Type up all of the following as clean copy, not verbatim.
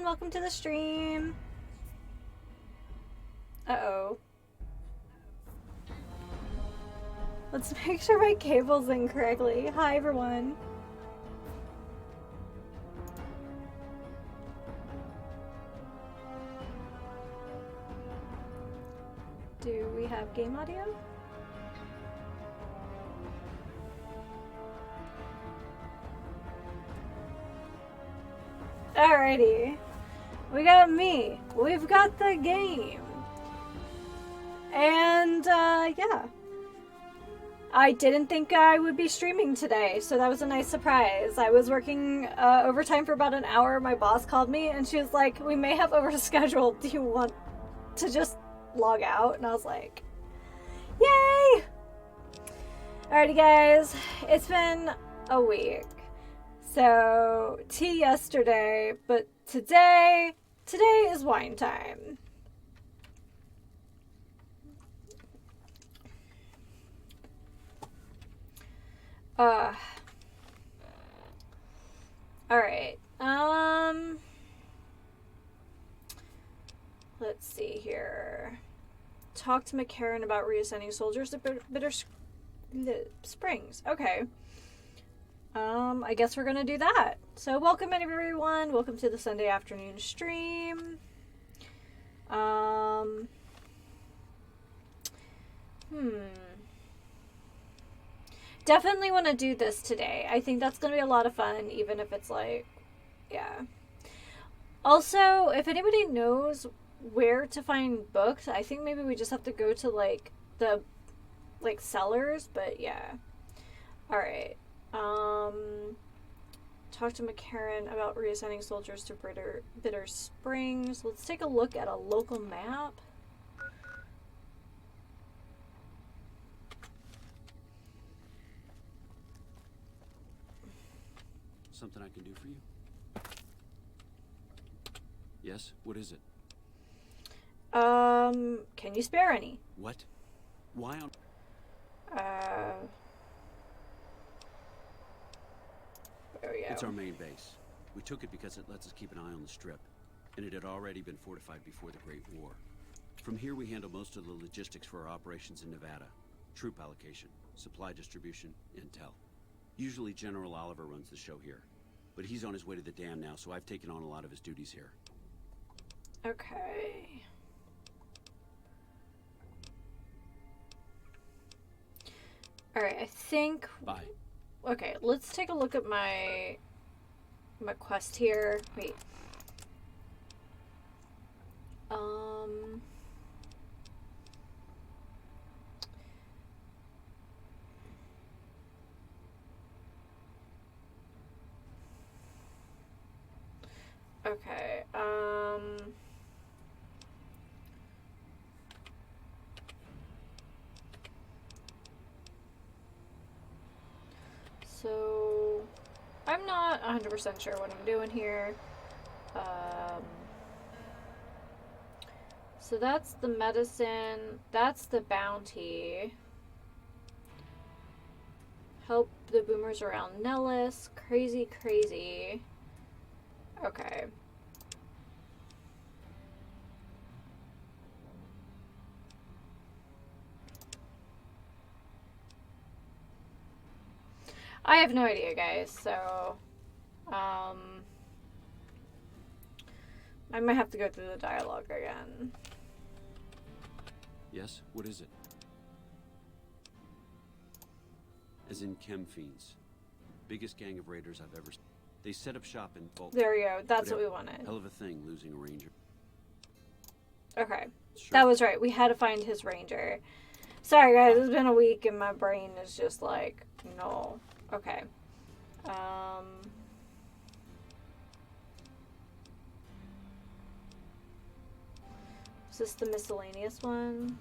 everyone, welcome to the stream. Uh-oh. Let's make sure my cable's in correctly. Hi everyone. Do we have game audio? Alrighty. We got me. We've got the game. And, yeah. I didn't think I would be streaming today, so that was a nice surprise. I was working overtime for about an hour. My boss called me, and she was like, we may have overscheduled. Do you want to just log out? And I was like, yay! Alrighty, guys. It's been a week. So, tea yesterday, but today is wine time. Alright, let's see here. Talk to McCarran about reassigning soldiers to Bitter Springs. Okay. I guess we're gonna do that. So welcome everyone. Welcome to the Sunday afternoon stream. Definitely want to do this today. I think that's gonna be a lot of fun, even if it's like, yeah. Also, if anybody knows where to find books, I think maybe we just have to go to like the sellers, but yeah. Alright. Talk to McCarran about reassigning soldiers to Bitter Springs. Let's take a look at a local map. Something I can do for you? Yes? What is it? Can you spare any? What? Why on... There we go. It's our main base. We took it because it lets us keep an eye on the Strip, and it had already been fortified before the Great War. From here we handle most of the logistics for our operations in Nevada. Troop allocation, supply distribution, intel. Usually General Oliver runs the show here, but he's on his way to the dam now, so I've taken on a lot of his duties here. Okay. Alright, I think... Bye. Okay, let's take a look at my quest here. Wait. Okay, so I'm not 100% sure what I'm doing here. So that's the medicine, that's the bounty. Help the boomers around Nellis. Crazy, crazy. Okay. I have no idea, guys, so, I might have to go through the dialogue again. Yes? What is it? As in chem fiends. Biggest gang of raiders I've ever seen. They set up shop in Volta. There we go. That's what we wanted. Hell of a thing, losing a ranger. Okay. Sure. That was right. We had to find his ranger. Sorry, guys. It's been a week and my brain is just like, no. Okay. Is this the miscellaneous one?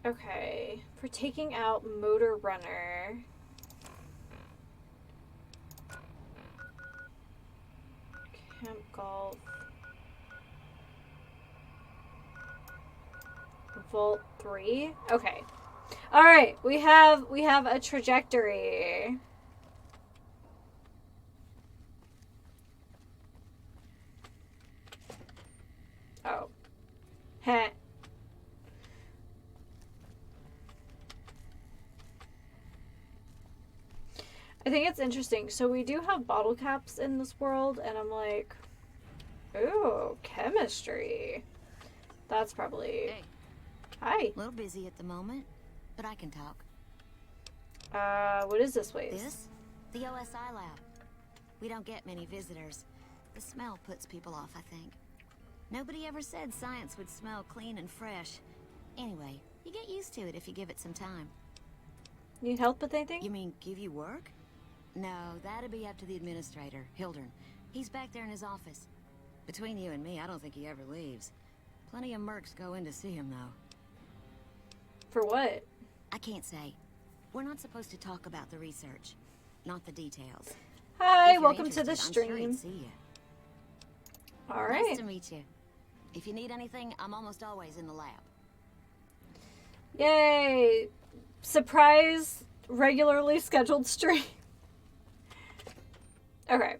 Okay, for taking out Motor Runner. Camp Golf. Vault 3? Okay. All right, we have a trajectory. Oh. Heh. I think it's interesting. So we do have bottle caps in this world, and I'm like, ooh, chemistry. That's probably... Hey. Hi. A little busy at the moment, but I can talk. What is this place? This? The OSI lab. We don't get many visitors. The smell puts people off, I think. Nobody ever said science would smell clean and fresh. Anyway, you get used to it if you give it some time. Need help with anything? You mean give you work? No, that'd be up to the administrator, Hildern. He's back there in his office. Between you and me, I don't think he ever leaves. Plenty of mercs go in to see him, though. For what? I can't say. We're not supposed to talk about the research, not the details. Hi, If you're welcome to the interested, I'm sure stream. he'd see you. All right. Nice to meet you. If you need anything, I'm almost always in the lab. Yay! Surprise, regularly scheduled stream. Okay.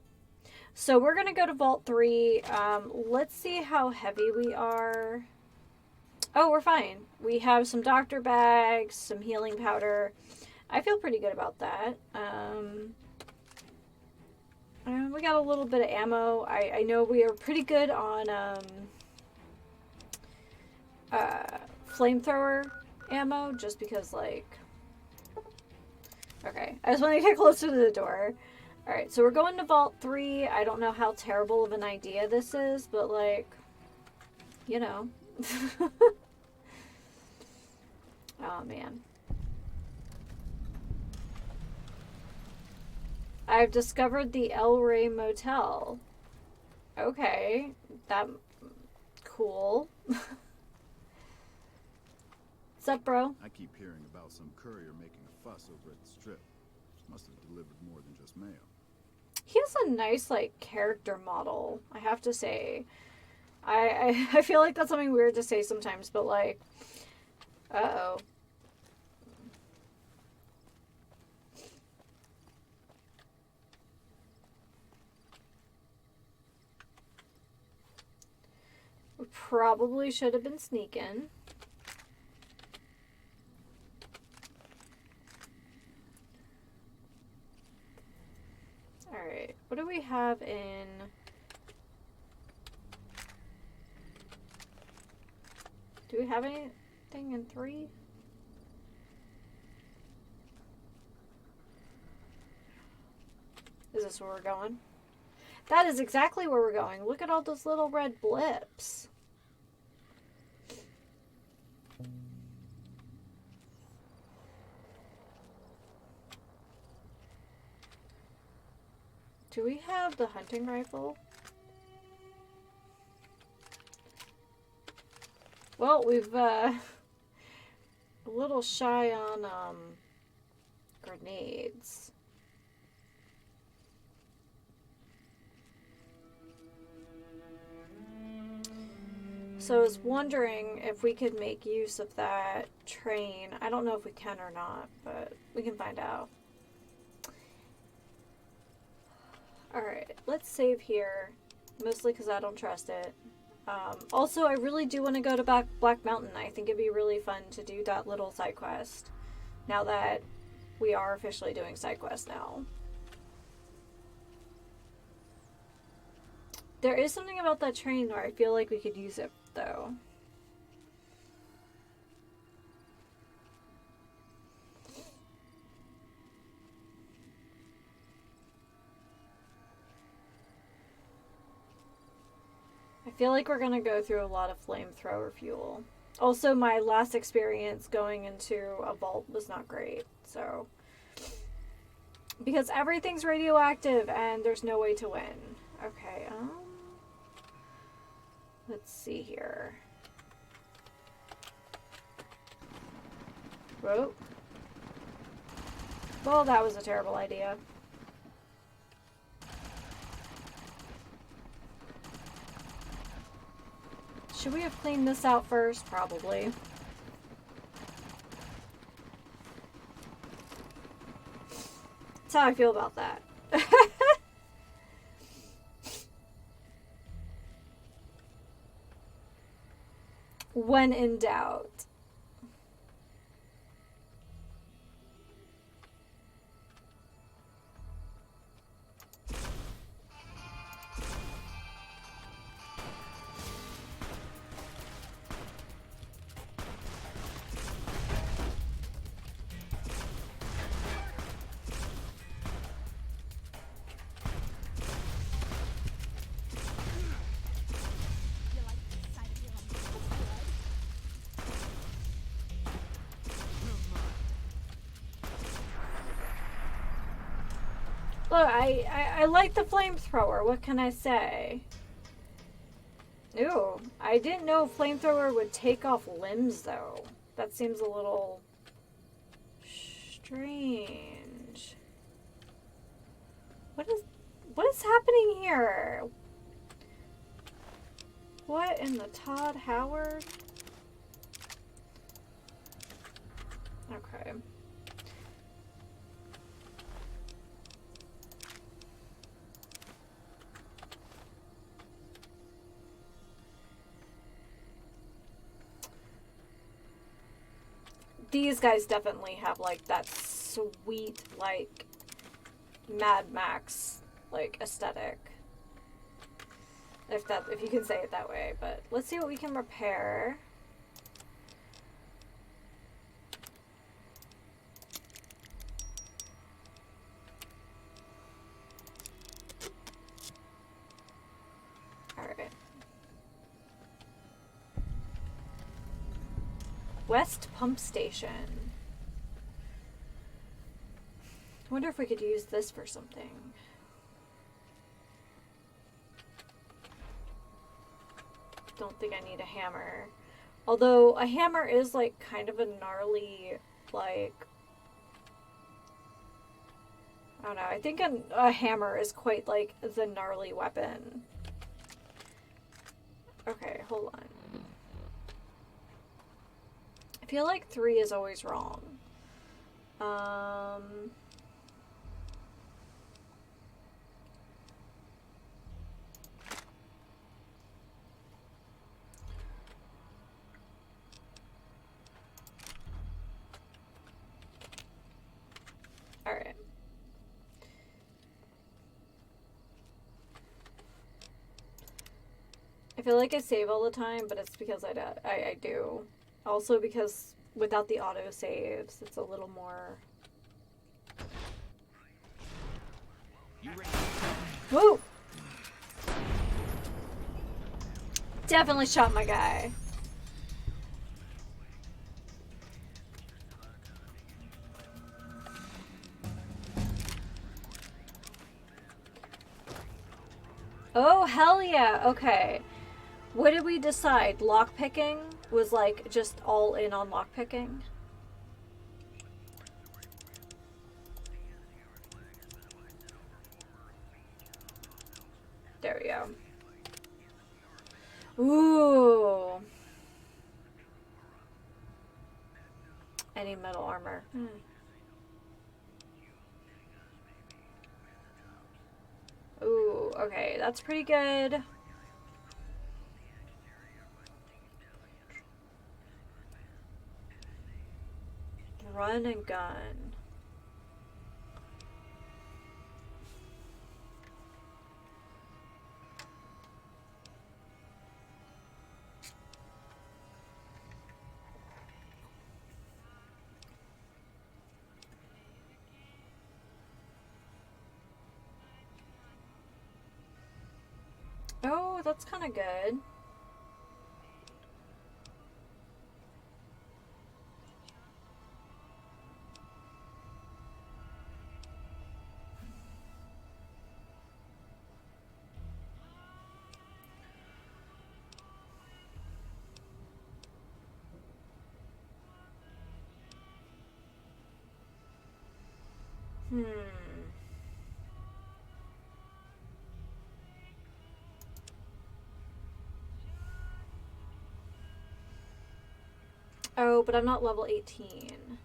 So we're going to go to Vault 3. Let's see how heavy we are. Oh, we're fine. We have some doctor bags, some healing powder. I feel pretty good about that. We got a little bit of ammo. I know we are pretty good on flamethrower ammo, just because, like... Okay, I just want to get closer to the door. Alright, so we're going to Vault 3. I don't know how terrible of an idea this is, but, like, you know. Oh, man. I've discovered the El Rey Motel. Okay, that... Cool. What's up, bro? I keep hearing about some courier making a fuss over at the strip. Must have delivered more than just mail. He has a nice, like, character model, I have to say. I feel like that's something weird to say sometimes, but, like... Uh-oh. We probably should have been sneaking. Alright, what do we have in... Do we have anything in 3? Is this where we're going? That is exactly where we're going. Look at all those little red blips. Do we have the hunting rifle? Well, we've, a little shy on, grenades. So I was wondering if we could make use of that train. I don't know if we can or not, but we can find out. Alright, let's save here. Mostly because I don't trust it. Also, I really do want to go to Black Mountain. I think it'd be really fun to do that little side quest. Now that we are officially doing side quests now. There is something about that train where I feel like we could use it, though. I feel like we're gonna go through a lot of flamethrower fuel. Also, my last experience going into a vault was not great, so... Because everything's radioactive and there's no way to win. Okay, let's see here. Whoa. Well, that was a terrible idea. Should we have cleaned this out first? Probably. how I feel about that. When in doubt. Look, I like the flamethrower. What can I say? Ooh, I didn't know flamethrower would take off limbs, though. That seems a little strange. What is happening here? What in the Todd Howard? Okay. These guys definitely have like that sweet, like Mad Max like aesthetic. If you can say it that way, but let's see what we can repair. Alright. West Pump Station. I wonder if we could use this for something. Don't think I need a hammer. Although a hammer is like kind of a gnarly, like, I don't know. I think a hammer is quite like the gnarly weapon. Okay, hold on. I feel like 3 is always wrong. Alright. I feel like I save all the time, but it's because I do. Also because without the auto saves, it's a little more... Whoa! Definitely shot my guy. Oh, hell yeah. Okay. What did we decide? Lockpicking was like just all in on lockpicking? There we go. Ooh. Any metal armor. Ooh, okay, that's pretty good. Run and gun. Oh, that's kind of good. Oh, but I'm not level 18.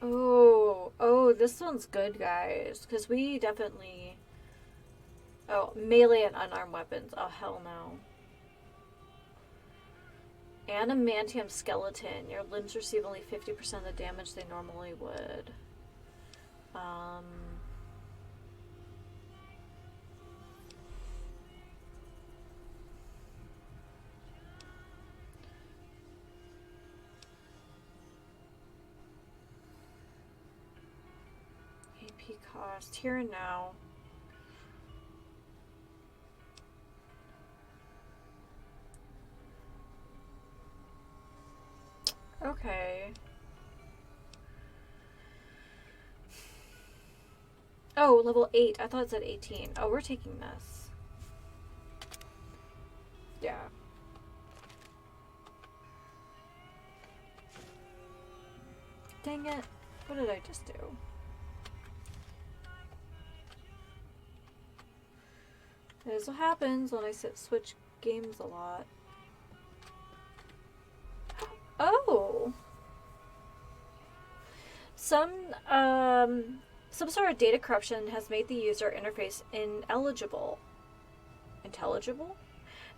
Oh, this one's good, guys. Because we definitely... Oh, melee and unarmed weapons. Oh, hell no. Adamantium skeleton. Your limbs receive only 50% of the damage they normally would. AP cost. Here and now. Okay. Oh, level 8. I thought it said 18. Oh, we're taking this. Yeah. Dang it. What did I just do? This is what happens when I switch games a lot. Oh! Some sort of data corruption has made the user interface ineligible. Intelligible?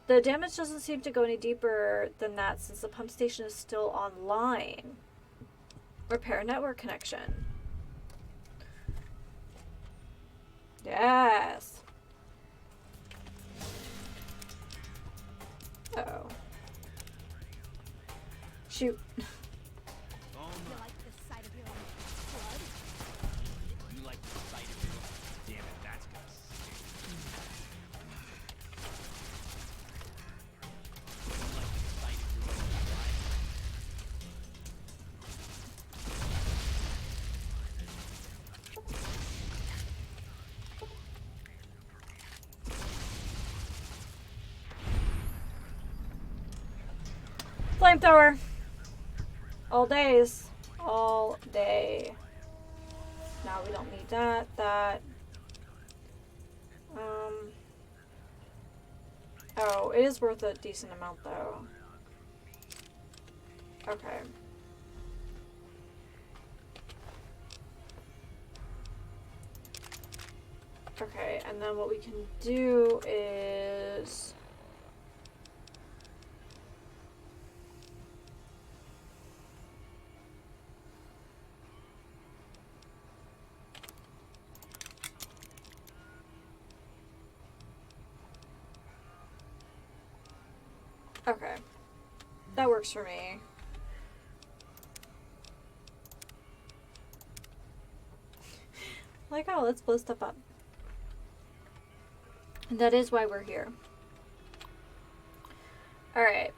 The damage doesn't seem to go any deeper than that since the pump station is still online. Repair network connection. Yes. Uh-oh. Shoot. You like the sight of your own blood? You like the sight of your own... Damn it, that's gonna stink. You like the sight of your own blood? Flamethrower. All days. All day. Now we don't need that. Oh, it is worth a decent amount though. Okay. Okay, and then what we can do is... Okay. That works for me. Like, oh, let's blow stuff up. And that is why we're here. Alright.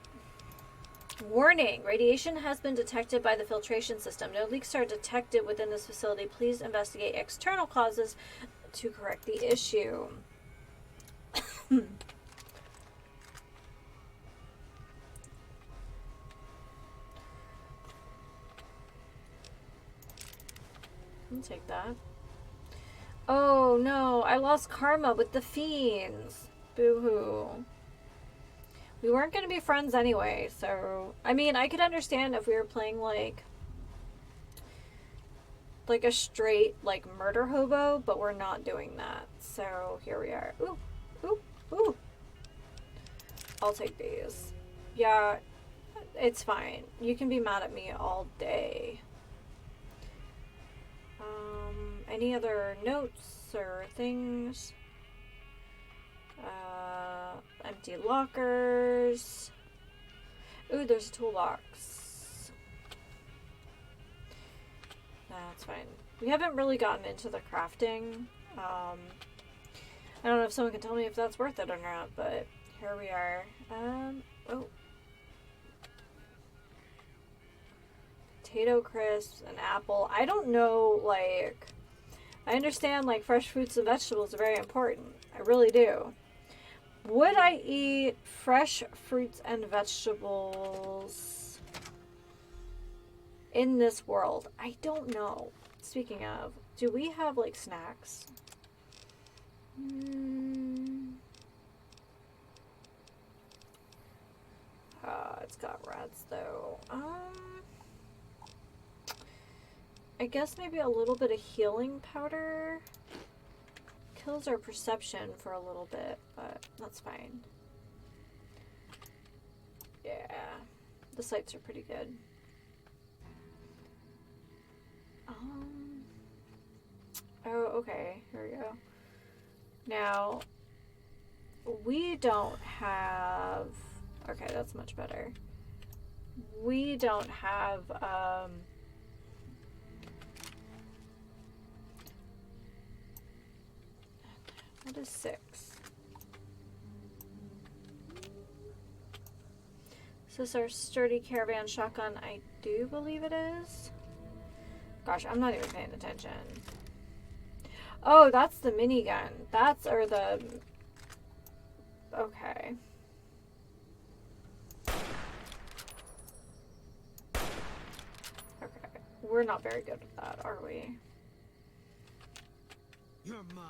Warning! Radiation has been detected by the filtration system. No leaks are detected within this facility. Please investigate external causes to correct the issue. I'll take that. Oh no, I lost karma with the fiends. Boo-hoo. We weren't going to be friends anyway, so... I mean, I could understand if we were playing, like a straight, like, murder hobo, but we're not doing that. So, here we are. Ooh, ooh, ooh. I'll take these. Yeah, it's fine. You can be mad at me all day. Any other notes or things? Empty lockers. Ooh, there's a toolbox. That's fine. We haven't really gotten into the crafting. I don't know if someone can tell me if that's worth it or not, but here we are. Oh. Potato crisps, an apple. I don't know, like... I understand, like, fresh fruits and vegetables are very important. I really do. Would I eat fresh fruits and vegetables in this world? I don't know. Speaking of, do we have, like, snacks? It's got rats, though. I guess maybe a little bit of healing powder kills our perception for a little bit, but that's fine. Yeah, the sights are pretty good. Oh, okay, here we go. Now, we don't have, okay, that's much better. We don't have, what is 6? Is this our sturdy caravan shotgun? I do believe it is. Gosh, I'm not even paying attention. Oh, that's the minigun. That's, or the... Okay. Okay. We're not very good at that, are we? You're mine.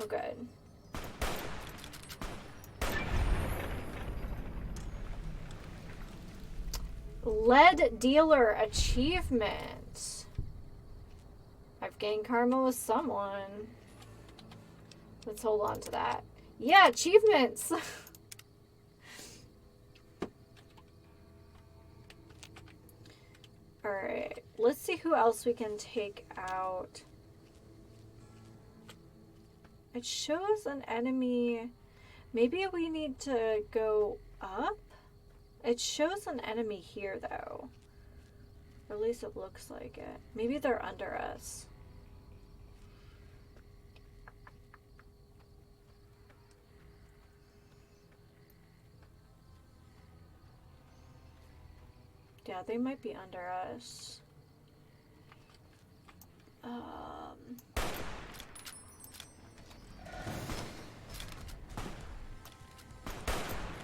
Oh, good. Lead Dealer Achievement. I've gained karma with someone. Let's hold on to that. Yeah, achievements! Alright, let's see who else we can take out. It shows an enemy. Maybe we need to go up? It shows an enemy here, though. Or at least it looks like it. Maybe they're under us. Yeah, they might be under us.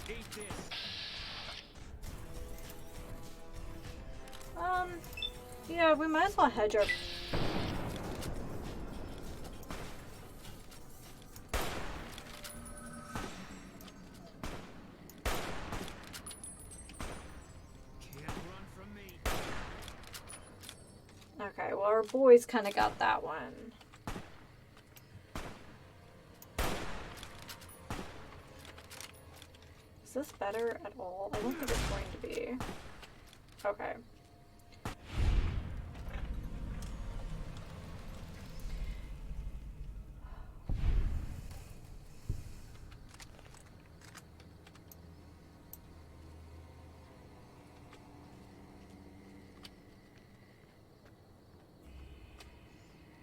Eat this. Yeah, we might as well hedge our... Can't run from me. Okay, well, our boys kind of got that one. Is this better at all? I don't think it's going to be. Okay.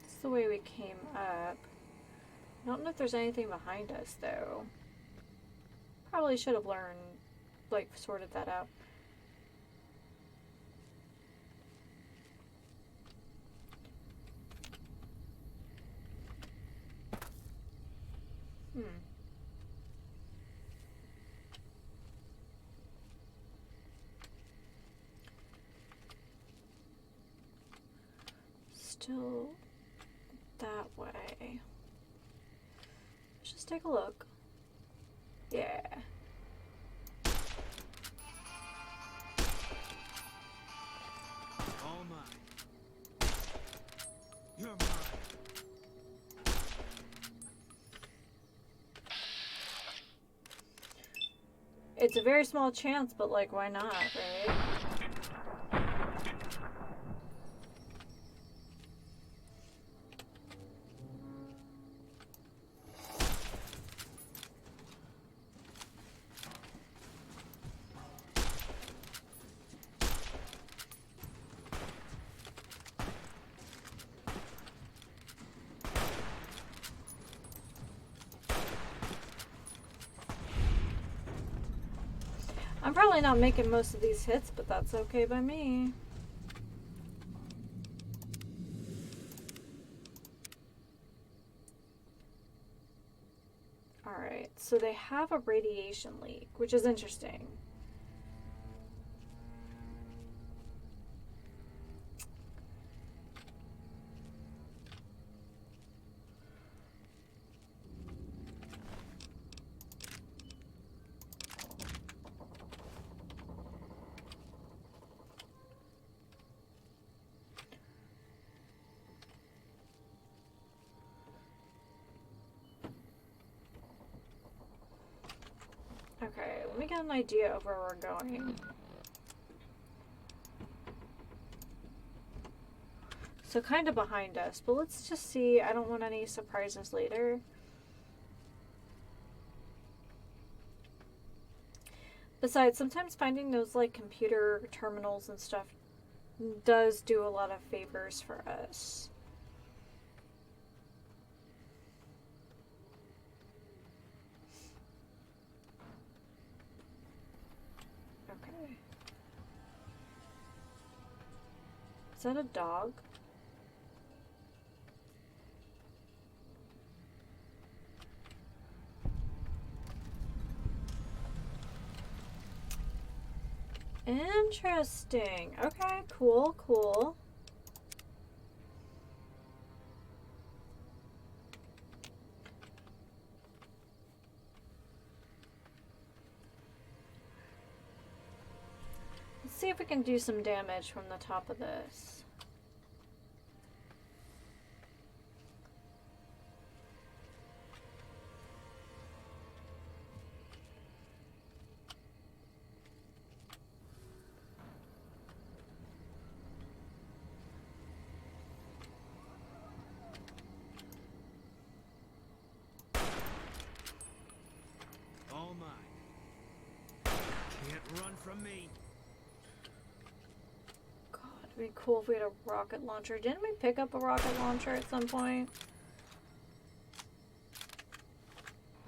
This is the way we came up. I don't know if there's anything behind us, though. Probably should have learned, like, sorted that out. Still that way. Let's just take a look. Yeah. All mine. You're mine. It's a very small chance, but like, why not, right? I'm probably not making most of these hits, but that's okay by me. Alright, so they have a radiation leak, which is interesting. get an idea of where we're going. So kind of behind us, but let's just see. I don't want any surprises later. Besides, sometimes finding those like computer terminals and stuff does do a lot of favors for us. Okay. Is that a dog? Interesting. Okay, cool, cool. Let's see if we can do some damage from the top of this. All mine. Can't run from me. God, it'd be cool if we had a rocket launcher. Didn't we pick up a rocket launcher at some point?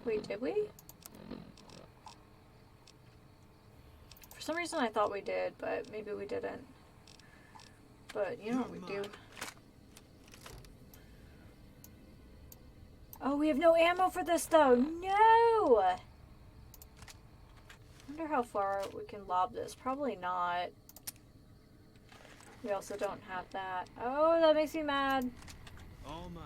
Wait, did we? For some reason I thought we did, but maybe we didn't. But you know what we do. Oh, we have no ammo for this though. No! I wonder how far we can lob this. Probably not. We also don't have that. Oh, that makes me mad. All mine.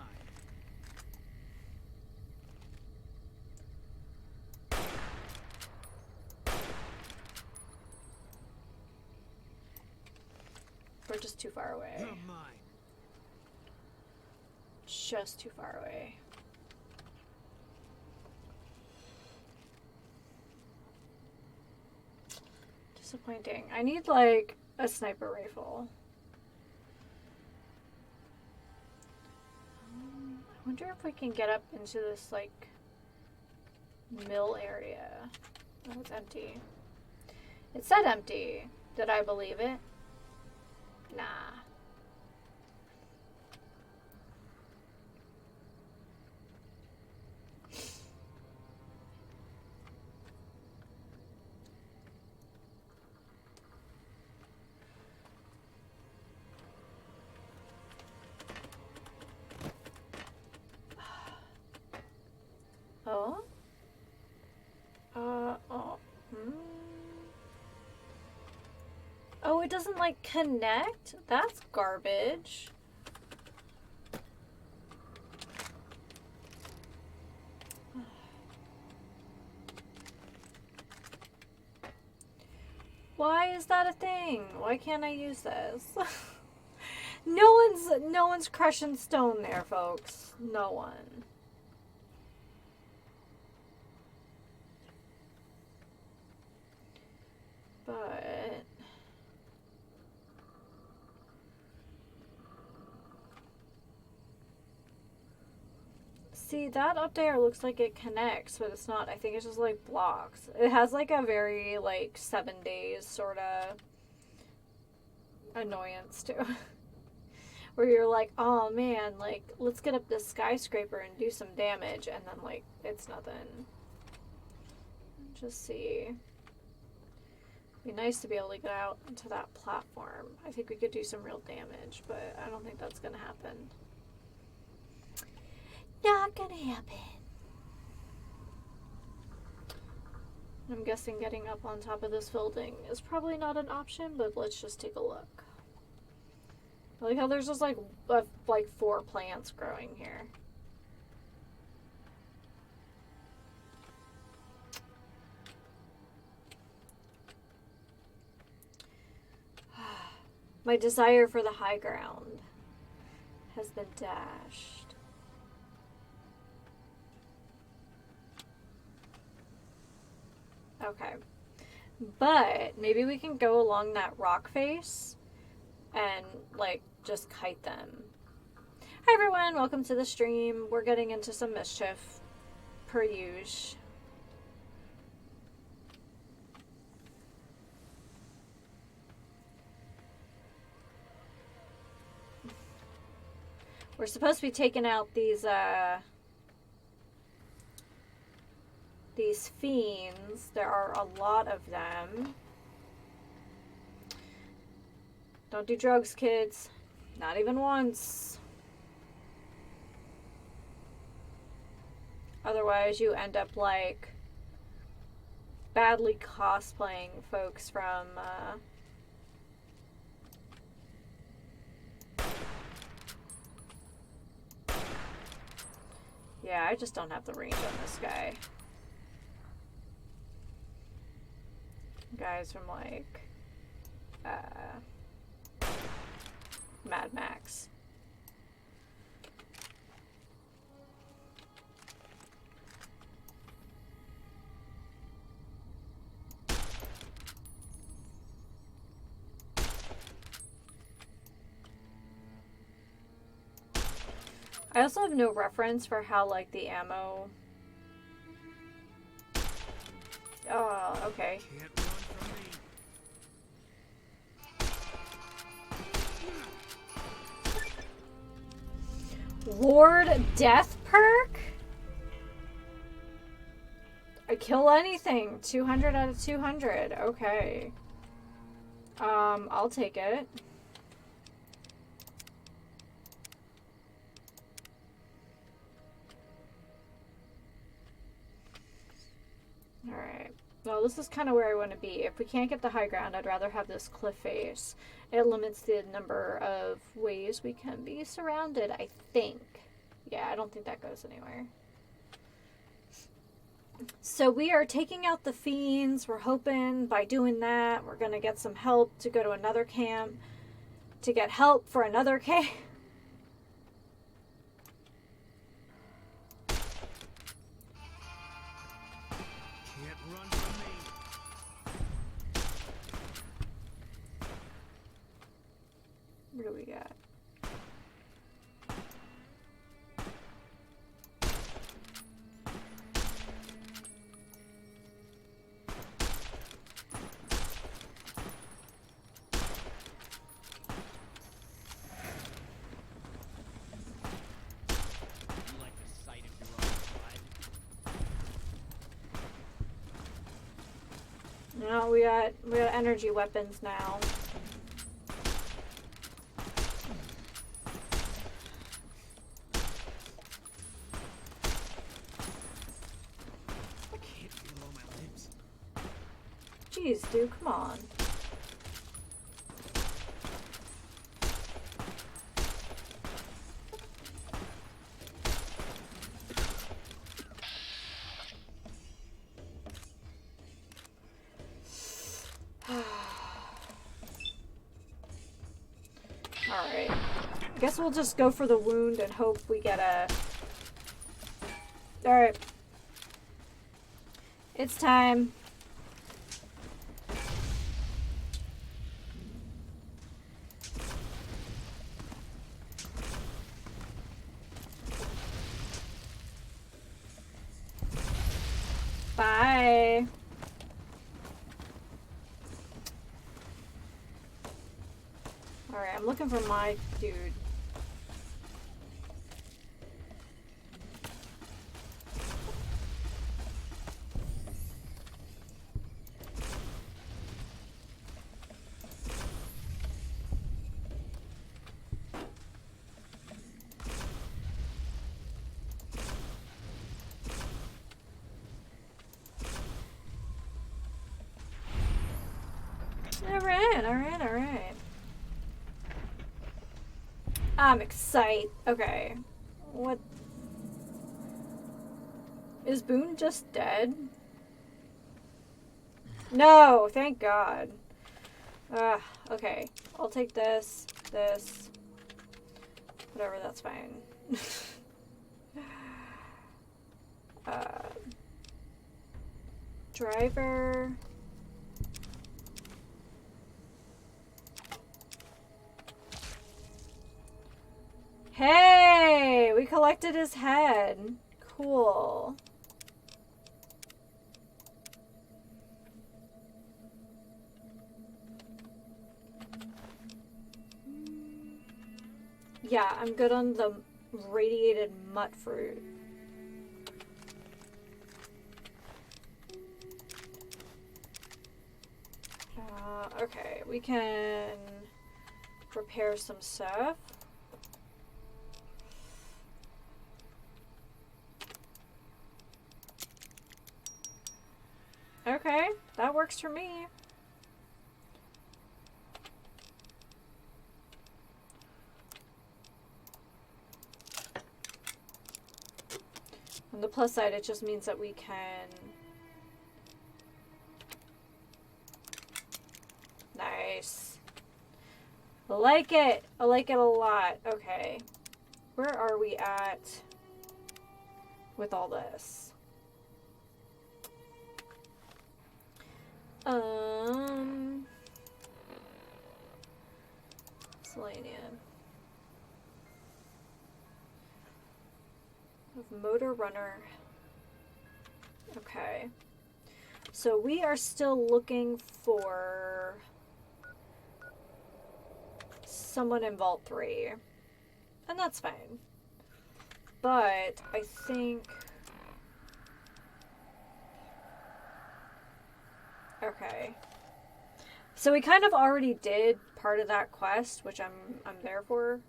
We're just too far away. You're mine. Just too far away. Disappointing. I need like a sniper rifle. I wonder if we can get up into this like mill area. Oh, it's empty. It said empty. Did I believe it? Nah. Oh? Oh. Oh, it doesn't like connect? That's garbage. Why is that a thing? Why can't I use this? No one's crushing stone there, folks. No one. But see, that up there looks like it connects, but it's not. I think it's just like blocks. It has like a very like 7 days sort of annoyance to it. Where you're like, oh man, like let's get up this skyscraper and do some damage, and then like it's nothing. Just see. Be nice to be able to get out into that platform. I think we could do some real damage, but I don't think that's gonna happen. Not gonna happen. I'm guessing getting up on top of this building is probably not an option, but let's just take a look. I like how there's just like 4 plants growing here. My desire for the high ground has been dashed. Okay. But maybe we can go along that rock face and, like, just kite them. Hi everyone, welcome to the stream. We're getting into some mischief, per usual. We're supposed to be taking out these fiends. There are a lot of them. Don't do drugs, kids. Not even once. Otherwise, you end up like badly cosplaying folks from yeah, I just don't have the range on this guy. Guys from like Mad Max. I also have no reference for how, like, the ammo... Oh, okay. Can't run from me. Lord Death perk? I kill anything. 200 out of 200. Okay. I'll take it. Alright. Well, this is kind of where I want to be. If we can't get the high ground, I'd rather have this cliff face. It limits the number of ways we can be surrounded, I think. Yeah, I don't think that goes anywhere. So we are taking out the fiends. We're hoping by doing that, we're going to get some help to go to another camp. To get help for another camp. Can't run from me. What do we got? You like the sight of your own blood? No, we got energy weapons now. I can't feel on my lips. Jeez, dude, come on. Alright. I guess we'll just go for the wound and hope we get a... Alright. It's time. Bye. Alright, I'm looking for my dude. Alright. I'm excited. Okay. What? Is Boone just dead? No, thank God. Okay. I'll take this, whatever, that's fine. Driver. Hey, we collected his head. Cool. Yeah, I'm good on the radiated mutt fruit. Okay, we can repair some stuff. Okay, that works for me. On the plus side, it just means that we can... Nice. I like it. I like it a lot. Okay. Where are we at with all this? Selenium. Motor runner. Okay. So we are still looking for someone in Vault 3. And that's fine. But I think... Okay. So we kind of already did part of that quest, which I'm there for.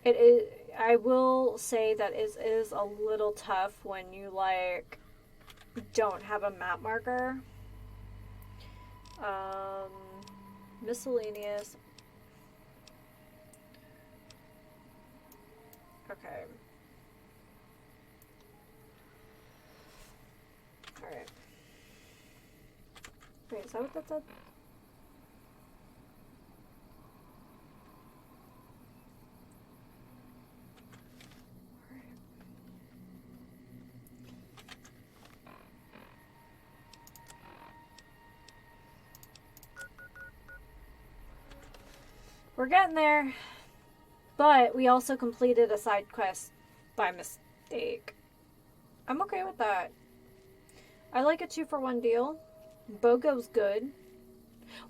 It is, I will say that it is a little tough when you like don't have a map marker. Miscellaneous. Okay. Alright. Wait, is that what that said? We're getting there. But we also completed a side quest by mistake. I'm okay with that. I like a 2-for-1 deal. BOGO's good.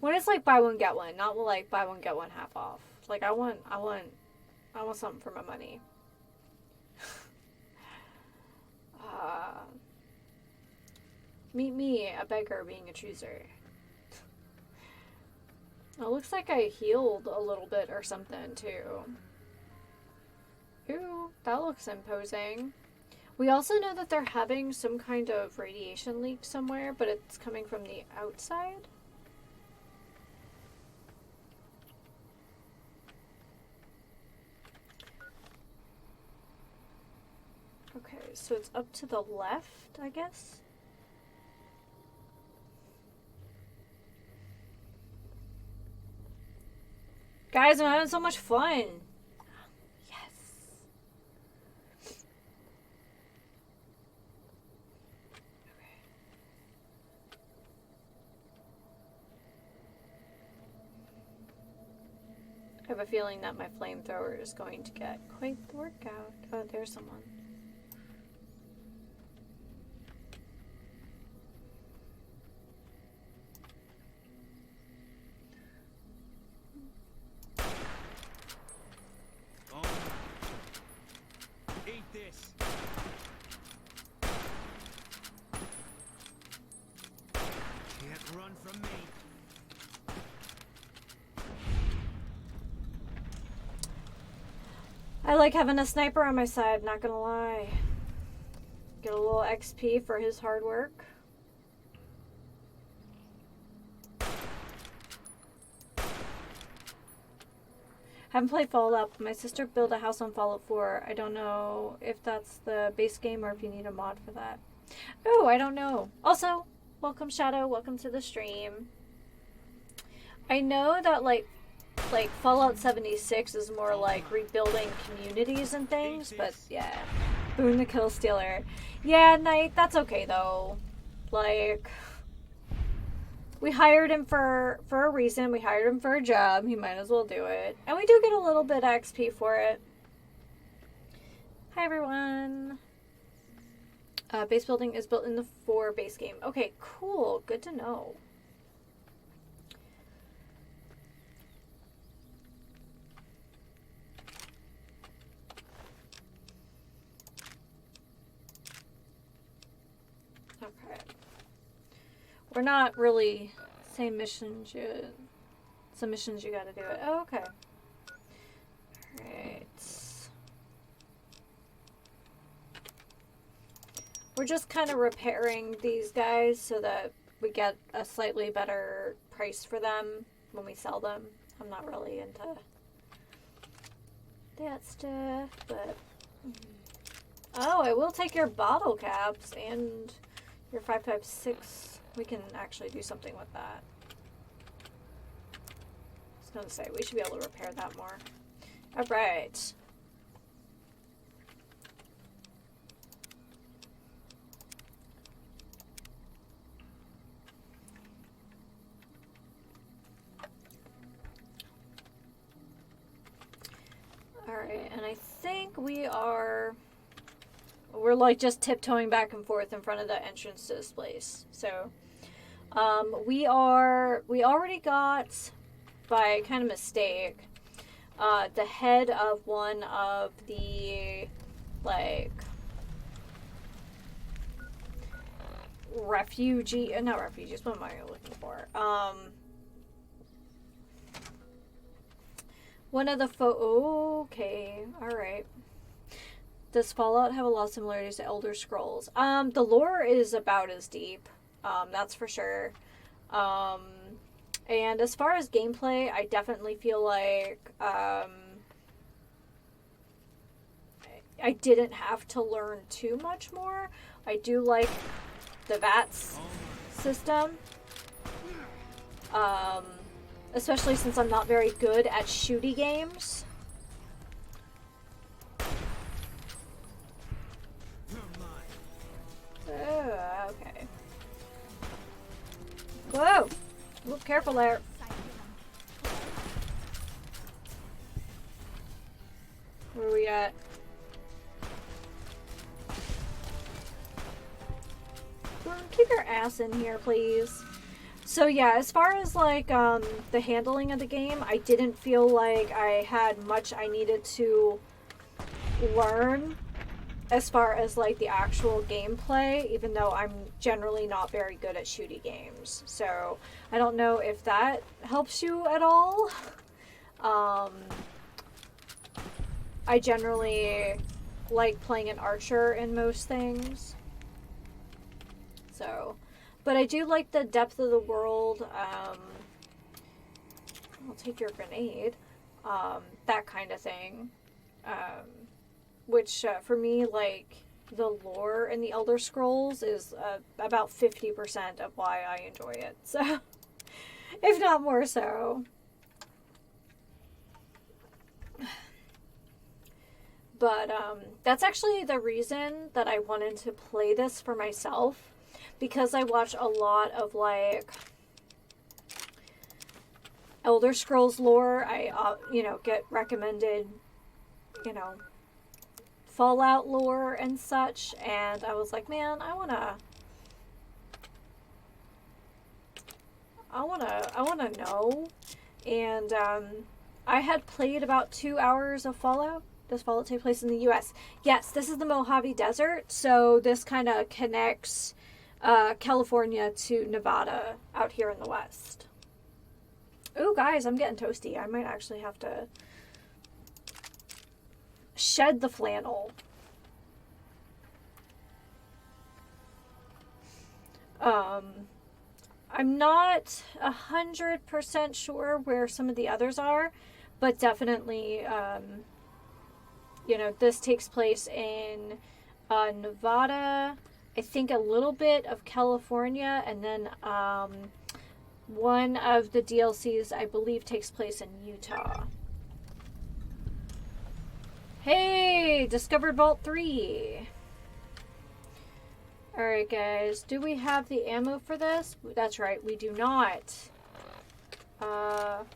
When it's like buy one get one, not like buy one get one half off. Like I want something for my money. Meet me, a beggar being a chooser. It looks like I healed a little bit or something too. Ooh, that looks imposing. We also know that they're having some kind of radiation leak somewhere, but it's coming from the outside. Okay, so it's up to the left, I guess. Guys, I'm having so much fun. Yes. I have a feeling that my flamethrower is going to get quite the workout. Oh, there's someone. This. Can't run from me. I like having a sniper on my side, not gonna lie. Get a little XP for his hard work. Haven't played Fallout. My sister built a house on Fallout 4. I don't know if that's the base game or if you need a mod for that. Oh, I don't know. Also, welcome Shadow. Welcome to the stream. I know that like Fallout 76 is more like rebuilding communities and things, but yeah. Boone the Kill Stealer. Yeah, Knight, that's okay though. Like, We hired him for a reason. We hired him for a job. He might as well do it. And we do get a little bit of XP for it. Hi, everyone. Base building is built in the 4 base game. Okay, cool. Good to know. Okay. We're not really same missions yet. Some missions you gotta do it. Oh, okay. Alright. We're just kind of repairing these guys so that we get a slightly better price for them when we sell them. I'm not really into that stuff, but... Oh, I will take your bottle caps and your 556. We can actually do something with that. I was gonna say, we should be able to repair that more. Alright. Alright, and I think we're like just tiptoeing back and forth in front of the entrance to this place. So, we already got, by kind of mistake, the head of one of the, like, not refugees, what am I looking for? One of the okay, alright. Does Fallout have a lot of similarities to Elder Scrolls? The lore is about as deep, that's for sure. And as far as gameplay, I definitely feel like, I didn't have to learn too much more. I do like the VATS system. Especially since I'm not very good at shooty games. Oh, okay. Whoa! Ooh, careful there. Where are we at? Keep your ass in here, please. So yeah, as far as like the handling of the game, I didn't feel like I had much I needed to learn as far as like the actual gameplay, even though I'm generally not very good at shooty games. So I don't know if that helps you at all. I generally like playing an archer in most things. So... But I do like the depth of the world. I'll take your grenade. That kind of thing. Which, for me, like, the lore in the Elder Scrolls is about 50% of why I enjoy it. So, if not more so. But, that's actually the reason that I wanted to play this for myself. Because I watch a lot of, like, Elder Scrolls lore. I, get recommended, Fallout lore and such. And I was like, man, I wanna know. And, I had played about 2 hours of Fallout. Does Fallout take place in the U.S.? Yes, this is the Mojave Desert. So this kind of connects... California to Nevada out here in the West. Ooh, guys, I'm getting toasty. I might actually have to shed the flannel. I'm not 100% sure where some of the others are, but definitely, this takes place in Nevada, I think a little bit of California, and then one of the DLCs, I believe, takes place in Utah. Hey! Discovered Vault 3! Alright, guys. Do we have the ammo for this? That's right, we do not. Well,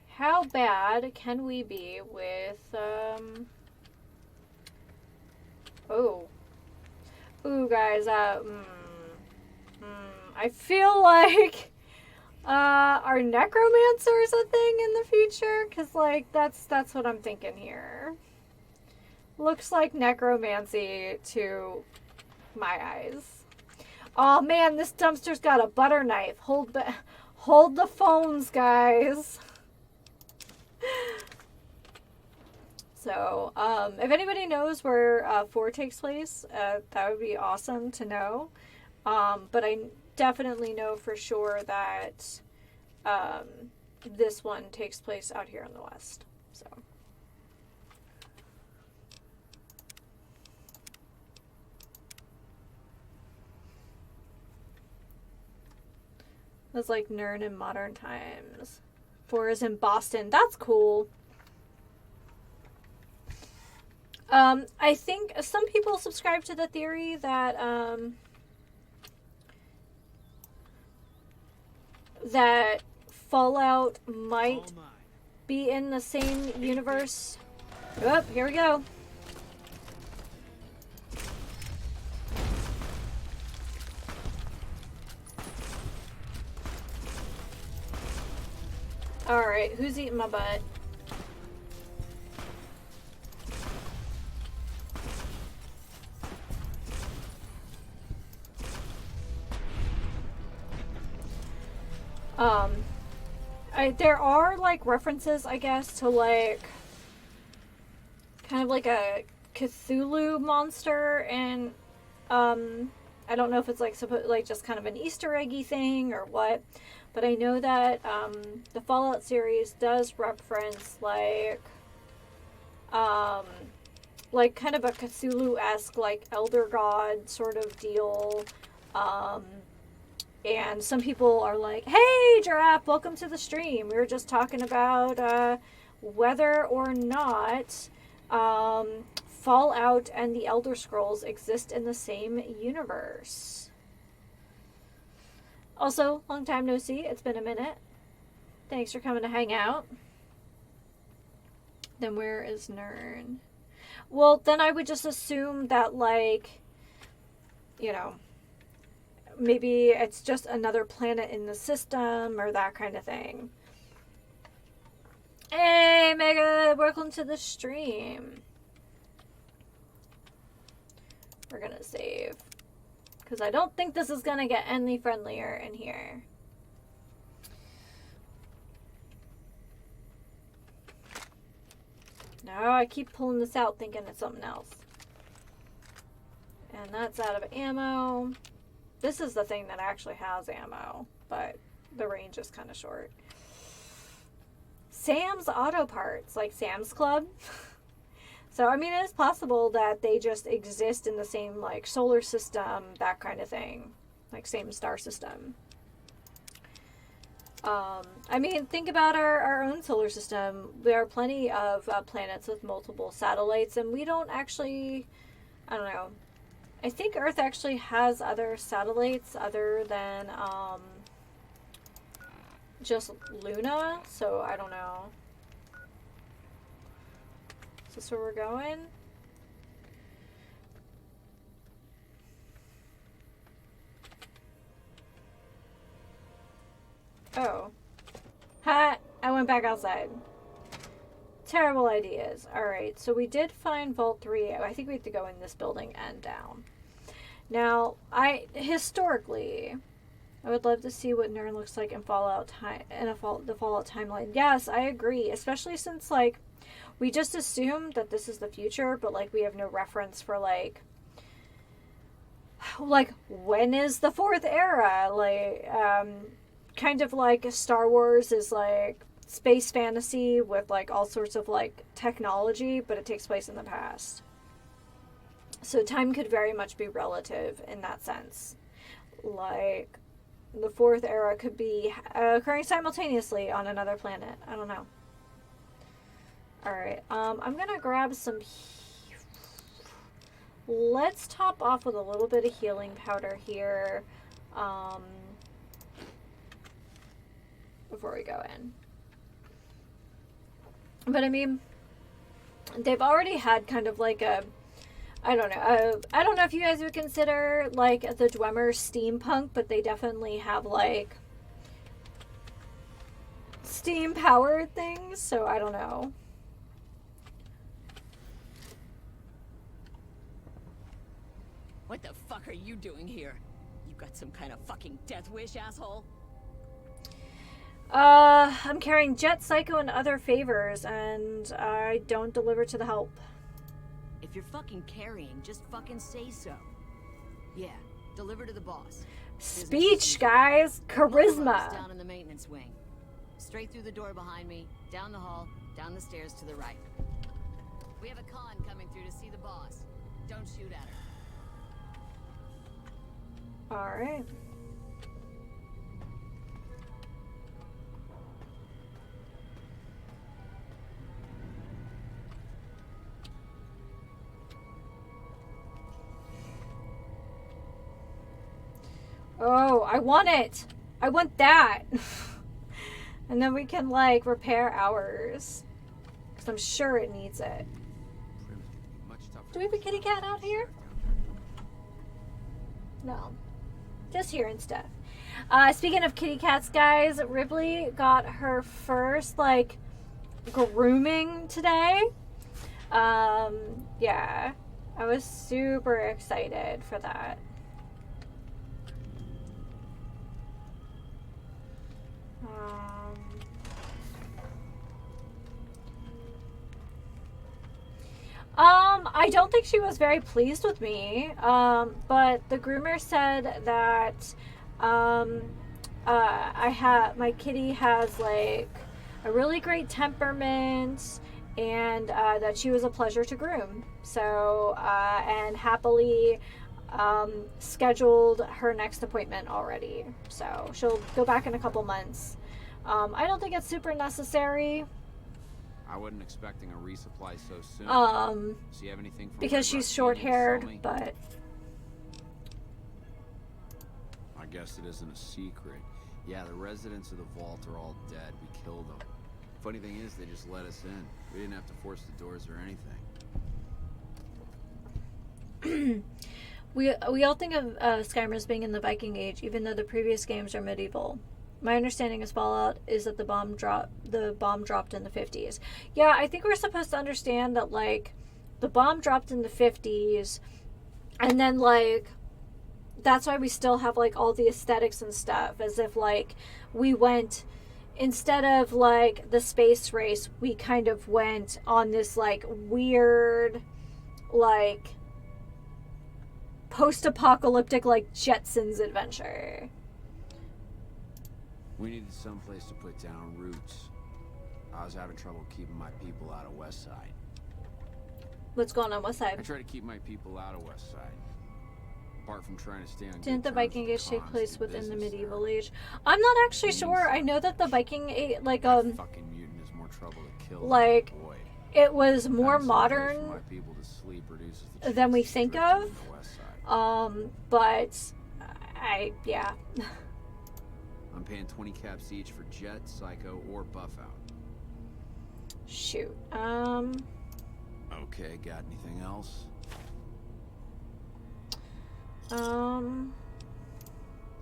how bad can we be with, oh. Ooh, guys, I feel like, are necromancers a thing in the future? Because, like, that's what I'm thinking here. Looks like necromancy to my eyes. Oh man, this dumpster's got a butter knife. Hold the phones, guys. So, if anybody knows where 4 takes place, that would be awesome to know. But I definitely know for sure that this one takes place out here in the West. So. It's like Nern in modern times. 4 is in Boston. That's cool. I think some people subscribe to the theory that that Fallout might be in the same universe. Oh, here we go. Alright, who's eating my butt? There are, like, references, I guess, to, like, kind of like a Cthulhu monster, and, I don't know if it's, like, just kind of an Easter eggy thing or what, but I know that, the Fallout series does reference, like kind of a Cthulhu-esque, like, elder god sort of deal, and some people are like, hey, Giraffe, welcome to the stream. We were just talking about whether or not Fallout and the Elder Scrolls exist in the same universe. Also, long time no see. It's been a minute. Thanks for coming to hang out. Then where is Nern? Well, then I would just assume that, like, you know, maybe it's just another planet in the system or that kind of thing. Hey, Mega, welcome to the stream. We're gonna save. Because I don't think this is gonna get any friendlier in here. No, I keep pulling this out thinking it's something else. And that's out of ammo. This is the thing that actually has ammo, but the range is kind of short. Sam's Auto Parts, like Sam's Club. So, I mean, it is possible that they just exist in the same, like, solar system, that kind of thing. Like, same star system. I mean, think about our own solar system. There are plenty of planets with multiple satellites, and we don't actually, I don't know. I think Earth actually has other satellites other than just Luna, so I don't know. Is this where we're going? Oh. Ha! I went back outside. Terrible ideas. Alright, so we did find Vault 3. I think we have to go in this building and down. Now, historically, I would love to see what Nern looks like in the Fallout timeline. Yes, I agree. Especially since, like, we just assume that this is the future, but, like, we have no reference for, like, when is the 4th era? Like, kind of like Star Wars is, like, space fantasy with, like, all sorts of, like, technology, but it takes place in the past. So time could very much be relative in that sense. Like, the 4th era could be occurring simultaneously on another planet. I don't know. Alright, I'm gonna grab some... Let's top off with a little bit of healing powder here. Before we go in. But I mean, they've already had kind of like a, I don't know. I don't know if you guys would consider like the Dwemer steampunk, but they definitely have like steam powered things. So I don't know. What the fuck are you doing here? You got some kind of fucking death wish, asshole? I'm carrying Jet, Psycho, and other favors, and I don't deliver to the help. If you're fucking carrying, just fucking say so. Yeah, deliver to the boss. Speech, guys. Charisma. Down in the maintenance wing. Straight through the door behind me, down the hall, down the stairs to the right. We have a con coming through to see the boss. Don't shoot at her. Alright. Oh, I want it! I want that! And then we can, like, repair ours. Because I'm sure it needs it. Do we have a kitty cat out here? No. Just here and stuff. Speaking of kitty cats, guys, Ripley got her first, like, grooming today. Yeah. I was super excited for that. I don't think she was very pleased with me. But the groomer said that my kitty has like a really great temperament, and that she was a pleasure to groom. So and happily scheduled her next appointment already. So she'll go back in a couple months. I don't think it's super necessary. I wasn't expecting a resupply so soon. Um, So you have anything from because Red she's Rock short-haired, Union to sell me? but I guess it isn't a secret. Yeah, the residents of the vault are all dead. We killed them. Funny thing is, they just let us in. We didn't have to force the doors or anything. we all think of Skyrim as being in the Viking Age, even though the previous games are medieval. My understanding of Fallout is that the bomb dropped in the 50s. Yeah, I think we're supposed to understand that, like, the bomb dropped in the 50s, and then, like, that's why we still have, like, all the aesthetics and stuff, as if, like, we went, instead of, like, the space race, we kind of went on this, like, weird, like, post-apocalyptic, like, Jetsons adventure. We needed some place to put down roots. I was having trouble keeping my people out of Westside. What's going on West I Side? try to keep my people out of Westside. Apart from trying to stay on Didn't the good terms Viking with Age take Cons place and within the business medieval there. age? I'm not actually sure. I know that the Viking Age, like, That fucking mutant is more trouble to kill than like, to avoid. it was more Having some place for modern my people to sleep reduces the than we chances think drifting of. into Westside. But yeah. I'm paying 20 caps each for Jet, Psycho, or Buffout. Shoot. Okay, got anything else?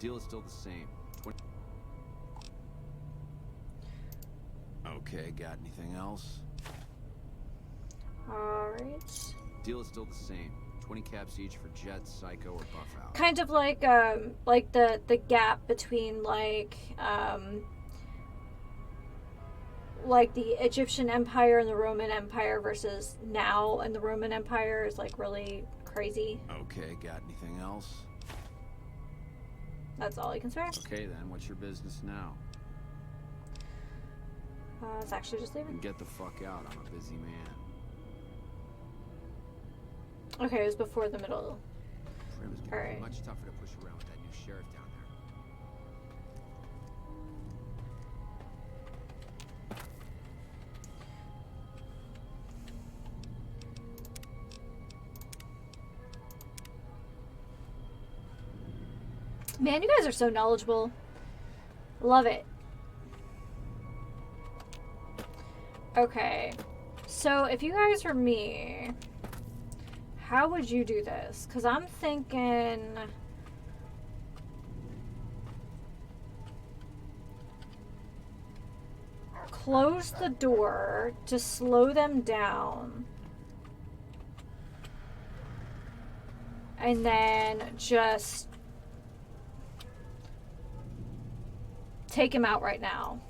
Deal is still the same. 20... Okay, got anything else? Alright. Deal is still the same. 20 caps each for Jet, Psycho, or Buffout. Kind of like the gap between, like the Egyptian Empire and the Roman Empire versus now and the Roman Empire is, like, really crazy. Okay, got anything else? That's all I can spare. Okay then, what's your business now? It's actually just leaving. And get the fuck out, I'm a busy man. Okay, it was before the middle. Prim is All right. much tougher to push around with that new sheriff down there. Man, you guys are so knowledgeable. Love it. Okay. So, if you guys were me, how would you do this? Because I'm thinking... close the door to slow them down. And then just take him out right now.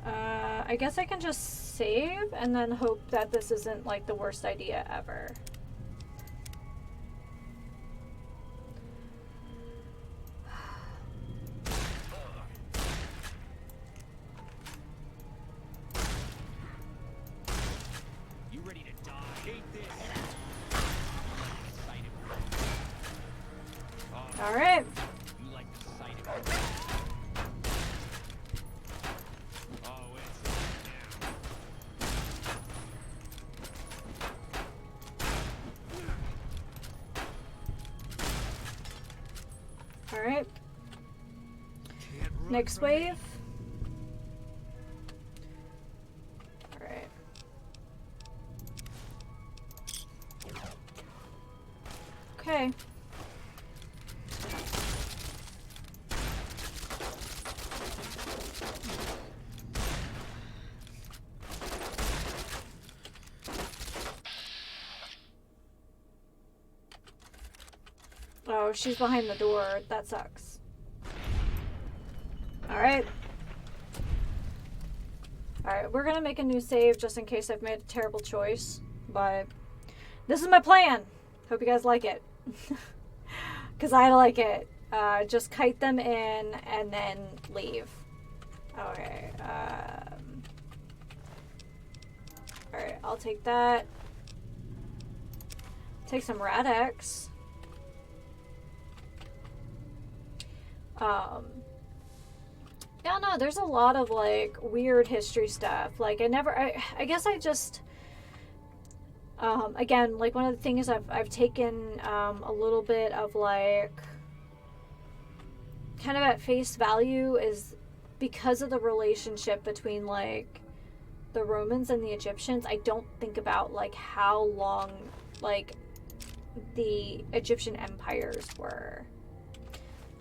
I guess I can just save and then hope that this isn't like the worst idea ever. You ready to die? Hate this. Sight of your... All right. You like the sight of your... Oh, it's on now. All right. Can't run Next from me. wave. All right. Okay. Oh, she's behind the door. That sucks. Alright. Alright, we're gonna make a new save just in case I've made a terrible choice. But this is my plan. Hope you guys like it. Because I like it. Just kite them in and then leave. Okay. Alright, I'll take that. Take some Rad-X. Yeah, no, there's a lot of like weird history stuff. Like I guess I just again, like one of the things I've taken a little bit of like kind of at face value is because of the relationship between like the Romans and the Egyptians. I don't think about like how long like the Egyptian empires were.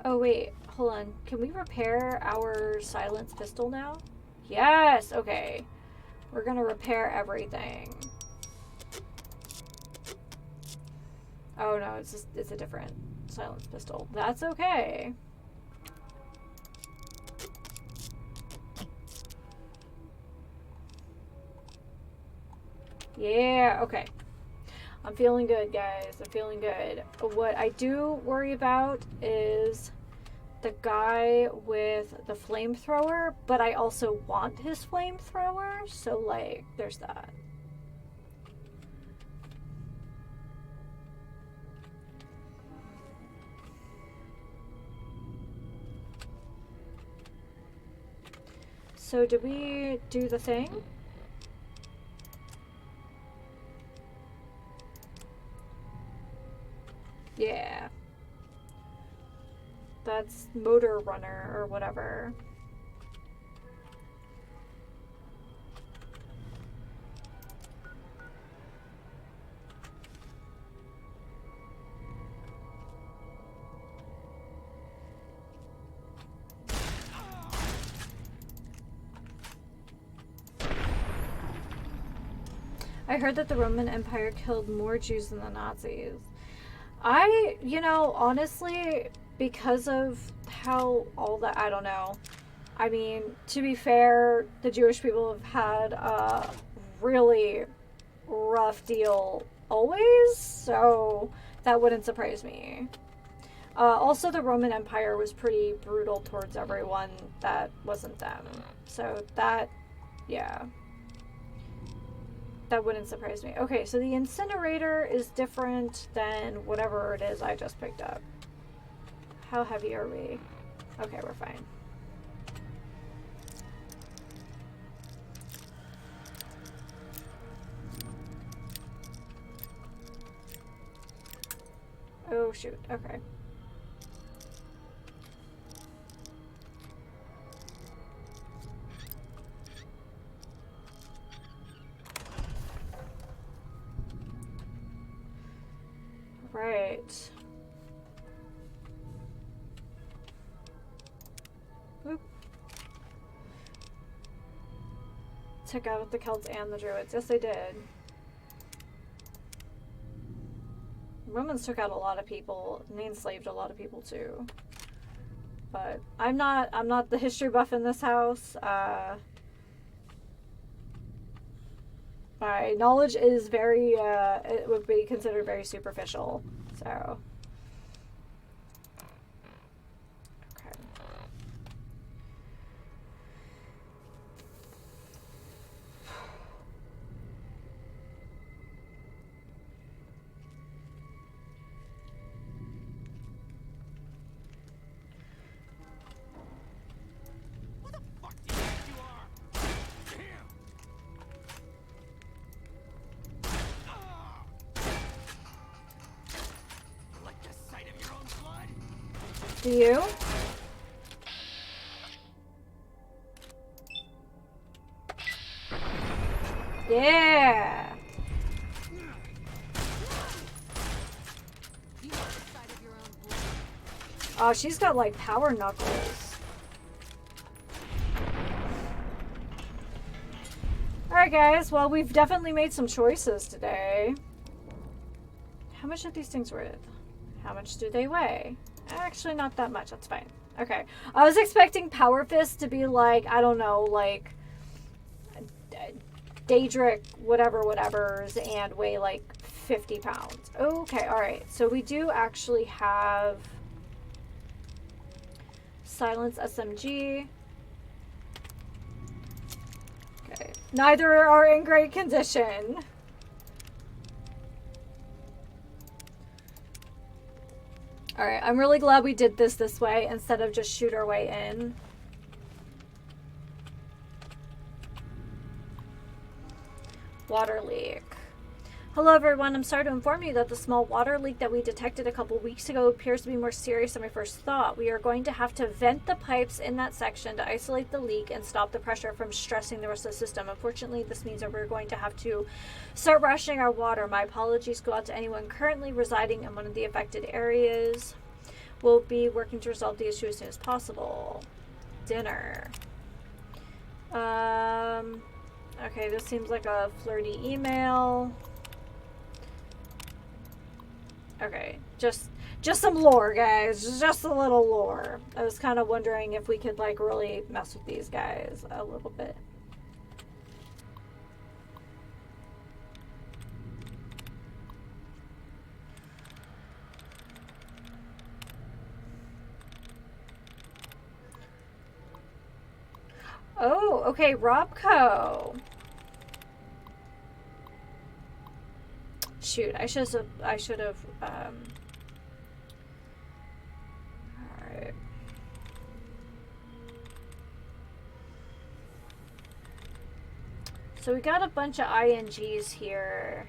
Oh wait, hold on. Can we repair our silenced pistol now? Yes, okay. We're gonna repair everything. Oh no, it's a different silenced pistol. That's okay. Yeah, okay. I'm feeling good, guys. I'm feeling good. What I do worry about is the guy with the flamethrower, but I also want his flamethrower, so like, there's that. So did we do the thing? Yeah. That's Motor Runner or whatever. I heard that the Roman Empire killed more Jews than the Nazis. You know, honestly, because of how all that, I don't know. I mean, to be fair, the Jewish people have had a really rough deal always, so that wouldn't surprise me. Also, the Roman Empire was pretty brutal towards everyone that wasn't them. So that, yeah. That wouldn't surprise me. Okay, so the incinerator is different than whatever it is I just picked up. How heavy are we? Okay, we're fine. Oh, shoot. Okay. Right. Oop. Took out the Celts and the Druids. Yes, they did. Romans took out a lot of people, and they enslaved a lot of people too. But I'm not the history buff in this house. My knowledge is very, it would be considered very superficial. So, okay. Who the fuck do you think you are? Damn! Like the sight of your own blood? Do you? Yeah. You like the sight of your own blood? Oh, she's got like power knuckles. Alright guys, well we've definitely made some choices today. How much are these things worth? How much do they weigh? Actually not that much, that's fine. Okay. I was expecting Power Fist to be like, I don't know, like Daedric whatever's and weigh like 50 pounds. Okay, alright. So we do actually have Silence SMG. Okay. Neither are in great condition. Alright, I'm really glad we did this way instead of just shoot our way in. Water leak. Hello everyone, I'm sorry to inform you that the small water leak that we detected a couple weeks ago appears to be more serious than we first thought. We are going to have to vent the pipes in that section to isolate the leak and stop the pressure from stressing the rest of the system. Unfortunately, this means that we're going to have to start rationing our water. My apologies go out to anyone currently residing in one of the affected areas. We'll be working to resolve the issue as soon as possible. Dinner. Okay, this seems like a flirty email. Okay, just some lore, guys. Just a little lore. I was kind of wondering if we could, like, really mess with these guys a little bit. Oh, okay, Robco. Shoot, I should have, alright. So we got a bunch of INGs here.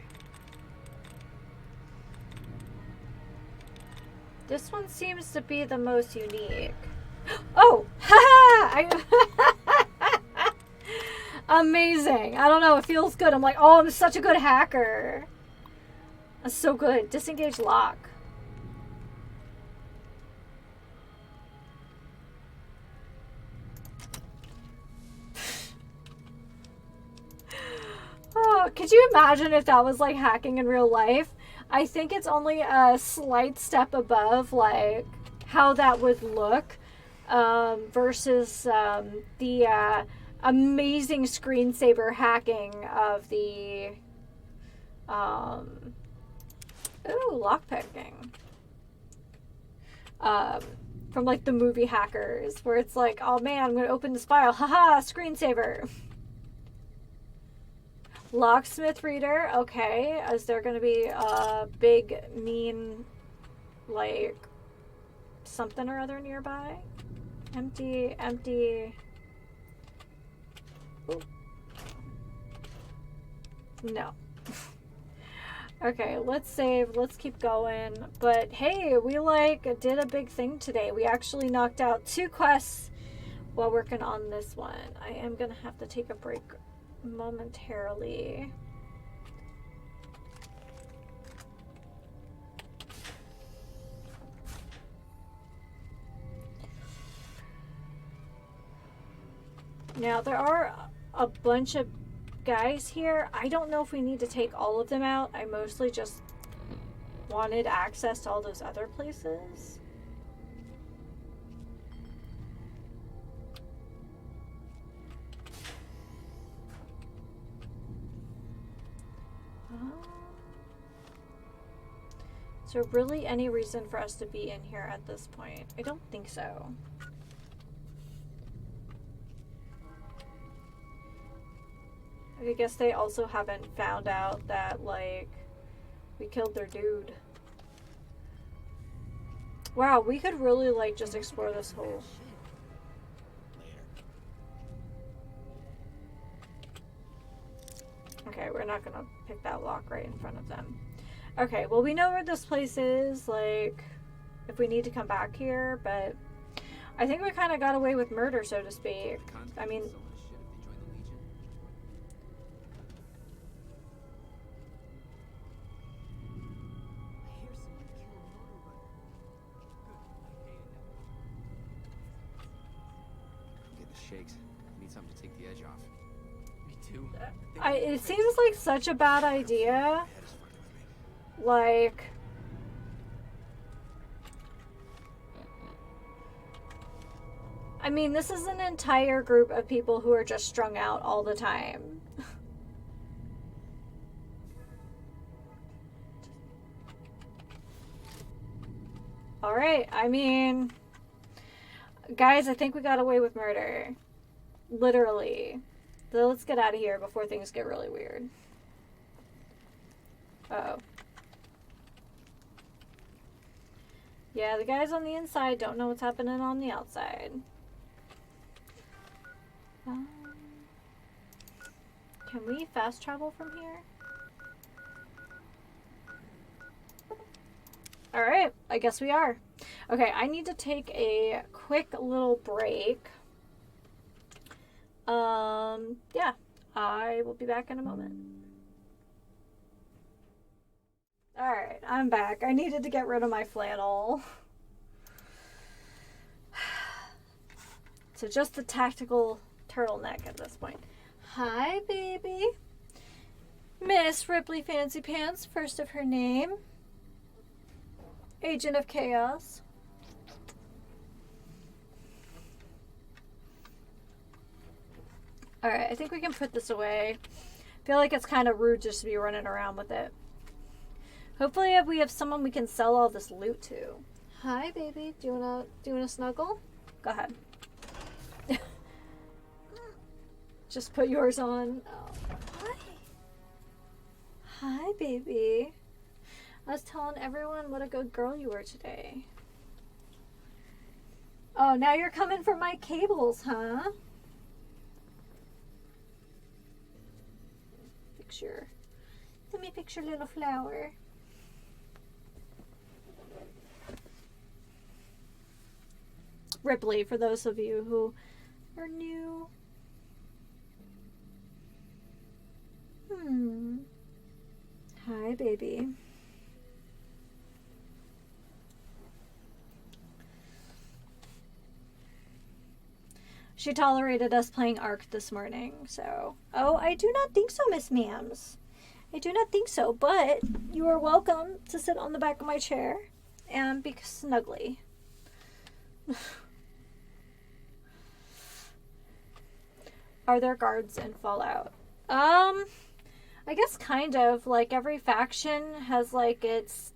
This one seems to be the most unique. Oh! Haha! Amazing. I don't know, it feels good. I'm like, oh, I'm such a good hacker. That's so good. Disengage lock. Oh, could you imagine if that was like hacking in real life? I think it's only a slight step above like how that would look versus the amazing screensaver hacking of the ooh, lockpicking. From like the movie Hackers, where it's like, oh man, I'm gonna open this file, haha, screensaver. Locksmith reader, okay. Is there gonna be a big, mean, like, something or other nearby? Empty, empty. Ooh. No. Okay, let's save. Let's keep going. But hey, we like did a big thing today. We actually knocked out 2 quests while working on this one. I am gonna have to take a break momentarily. Now, there are a bunch of guys here. I don't know if we need to take all of them out. I mostly just wanted access to all those other places. Is there really any reason for us to be in here at this point? I don't think so. I guess they also haven't found out that, like, we killed their dude. Wow, we could really, like, just explore this whole... Okay, we're not gonna pick that lock right in front of them. Okay, well, we know where this place is, like, if we need to come back here, but I think we kind of got away with murder, so to speak. I mean... Shakes. Need something to take the edge off. Me too. It seems like such a bad idea. Like... I mean, this is an entire group of people who are just strung out all the time. Alright, I mean... Guys, I think we got away with murder. Literally. So let's get out of here before things get really weird. Uh-oh. Yeah, the guys on the inside don't know what's happening on the outside. Can we fast travel from here? Alright, I guess we are. Okay, I need to take a quick little break. Yeah, I will be back in a moment. Alright, I'm back. I needed to get rid of my flannel. So just the tactical turtleneck at this point. Hi, baby. Miss Ripley Fancy Pants, first of her name. Agent of Chaos. Alright, I think we can put this away. I feel like it's kind of rude just to be running around with it. Hopefully we have someone we can sell all this loot to. Hi, baby. Do you wanna snuggle? Go ahead. Just put yours on. Oh, hi. Hi, baby. I was telling everyone what a good girl you were today. Oh, now you're coming for my cables, huh? Picture. Let me picture little flower. Ripley, for those of you who are new. Hi, baby. She tolerated us playing Ark this morning, so... Oh, I do not think so, Miss Mams. I do not think so, but you are welcome to sit on the back of my chair and be snuggly. Are there guards in Fallout? I guess kind of. Like, every faction has, like, its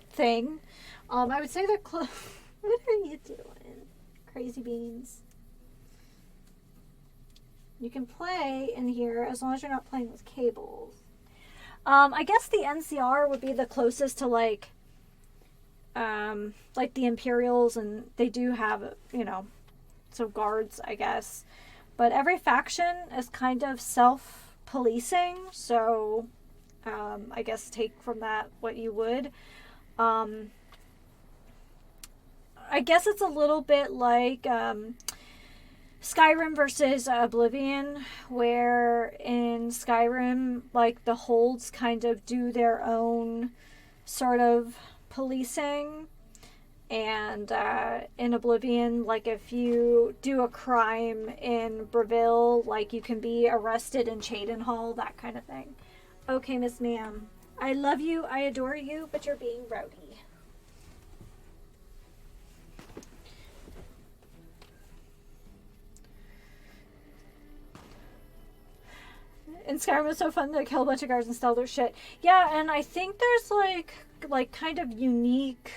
thing. I would say they're close. What are you doing? Crazy beans. You can play in here as long as you're not playing with cables. I guess the NCR would be the closest to, like the Imperials, and they do have, you know, some guards, I guess. But every faction is kind of self-policing, so I guess take from that what you would. I guess it's a little bit like Skyrim versus Oblivion, where in Skyrim, like, the holds kind of do their own sort of policing, and in Oblivion, like, if you do a crime in Breville, like, you can be arrested in Cheydinhal, that kind of thing. Okay, Miss Ma'am, I love you, I adore you, but you're being rowdy. In Skyrim, it's so fun to kill a bunch of guards and steal their shit. Yeah, and I think there's like kind of unique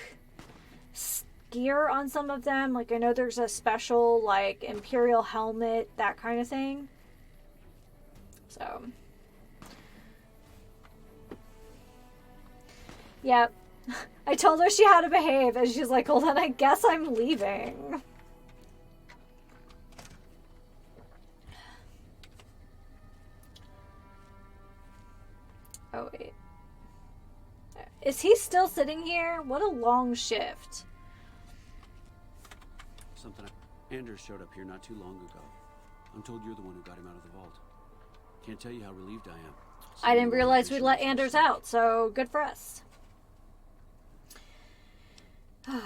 gear on some of them. Like, I know there's a special, like, Imperial helmet, that kind of thing. So, yeah. I told her she had to behave, and she's like, well, then I guess I'm leaving. Oh, wait. Is he still sitting here? What a long shift. Anders showed up here not too long ago. I'm told you're the one who got him out of the vault. Can't tell you how relieved I am. I didn't realize we'd let Anders out, so good for us. You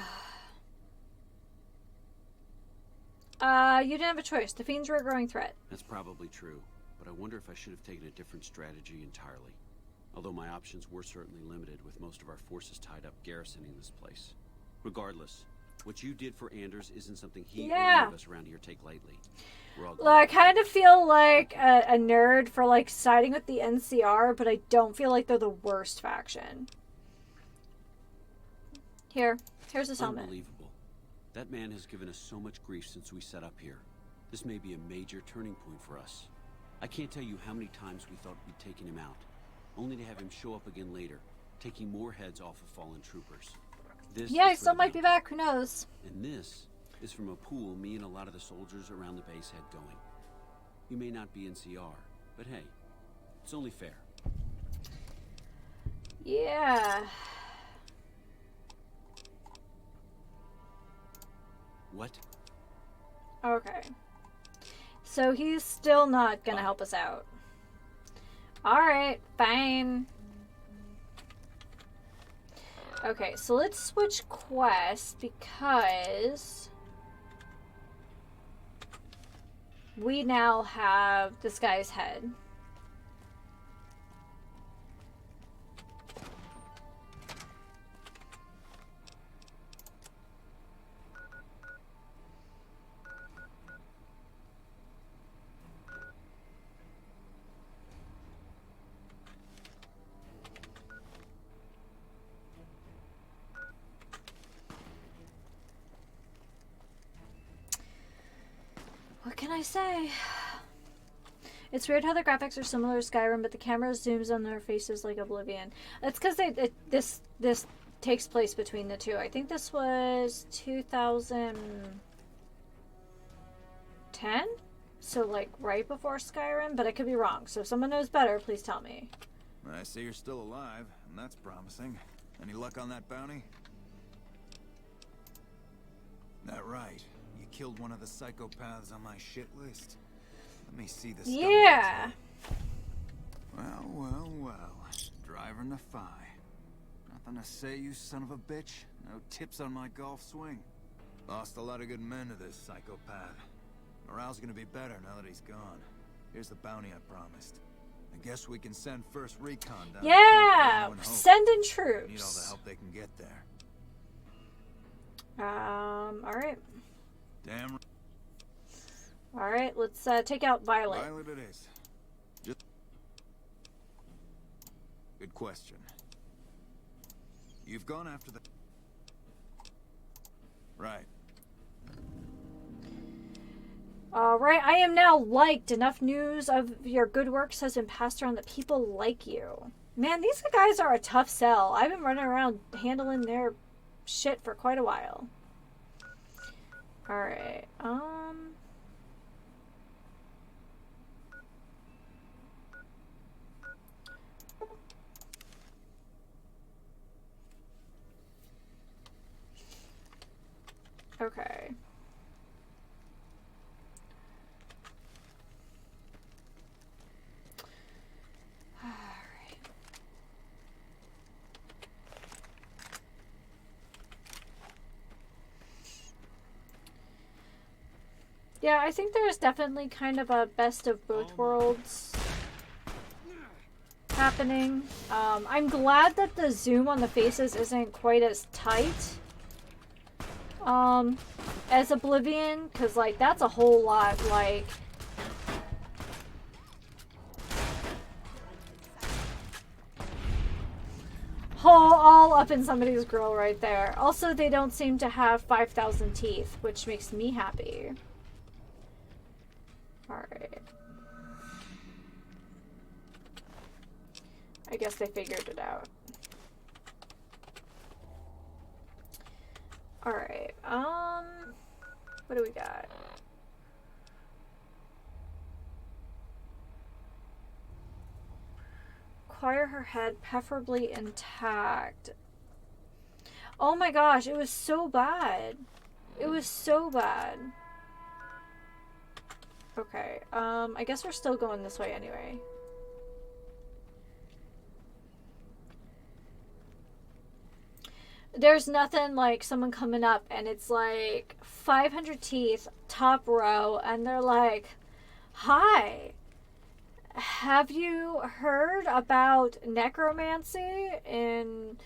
didn't have a choice. The fiends were a growing threat. That's probably true, but I wonder if I should have taken a different strategy entirely. Although my options were certainly limited, with most of our forces tied up garrisoning this place. Regardless, what you did for Anders isn't something he or any of us around here take lightly. We're all I kind of feel like a nerd for, like, siding with the NCR, but I don't feel like they're the worst faction. Here's his helmet. Unbelievable. That man has given us so much grief since we set up here. This may be a major turning point for us. I can't tell you how many times we thought we'd taken him out, only to have him show up again later, taking more heads off of fallen troopers. This he still might be back, who knows? And this is from a pool me and a lot of the soldiers around the base had going. You may not be NCR, but hey, it's only fair. Yeah. What? Okay. So he's still not gonna help us out. Alright, fine. Okay, so let's switch quests because we now have this guy's head. What can I say? It's weird how the graphics are similar to Skyrim, but the camera zooms on their faces like Oblivion. That's because this takes place between the two. I think this was 2010, so like right before Skyrim, but I could be wrong. So if someone knows better, please tell me. I see you're still alive, and that's promising. Any luck on that bounty? That right. You killed one of the psychopaths on my shit list. Let me see this. Yeah. Well, well, well. Driving the Phi. Nothing to say, you son of a bitch. No tips on my golf swing. Lost a lot of good men to this psychopath. Morale's gonna be better now that he's gone. Here's the bounty I promised. I guess we can send first recon down. Yeah, send in troops. Need all the help they can get there. All right. Damn. All right, let's take out Violet. Violet it is. Just good question. You've gone after the right. All right, I am now liked. Enough news of your good works has been passed around that people like you. Man, these guys are a tough sell. I've been running around handling their shit for quite a while. All right. Yeah, I think there's definitely kind of a best of both worlds happening. I'm glad that the zoom on the faces isn't quite as tight as Oblivion, because like that's a whole lot like all up in somebody's grill right there. Also, they don't seem to have 5,000 teeth, which makes me happy. Alright. I guess they figured it out. Alright, what do we got? Acquire her head, preferably intact. Oh my gosh, it was so bad. It was so bad. Okay, I guess we're still going this way anyway. There's nothing like someone coming up and it's like 500 teeth, top row, and they're like, "Hi, have you heard about necromancy and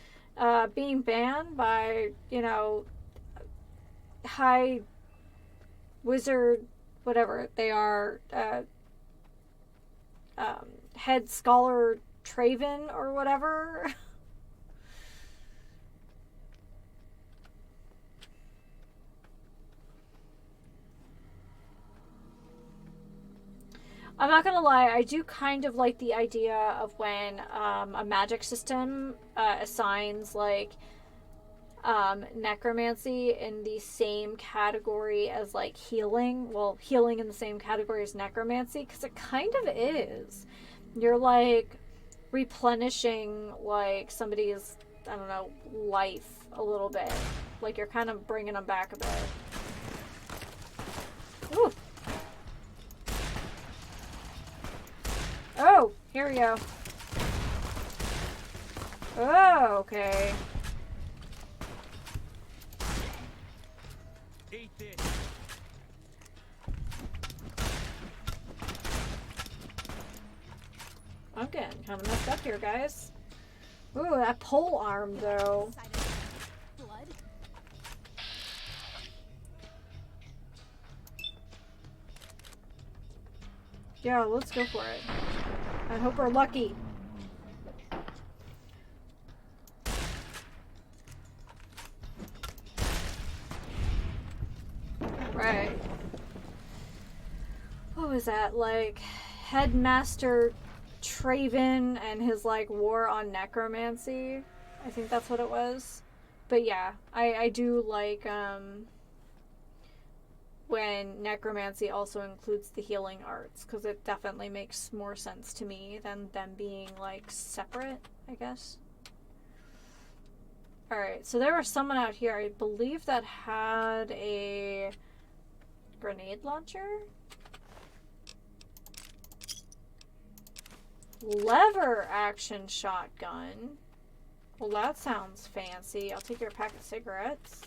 being banned by, you know, high wizard, whatever they are, head scholar Traven or whatever?" I'm not gonna lie, I do kind of like the idea of when a magic system assigns like necromancy in the same category as like healing. Well, healing in the same category as necromancy, because it kind of is. You're like replenishing like somebody's, I don't know, life a little bit. Like you're kind of bringing them back a bit. Ooh. Oh, here we go. Oh, okay. Eat this. I'm getting kind of messed up here, guys. Ooh, that pole arm, though. Blood? Yeah, let's go for it. I hope we're lucky. Right. What was that? Like, Headmaster Traven and his, like, war on necromancy? I think that's what it was. But yeah, I do like, when necromancy also includes the healing arts, because it definitely makes more sense to me than them being like separate, I guess. Alright, so there was someone out here, I believe, that had a grenade launcher? Lever action shotgun. Well, that sounds fancy. I'll take your pack of cigarettes.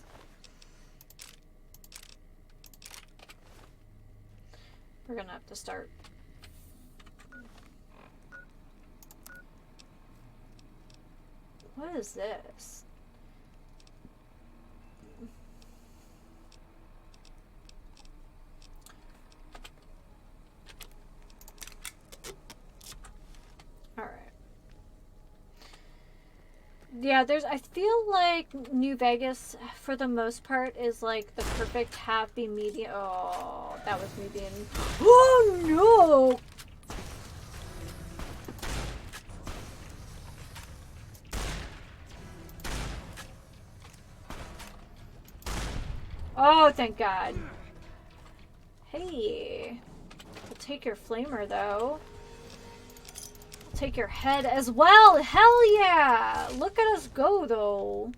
We're gonna have to start. What is this? Alright. Yeah, I feel like New Vegas, for the most part, is like the perfect happy medium. Oh, that was me being. Oh no! Oh, thank God. Hey. I'll take your flamer, though. Take your head as well. Hell yeah! Look at us go, though.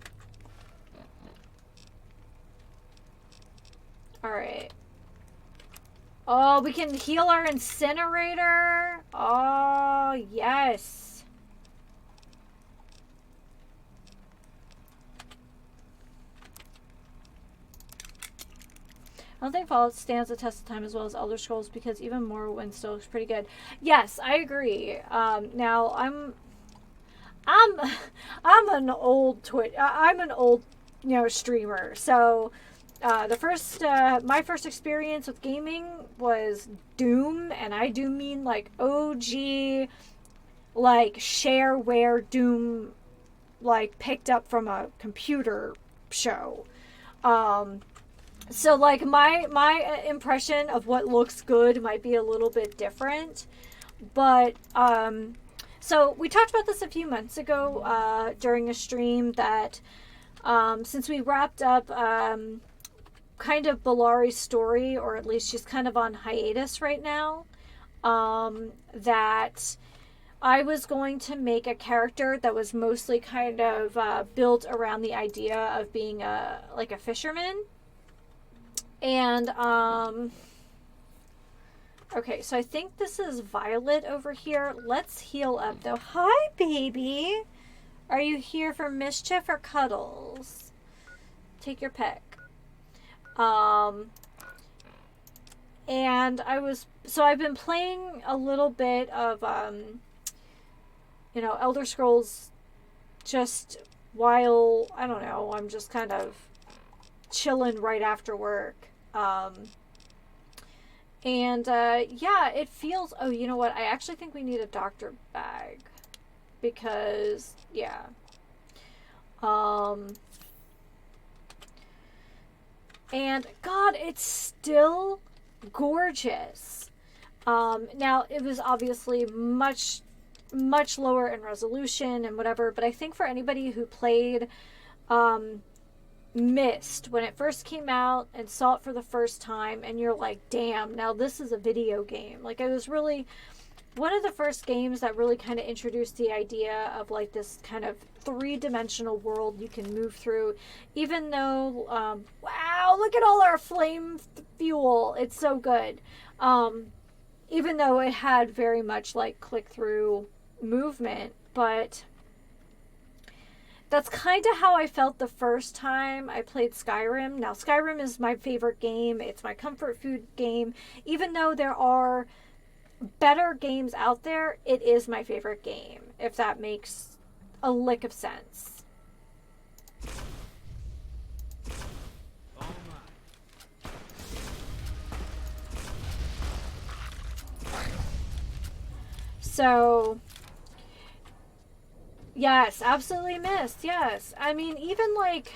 Alright. Oh, we can heal our incinerator. Oh, yes. don't think Fallout stands the test of time as well as Elder Scrolls because even Morrowind still looks pretty good. Yes, I agree. Now I'm an old I'm an old, streamer. So my first experience with gaming was Doom, and I do mean like OG, like shareware Doom, like picked up from a computer show. So like my impression of what looks good might be a little bit different, but so we talked about this a few months ago during a stream that since we wrapped up kind of Bellari's story, or at least she's kind of on hiatus right now, that I was going to make a character that was mostly kind of built around the idea of being a fisherman. And okay, so I think this is Violet over here. Let's heal up though. Hi, baby. Are you here for mischief or cuddles? Take your pick. And I've been playing a little bit of Elder Scrolls just while, I don't know, I'm just kind of chilling right after work. Yeah, it feels, oh, you know what? I actually think we need a doctor bag because, yeah. And God, it's still gorgeous. Now it was obviously much lower in resolution and whatever, but I think for anybody who played Myst when it first came out and saw it for the first time, and you're like, damn, now this is a video game. Like, it was really one of the first games that really kind of introduced the idea of like this kind of three-dimensional world you can move through, even though wow, look at all our flame fuel, it's so good. Even though it had very much like click-through movement, but that's kind of how I felt the first time I played Skyrim. Now, Skyrim is my favorite game. It's my comfort food game. Even though there are better games out there, it is my favorite game, if that makes a lick of sense. Oh my. So, yes, absolutely Myst. Yes. I mean, even like,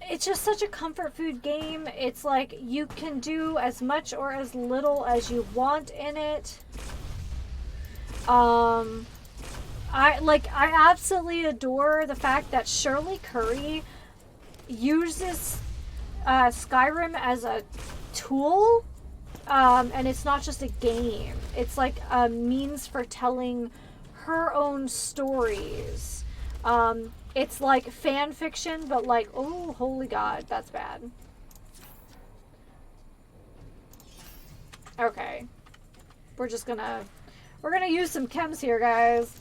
it's just such a comfort food game. It's like you can do as much or as little as you want in it. I absolutely adore the fact that Shirley Curry uses Skyrim as a tool. And it's not just a game. It's like a means for telling her own stories. It's like fan fiction, but like, oh, holy God, that's bad. Okay. We're gonna use some chems here, guys.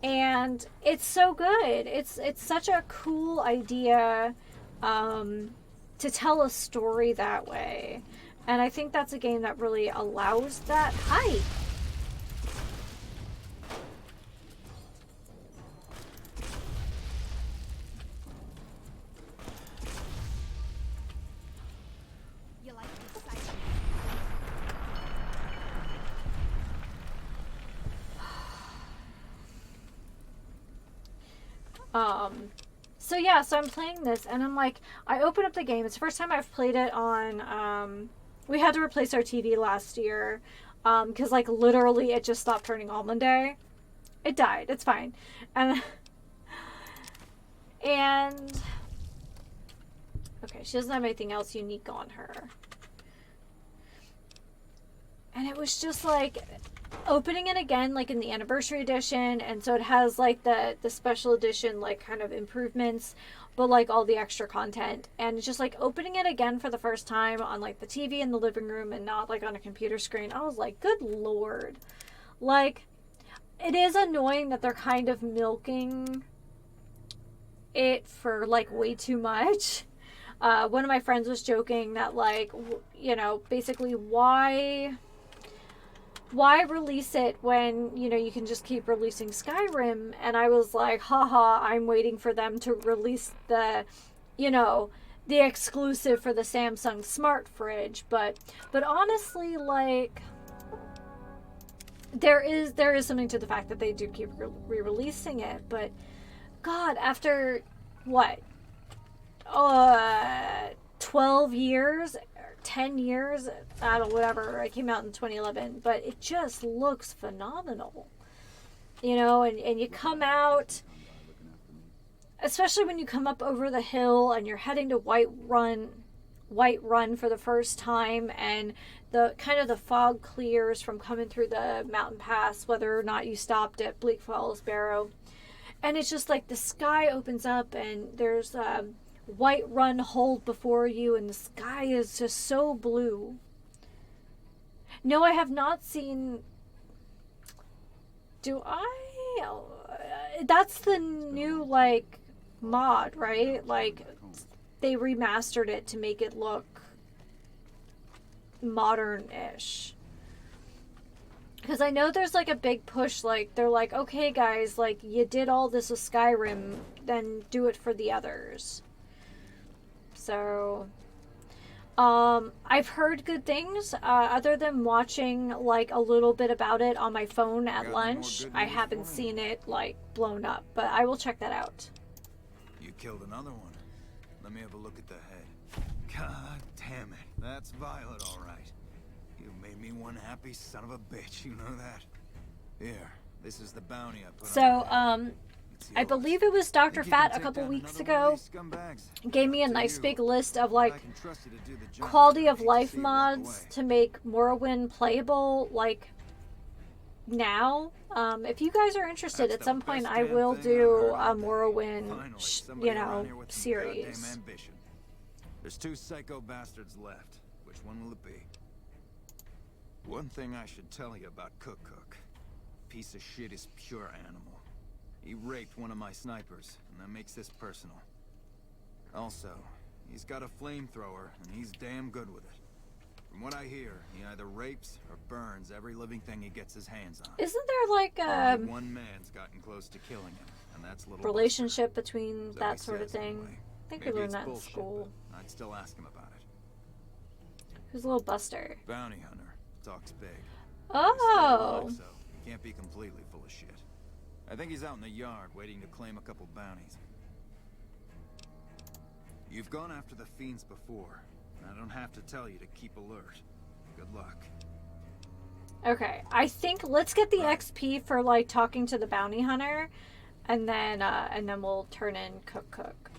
And it's so good. It's such a cool idea to tell a story that way. And I think that's a game that really allows that. Hi! You like the sight of So yeah, so I'm playing this and I'm like, I open up the game. It's the first time I've played it on, we had to replace our TV last year, because like literally it just stopped turning on one day. It died. It's fine. And okay, she doesn't have anything else unique on her. And it was just like opening it again, like in the anniversary edition, and so it has like the special edition like kind of improvements, but like all the extra content, and it's just like opening it again for the first time on like the TV in the living room and not like on a computer screen. I was like, good Lord. Like, it is annoying that they're kind of milking it for like way too much. One of my friends was joking that, like, you know, basically why release it when, you know, you can just keep releasing Skyrim? And I was like, haha, I'm waiting for them to release the, you know, the exclusive for the Samsung smart fridge. But honestly, like, there is something to the fact that they do keep re-releasing it. But God, after what, 12 years, 10 years, I don't know, whatever, it came out in 2011, but it just looks phenomenal, you know. And you come out, especially when you come up over the hill and you're heading to Whiterun for the first time, and the kind of the fog clears from coming through the mountain pass, whether or not you stopped at Bleak Falls Barrow, and it's just like the sky opens up and there's Whiterun hold before you, and the sky is just so blue. No, I have not seen. Do I? That's the new, like, mod, right? Like, they remastered it to make it look modern-ish. Because I know there's, like, a big push, like, they're like, okay, guys, like, you did all this with Skyrim, then do it for the others. So, I've heard good things, other than watching, like, a little bit about it on my phone at lunch. I haven't seen it, like, blown up, but I will check that out. You killed another one. Let me have a look at the head. God damn it. That's Violet, all right. You made me one happy son of a bitch, you know that? Here, this is the bounty I put on. I believe it was Dr. Fat a couple weeks ago gave me a nice big list of, like, quality of life mods to make Morrowind playable, like, now. If you guys are interested, at some point I will do a Morrowind, you know, series. There's 2 psycho bastards left. Which one will it be? One thing I should tell you about Cook. Piece of shit is pure animal. He raped one of my snipers, and that makes this personal. Also, he's got a flamethrower, and he's damn good with it. From what I hear, he either rapes or burns every living thing he gets his hands on. Isn't there, like, Only one man's gotten close to killing him, and that's little relationship between Buster. that So sort he of says thing? anyway. I think we Maybe learned it's that in bullshit, school. but I'd still ask him about it. Who's Little Buster? Bounty hunter talks big. Oh. So he can't be completely full of shit. I think he's out in the yard waiting to claim a couple bounties. You've gone after the fiends before. I don't have to tell you to keep alert. Good luck. Okay, I think let's get the XP for, like, talking to the bounty hunter, and then we'll turn in Cook.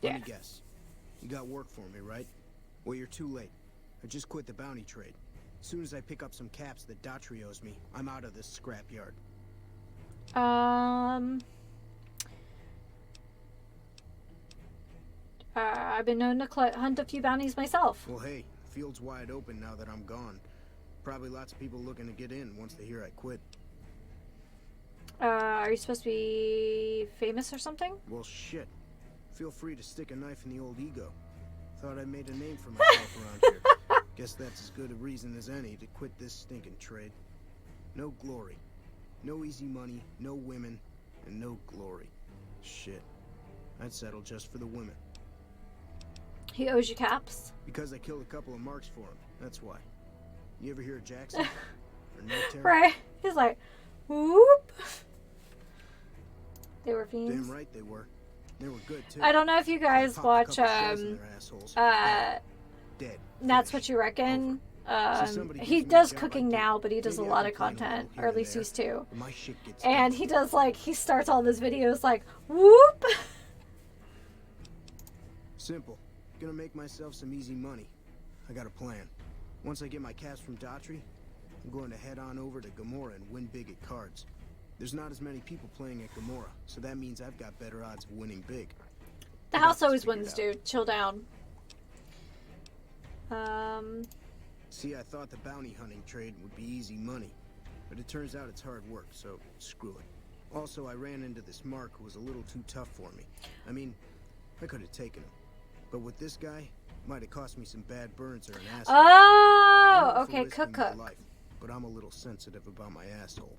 Let me guess. You got work for me, right? Well, you're too late. I just quit the bounty trade. As soon as I pick up some caps that Daughtry owes me, I'm out of this scrapyard. I've been known to hunt a few bounties myself. Well, hey, the field's wide open now that I'm gone. Probably lots of people looking to get in once they hear I quit. Are you supposed to be famous or something? Well, shit. Feel free to stick a knife in the old ego. Thought I made a name for myself around here. Guess that's as good a reason as any to quit this stinking trade. No glory. No easy money, no women, and no glory. Shit. I'd settle just for the women. He owes you caps? Because I killed a couple of marks for him. That's why. You ever hear of Jackson? Or Night Terror? Right. He's like, whoop. They were fiends. Damn right they were. They were good too. I don't know if you guys watch Dead. That's What You Reckon. He does cooking now, but he does a lot of content, or at least used to. My shit gets And he does, like, he starts all his videos like, whoop. Simple. Gonna make myself some easy money. I got a plan. Once I get my caps from Daughtry, I'm going to head on over to Gamora and win big at cards. There's not as many people playing at Gamora, so that means I've got better odds of winning big. The I house got this always figured wins, out. dude. Chill down. See, I thought the bounty hunting trade would be easy money, but it turns out it's hard work, so screw it. Also, I ran into this Mark who was a little too tough for me. I mean, I could have taken him, but with this guy, might have cost me some bad burns or an asshole. Oh, I'm all for okay, risking cook. my life, but I'm a little sensitive about my asshole.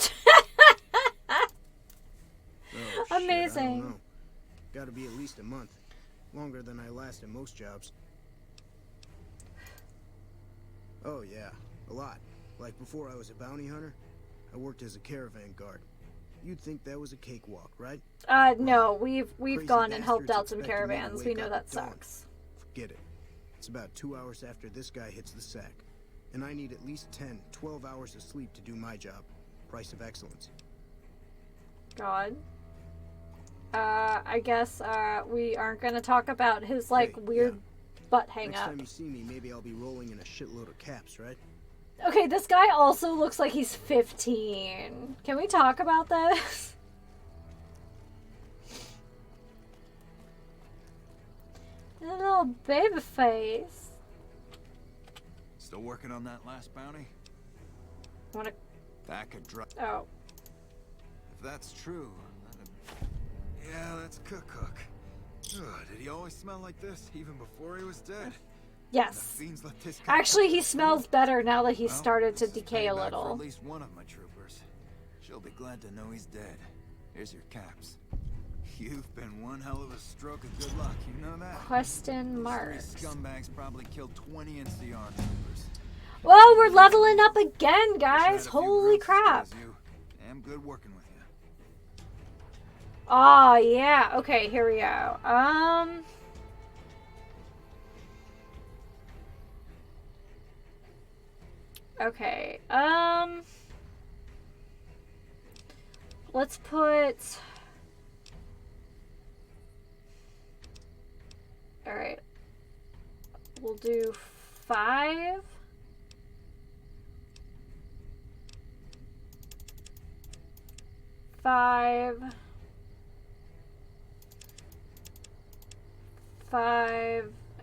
Oh, shit, I Amazing. don't know. Gotta be at least a month. Longer than I last in most jobs. Oh yeah, a lot. Like before I was a bounty hunter, I worked as a caravan guard. You'd think that was a cakewalk, right? No, we've Crazy gone and helped bastards out some expecting me to caravans. We wake know up that at dawn. sucks. Forget it. It's about 2 hours after this guy hits the sack. And I need at least 10, 12 hours of sleep to do my job. Price of excellence. God. I guess, we aren't gonna talk about his, like, Hey, weird yeah. butt hang Next up. time you see me, maybe I'll be rolling in a shitload of caps, right? Okay, this guy also looks like he's 15. Can we talk about this? A little baby face. Still working on that last bounty? Wanna... That could drop. Oh. If that's true, yeah, that's Cook. Ugh, did he always smell like this, even before he was dead? The Yes. fiends let this guy Actually, he go. smells better now that he's Well, started to this is decay a payback for little. at least one of my troopers. She'll be glad to know he's dead. Here's your caps. You've been one hell of a stroke of good luck, you know that? Question Those marks. three scumbags probably killed 20 NCR troopers. Well, we're leveling up again, Wish I had guys. a few Holy grunts as crap. good as you. Damn good working with you. Oh, yeah. Okay, here we go. Okay. Let's put... Alright. We'll do 5. Five,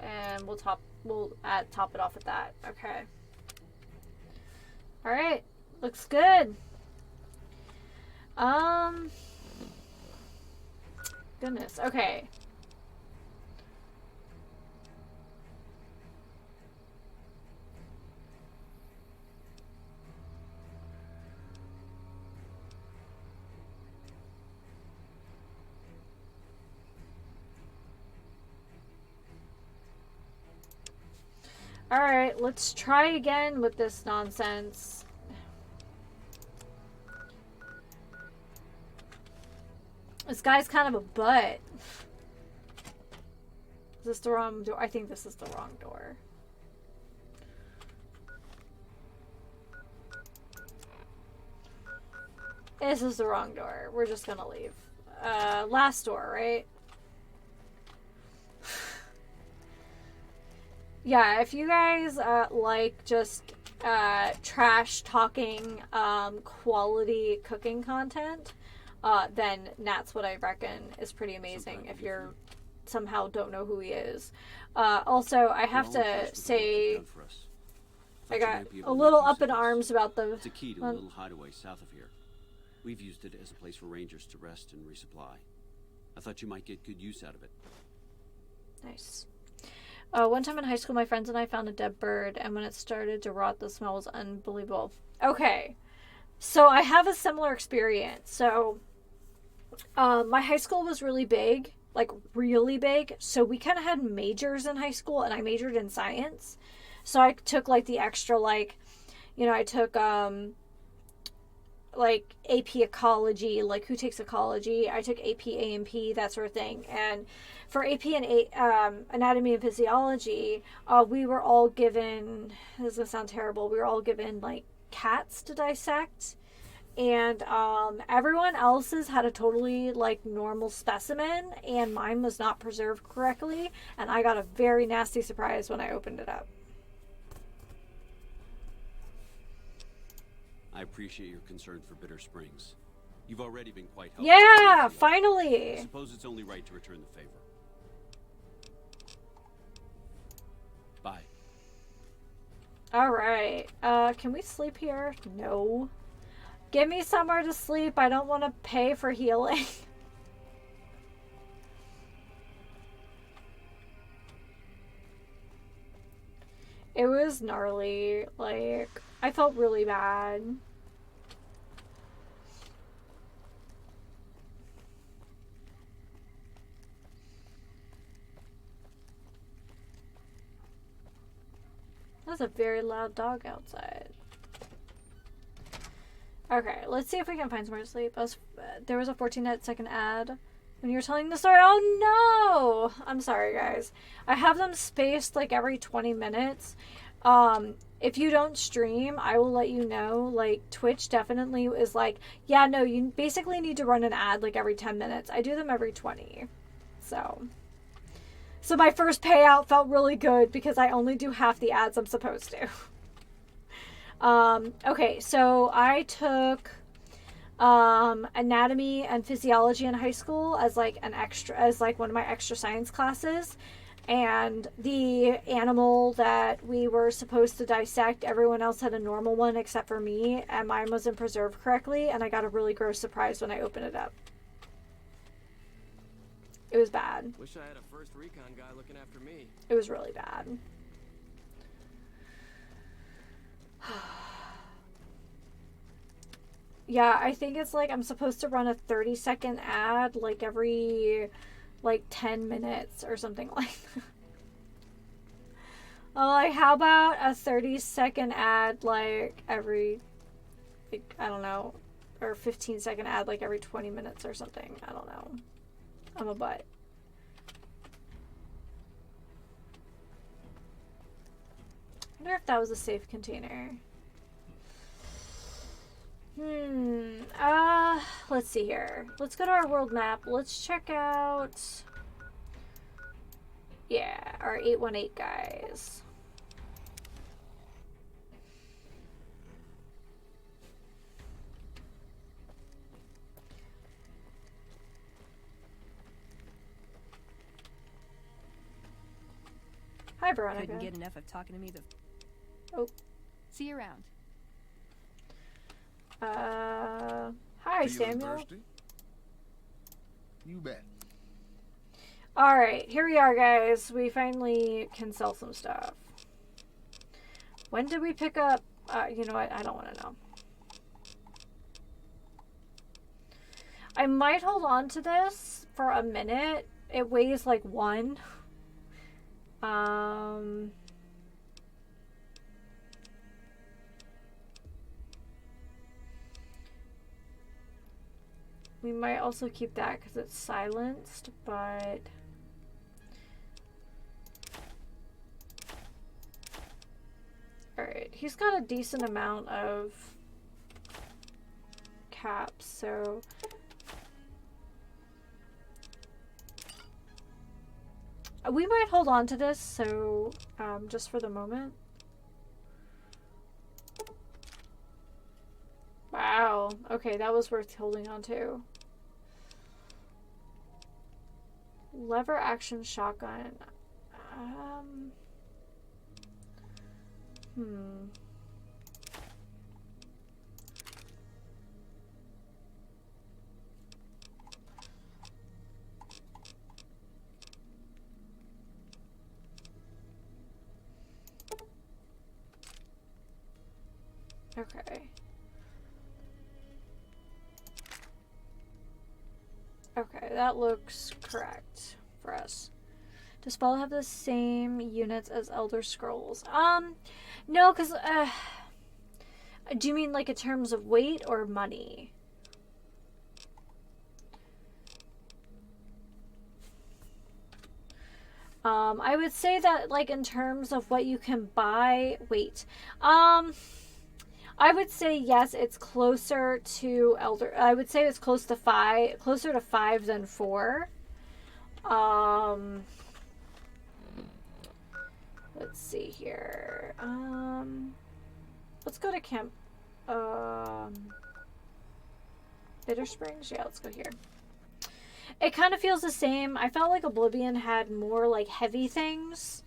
and we'll top it off with that. Okay. All right, looks good. Goodness. Okay. Alright, let's try again with this nonsense. This guy's kind of a butt. Is this the wrong door? I think this is the wrong door. This is the wrong door. We're just gonna leave. Last door, right? Yeah, if you guys like just trash talking quality cooking content, then Nat's what I reckon is pretty amazing if you're somehow don't know who he is. Also, I have to say I got a little up in arms about the... It's a key to a little hideaway south of here. We've used it as a place for rangers to rest and resupply. I thought you might get good use out of it. Nice. One time in high school, my friends and I found a dead bird, and when it started to rot, the smell was unbelievable. Okay, so I have a similar experience. So, my high school was really big, like really big. So we kind of had majors in high school, and I majored in science. So I took like the extra, like, you know, I took like AP ecology, like who takes ecology? I took AP A&P, that sort of thing. And for AP and anatomy and physiology, we were all given, this is gonna sound terrible, we were all given like cats to dissect. And everyone else's had a totally like normal specimen, and mine was not preserved correctly, and I got a very nasty surprise when I opened it up. I appreciate your concern for Bitter Springs. You've already been quite helpful. Yeah, finally. I suppose it's only right to return the favor. Bye. Alright. Can we sleep here? No. Give me somewhere to sleep. I don't want to pay for healing. It was gnarly. Like, I felt really bad. That's a very loud dog outside. Okay, let's see if we can find somewhere to sleep. There was a 14-second ad when you were telling the story. Oh no! I'm sorry, guys. I have them spaced like every 20 minutes. If you don't stream, I will let you know. Like, Twitch definitely is like, yeah, no, you basically need to run an ad like every 10 minutes. I do them every 20. So my first payout felt really good because I only do half the ads I'm supposed to. Okay, so I took anatomy and physiology in high school as like one of my extra science classes. And the animal that we were supposed to dissect, everyone else had a normal one except for me, and mine wasn't preserved correctly, and I got a really gross surprise when I opened it up. It was bad. Wish I had a first recon guy looking after me. It was really bad. Yeah, I think it's like I'm supposed to run a 30-second ad like every 10 minutes or something like that. Like, how about a 30-second ad like every, like, I don't know, or 15-second ad like every 20 minutes or something. I don't know. I'm a butt. I wonder if that was a safe container. Let's see here. Let's go to our world map. Let's check out, yeah, our 818 guys. Hi, Veronica. Couldn't get enough of talking to me. Oh. See you around. Hi, Feeling Samuel. thirsty? You bet. Alright, here we are, guys. We finally can sell some stuff. When did we pick up? You know what? I don't want to know. I might hold on to this for a minute. It weighs like 1. We might also keep that because it's silenced, but alright, he's got a decent amount of caps, so we might hold on to this, so just for the moment. Wow, okay, that was worth holding on to. Lever action shotgun. Okay. Okay, that looks correct for us. Does Fallout have the same units as Elder Scrolls? No, because, do you mean like in terms of weight or money? I would say that, like, in terms of what you can buy, I would say yes, it's closer to I would say it's closer to 5 than 4. Let's see here. Let's go to Camp Bitter Springs. Yeah, let's go here. It kind of feels the same. I felt like Oblivion had more like heavy things.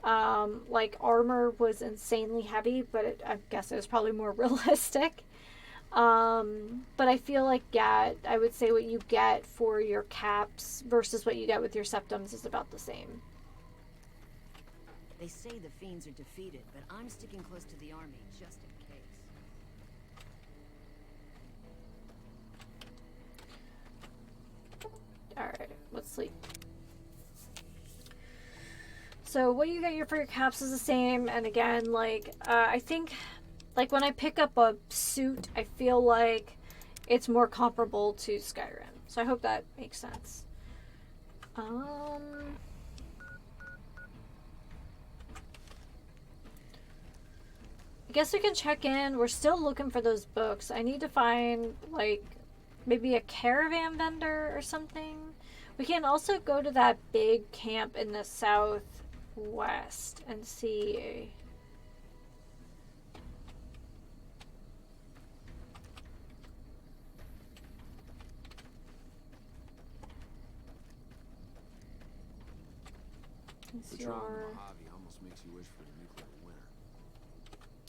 like armor was insanely heavy, but I guess it was probably more realistic. But I feel like, yeah, I would say what you get for your caps versus what you get with your septums is about the same. They say the fiends are defeated, but I'm sticking close to the army just in case. Alright, let's sleep. So what you get for your caps is the same, and again, like, I think, like, when I pick up a suit, I feel like it's more comparable to Skyrim. So I hope that makes sense. I guess we can check in. We're still looking for those books. I need to find, like, maybe a caravan vendor or something. We can also go to that big camp in the southwest and see. Patrol in the Mojave almost makes you wish for a nuclear winter.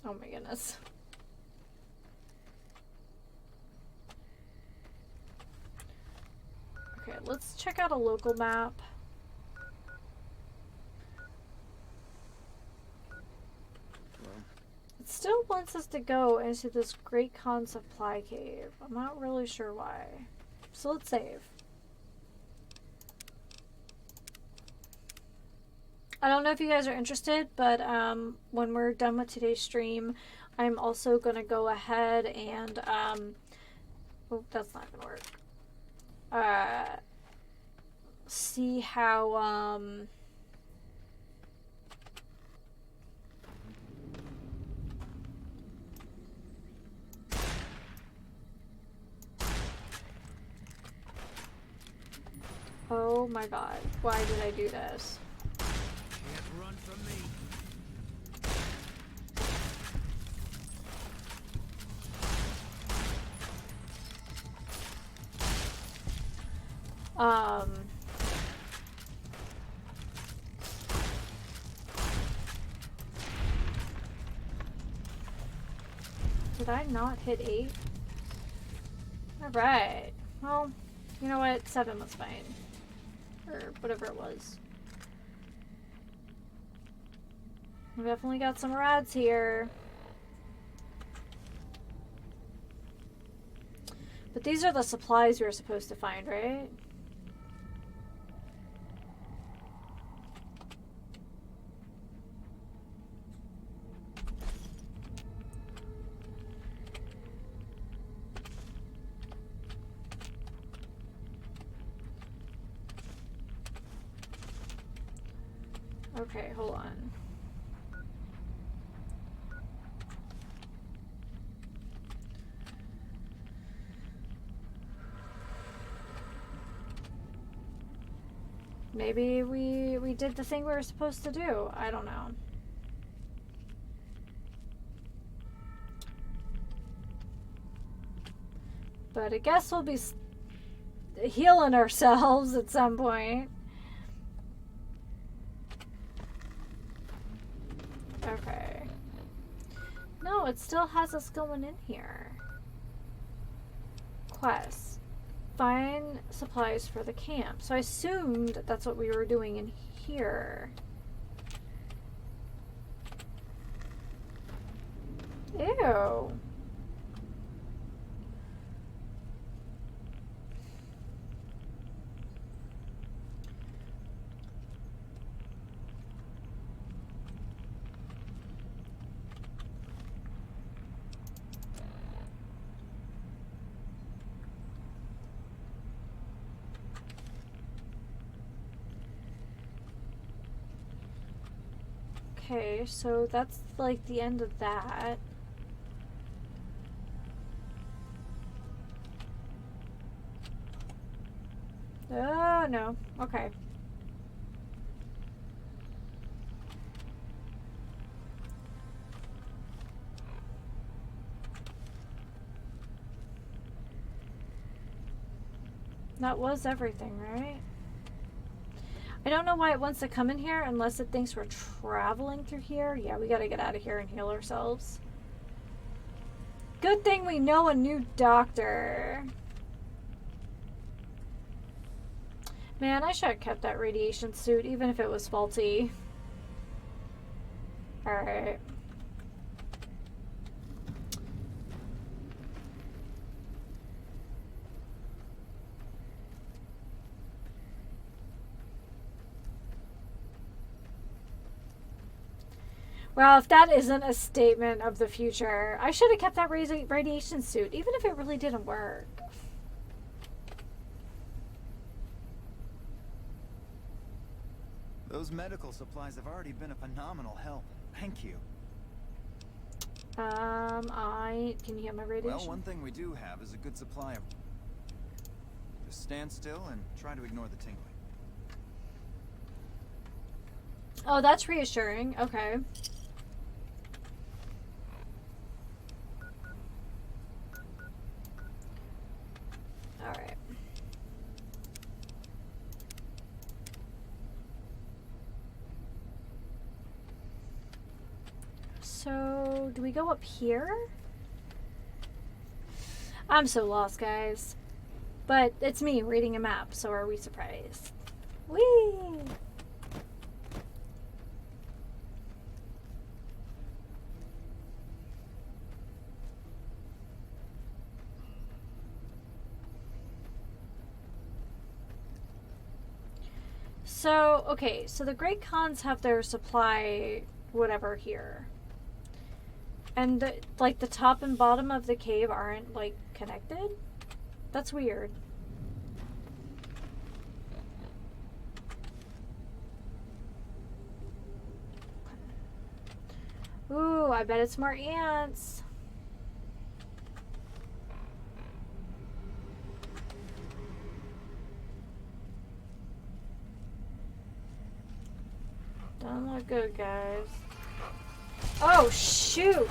Oh my goodness. Okay, let's check out a local map. It still wants us to go into this Great Khan supply cave. I'm not really sure why. So let's save. I don't know if you guys are interested, but when we're done with today's stream, I'm also going to go ahead and, oh, that's not going to work. See how, oh my god, why did I do this? Can't run from me. Did I not hit 8? Alright. Well, you know what? 7 was fine. Or whatever it was. We definitely got some rads here. But these are the supplies we were supposed to find, right? Okay, hold on. Maybe we did the thing we were supposed to do. I don't know. But I guess we'll be healing ourselves at some point. Okay. No, it still has us going in here. Quests. Find supplies for the camp. So I assumed that's what we were doing in here. Ew. Okay, so that's like the end of that. Oh, no. Okay. That was everything, right? I don't know why it wants to come in here unless it thinks we're traveling through here. Yeah, we gotta get out of here and heal ourselves. Good thing we know a new doctor. Man, I should have kept that radiation suit even if it was faulty. Alright. Well, if that isn't a statement of the future, I should have kept that radiation suit, even if it really didn't work. Those medical supplies have already been a phenomenal help. Thank you. Can you get my radiation? Well, one thing we do have is a good supply of... Just stand still and try to ignore the tingling. Oh, that's reassuring. Okay. Alright. So, do we go up here? I'm so lost, guys. But it's me reading a map, so are we surprised? Whee! So, okay, so the Great Khans have their supply whatever here. And, like, the top and bottom of the cave aren't, like, connected? That's weird. Ooh, I bet it's more ants. Doesn't look good, guys. Oh, shoot!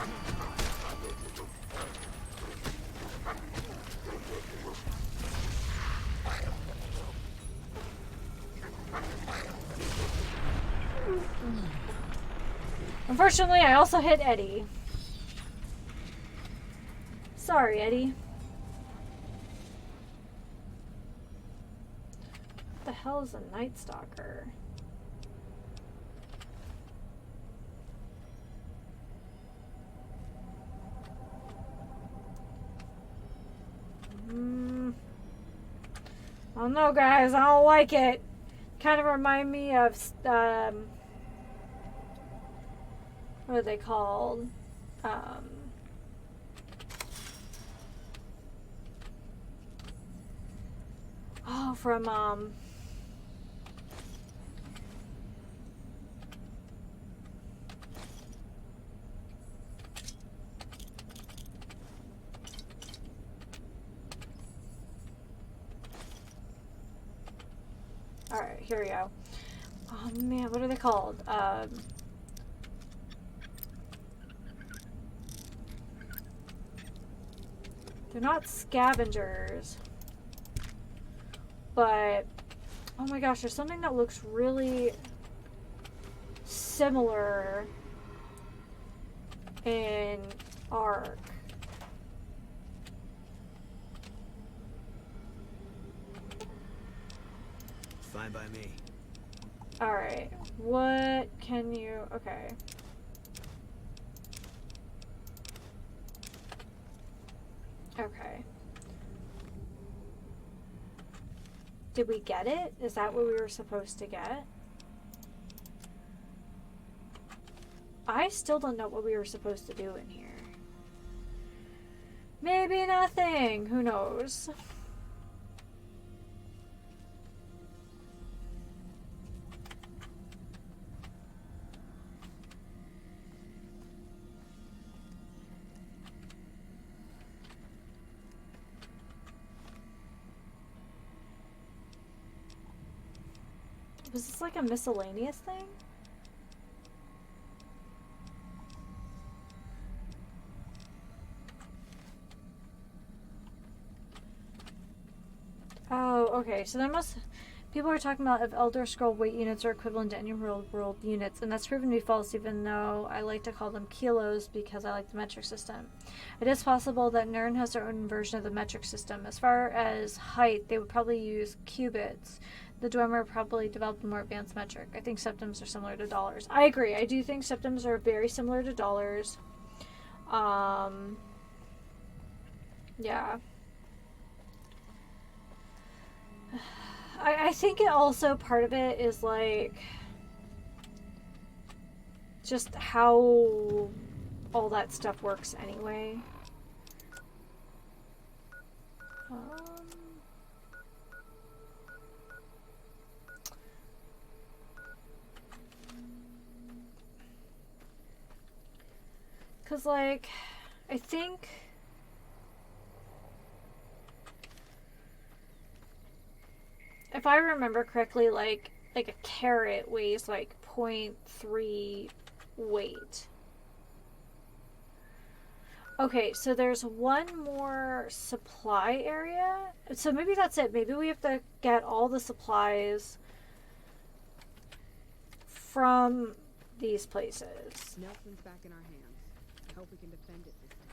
Unfortunately, I also hit Eddie. Sorry, Eddie. What the hell is a Night Stalker? I don't know, guys. I don't like it. Kind of remind me of, what are they called? Oh, from, Alright, here we go. Oh man, what are they called? They're not scavengers. But, oh my gosh, there's something that looks really similar in Ark. Fine by me. Alright, what can you... Okay. Okay. Did we get it? Is that what we were supposed to get? I still don't know what we were supposed to do in here. Maybe nothing. Who knows? Was this like a miscellaneous thing? Oh, okay. So there must... People are talking about if Elder Scroll weight units are equivalent to any real world units, and that's proven to be false, even though I like to call them kilos because I like the metric system. It is possible that Nern has their own version of the metric system. As far as height, they would probably use cubits. The Dwemer probably developed a more advanced metric. I think septims are similar to dollars. I agree. I do think septims are very similar to dollars. Yeah. I think it also, part of it is like just how all that stuff works anyway. Cause like, I think if I remember correctly, like a carrot weighs like 0.3 weight. Okay, so there's one more supply area. So maybe that's it. Maybe we have to get all the supplies from these places. Nelson's back in our hands. I hope we can defend it this time.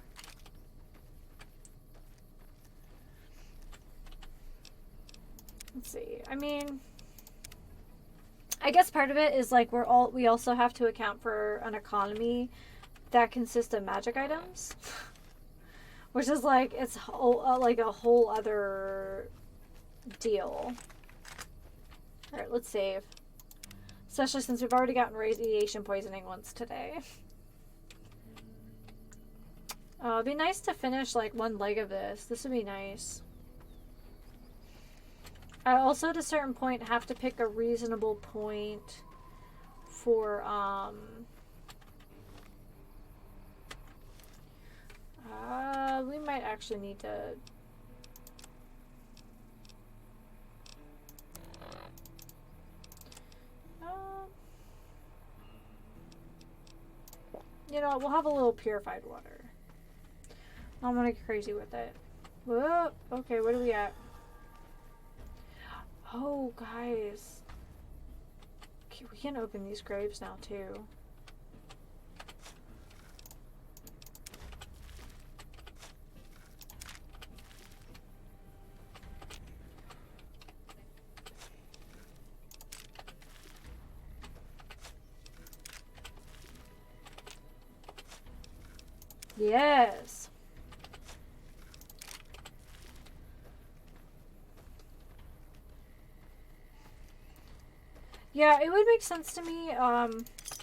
Let's see. I mean, I guess part of it is like we also have to account for an economy that consists of magic items, which is like it's like a whole other deal. All right, let's save. Especially since we've already gotten radiation poisoning once today. It'd be nice to finish like one leg of this. This would be nice. I also, at a certain point, have to pick a reasonable point for, we might actually need to... you know, we'll have a little purified water. I'm gonna get crazy with it. Whoa, okay, what are we at? Oh, guys. Okay, we can open these graves now, too. Yes. Yeah, it would make sense to me,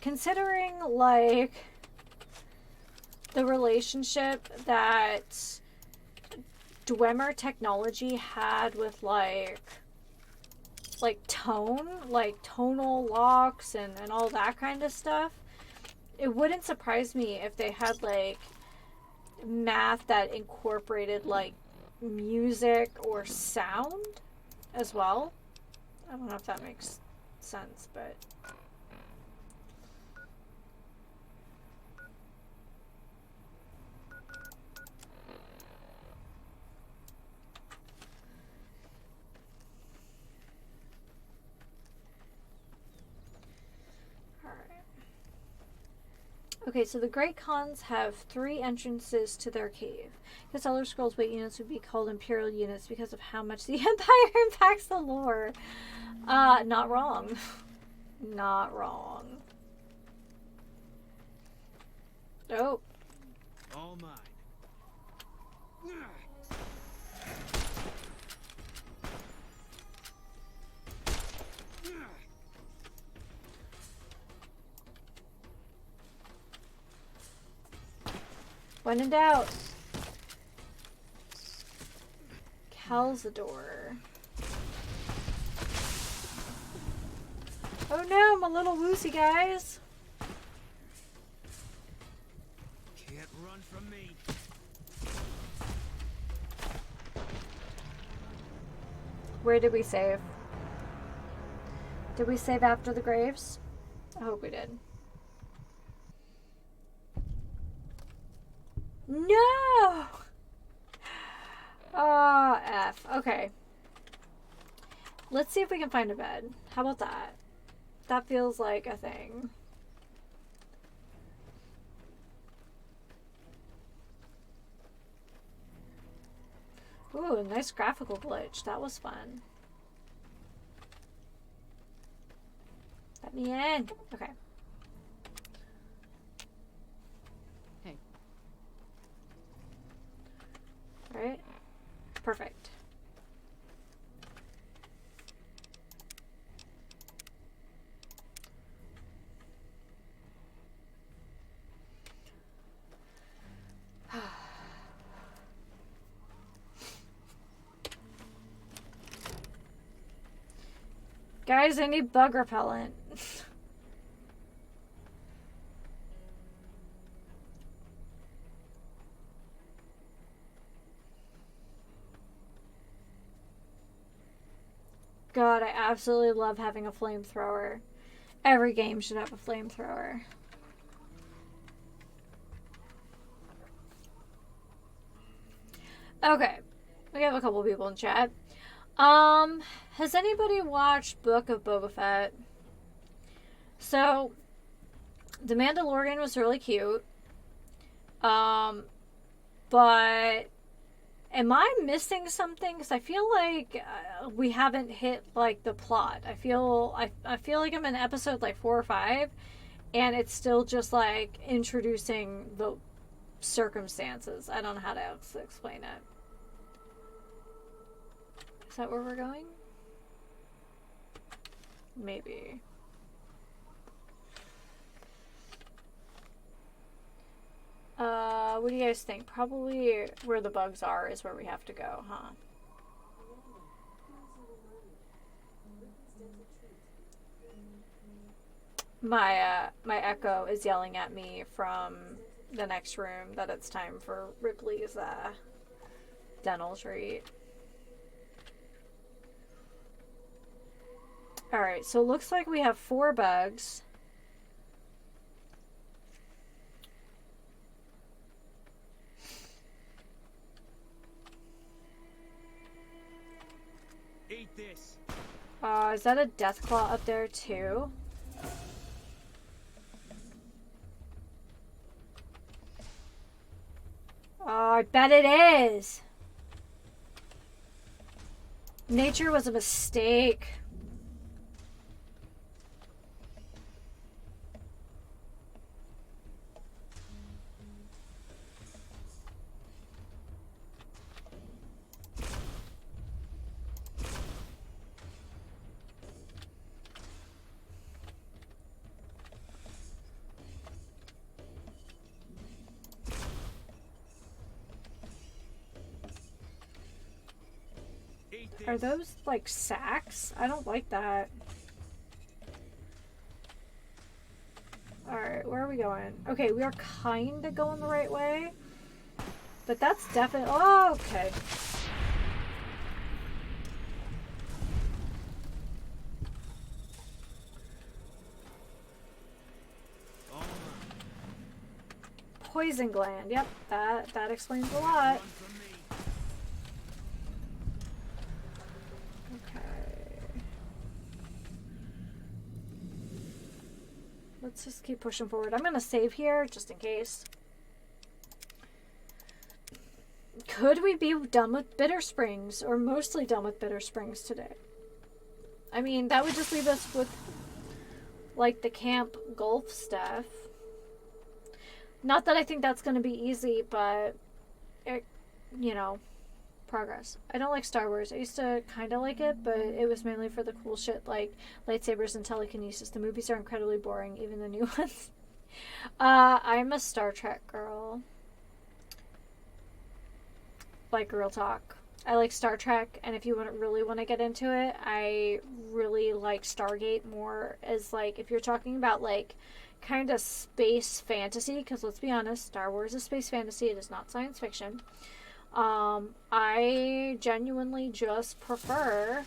considering, like, the relationship that Dwemer technology had with, like tone, like tonal locks and all that kind of stuff. It wouldn't surprise me if they had, like, math that incorporated, like, music or sound as well. I don't know if that makes sense, but all right. Okay, so the Great Khans have 3 entrances to their cave. Because Elder Scrolls weight units would be called Imperial units because of how much the Empire impacts the lore. Not wrong. Not wrong. Oh. All mine. When in doubt. Calzador. Oh no, my little woozy guys. Can't run from me. Where did we save? Did we save after the graves? I hope we did. No! Oh, F. Okay. Let's see if we can find a bed. How about that? That feels like a thing. Ooh, nice graphical glitch. That was fun. Let me in. Okay. Hey. Alright. Perfect. Guys, I need bug repellent. God, I absolutely love having a flamethrower. Every game should have a flamethrower. Okay. We have a couple people in chat. Has anybody watched Book of Boba Fett? So, The Mandalorian was really cute. But am I missing something? Because I feel like we haven't hit like the plot. I feel like I'm in episode like 4 or 5, and it's still just like introducing the circumstances. I don't know how to explain it. Is that where we're going? Maybe. What do you guys think? Probably where the bugs are is where we have to go, huh? My Echo is yelling at me from the next room that it's time for Ripley's dental treat. Alright, so it looks like we have 4 bugs. Eat this. Is that a Deathclaw up there too? Oh, I bet it is. Nature was a mistake. Are those like sacks? I don't like that. Alright, where are we going? Okay, we are kind of going the right way. But that's definitely... Oh, okay. Poison gland. Yep, that explains a lot. Let's just keep pushing forward. I'm gonna save here just in case. Could we be done with Bitter Springs, or mostly done with Bitter Springs today? I mean, that would just leave us with like the Camp Gulf stuff. Not that I think that's gonna be easy, but it, you know, progress. I don't like Star Wars. I used to kind of like it, but it was mainly for the cool shit like lightsabers and telekinesis. The movies are incredibly boring, even the new ones. I'm a Star Trek girl. Like, real talk. I like Star Trek, and if you really want to get into it, I really like Stargate more as, like, if you're talking about, like, kind of space fantasy, because let's be honest, Star Wars is space fantasy, it is not science fiction. I genuinely just prefer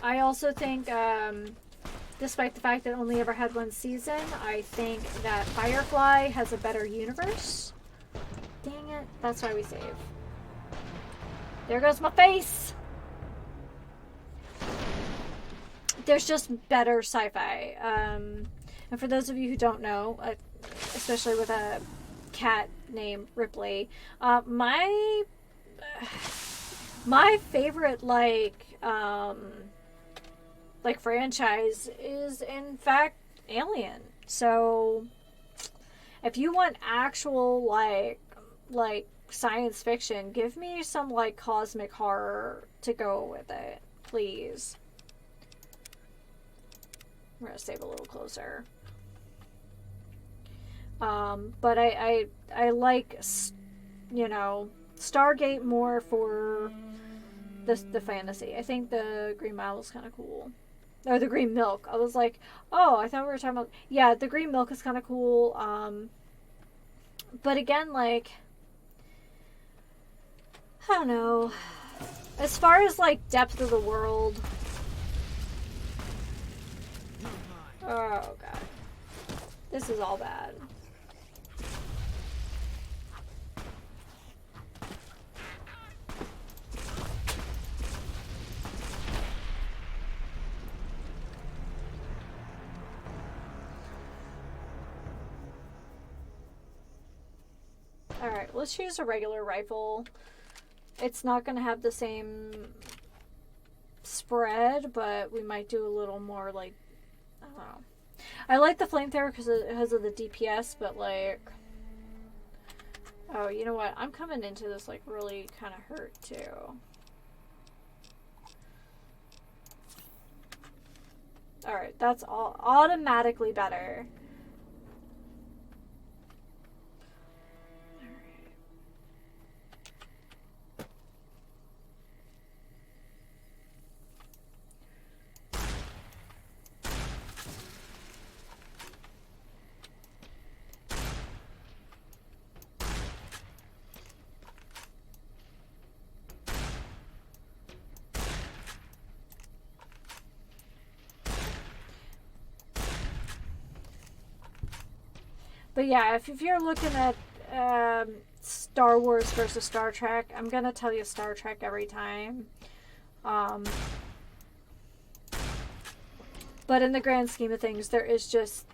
I also think despite the fact that it only ever had one season, I think that Firefly has a better universe. Dang it. That's why we save. There goes my face! There's just better sci-fi. And for those of you who don't know, especially with a cat named Ripley, my favorite franchise is in fact Alien. So if you want actual like science fiction, give me some like cosmic horror to go with it, please. We're gonna save a little closer. But I like, you know, Stargate more for the fantasy. I think the Green Mile is kind of cool. Or the Green Milk. I was like, oh, I thought we were talking about... Yeah, the Green Milk is kind of cool. But again, like... I don't know. As far as, like, depth of the world... Oh, God. This is all bad. Alright, let's use a regular rifle. It's not going to have the same spread, but we might do a little more, like, I don't know. I like the flamethrower because of the DPS, but, like... Oh, you know what? I'm coming into this, like, really kind of hurt, too. Alright, that's all automatically better. But yeah, if you're looking at Star Wars versus Star Trek, I'm gonna tell you Star Trek every time. But in the grand scheme of things, there is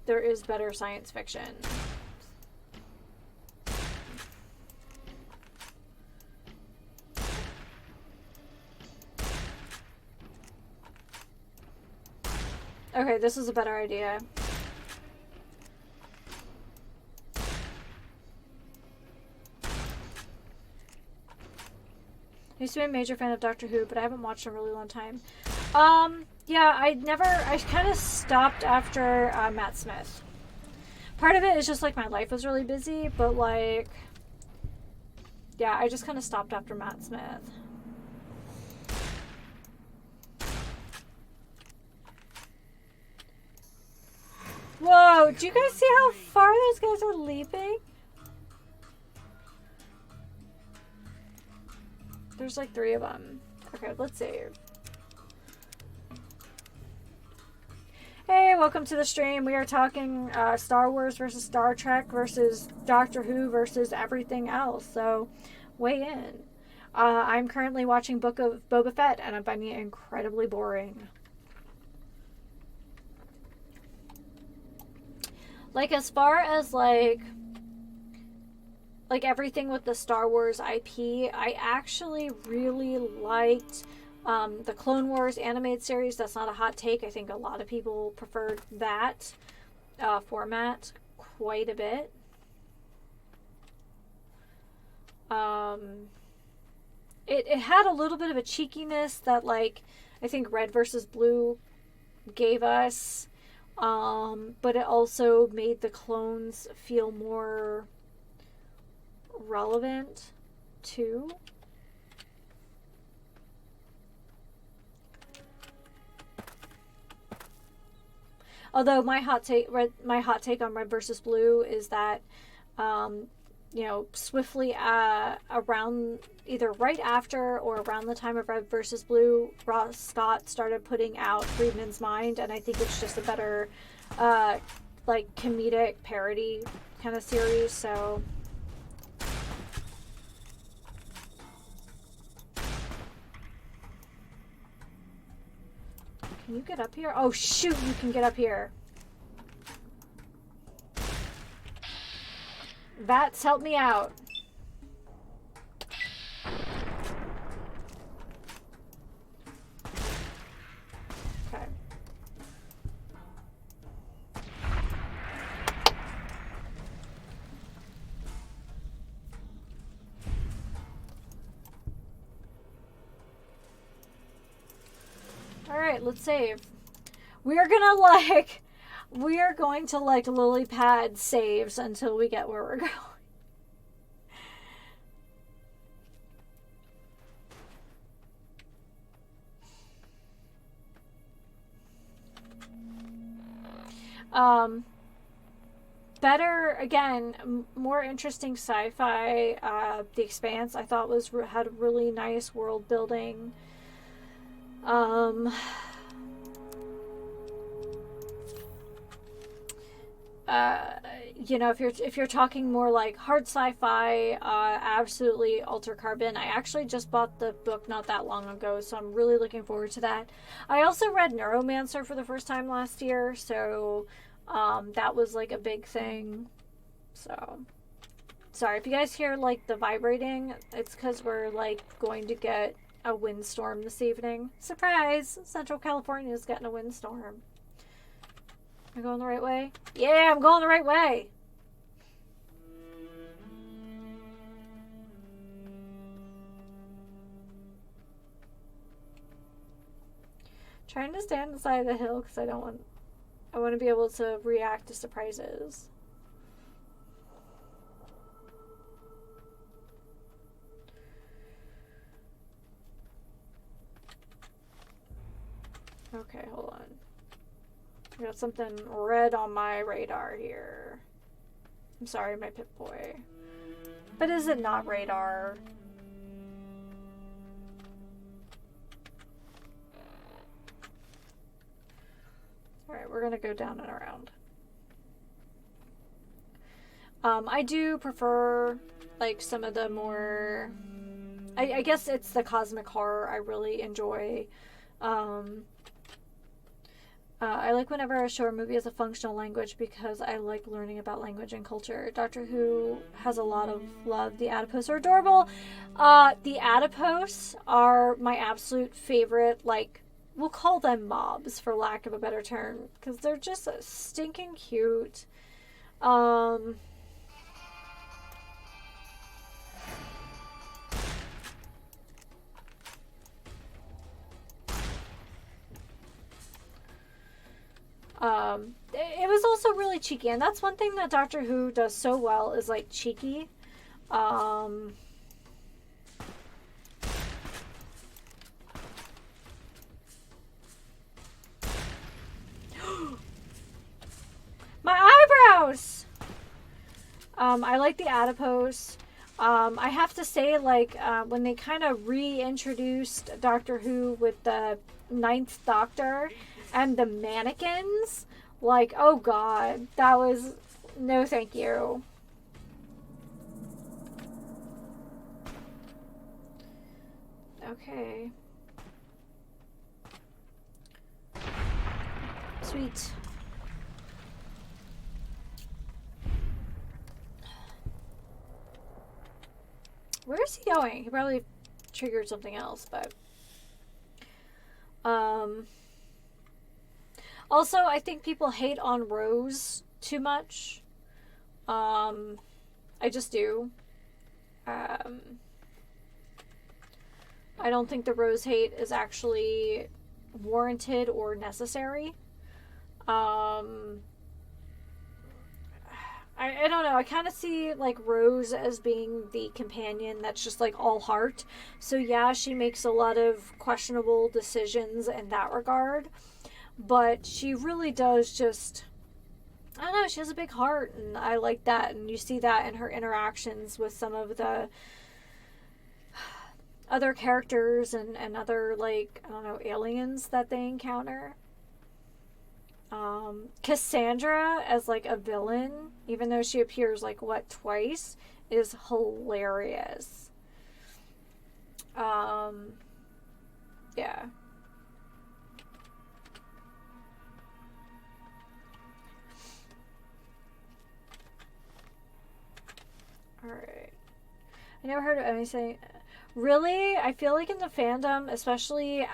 better science fiction. Okay, this is a better idea. I used to be a major fan of Doctor Who, but I haven't watched in a really long time. Yeah, I kind of stopped after Matt Smith. Part of it is just like my life was really busy, but like, yeah, I just kind of stopped after Matt Smith. Whoa, do you guys see how far those guys are leaping? There's like 3 of them. Okay, let's save. Hey, welcome to the stream. We are talking Star Wars versus Star Trek versus Doctor Who versus everything else. So, weigh in. I'm currently watching Book of Boba Fett, and I'm finding it incredibly boring. Like, as far as like everything with the Star Wars IP, I actually really liked the Clone Wars animated series. That's not a hot take. I think a lot of people preferred that format quite a bit. It had a little bit of a cheekiness that, like, I think Red versus Blue gave us, but it also made the clones feel more relevant too. Although my hot take on Red versus Blue is that you know, swiftly around either right after or around the time of Red versus Blue, Ross Scott started putting out Friedman's Mind, and I think it's just a better like comedic parody kind of series. So can you get up here? Oh shoot, you can get up here. Vats, help me out. Okay. Alright, let's save. We are going to lily pad saves until we get where we're going. Better, again, more interesting sci-fi. The Expanse, I thought had really nice world building. You know, if you're talking more like hard sci-fi, absolutely Alter Carbon. I actually just bought the book not that long ago, so I'm really looking forward to that. I also read Neuromancer for the first time last year, so that was like a big thing. So sorry if you guys hear like the vibrating, it's because we're like going to get a windstorm this evening. Surprise! Central California is getting a windstorm. Am I going the right way? Yeah, I'm going the right way. Trying to stay on the side of the hill because I want to be able to react to surprises. Okay, hold on. I got something red on my radar here. I'm sorry, my Pip-Boy. But is it not radar? Alright, we're gonna go down and around. I do prefer, like, some of the more... I guess it's the cosmic horror I really enjoy. I like whenever a show or movie has a functional language because I like learning about language and culture. Doctor Who has a lot of love. The Adipose are adorable. The Adipose are my absolute favorite, like, we'll call them mobs for lack of a better term, because they're just stinking cute. It was also really cheeky, and that's one thing that Doctor Who does so well is like cheeky. My eyebrows! I like the Adipose. I have to say, like, when they kind of reintroduced Doctor Who with the 9th Doctor and the mannequins, like, oh god, that was no thank you. Okay. Sweet. Where is he going? He probably triggered something else, but also, I think people hate on Rose too much. I just do. I don't think the Rose hate is actually warranted or necessary. I don't know. I kind of see, like, Rose as being the companion that's just, like, all heart. So, yeah, she makes a lot of questionable decisions in that regard. But she really does just I don't know, she has a big heart, and I like that, and you see that in her interactions with some of the other characters and other, like, I don't know, aliens that they encounter. Cassandra as, like, a villain, even though she appears, like, what, twice, is hilarious. Yeah. Alright. I never heard of anything. Really? I feel like in the fandom, especially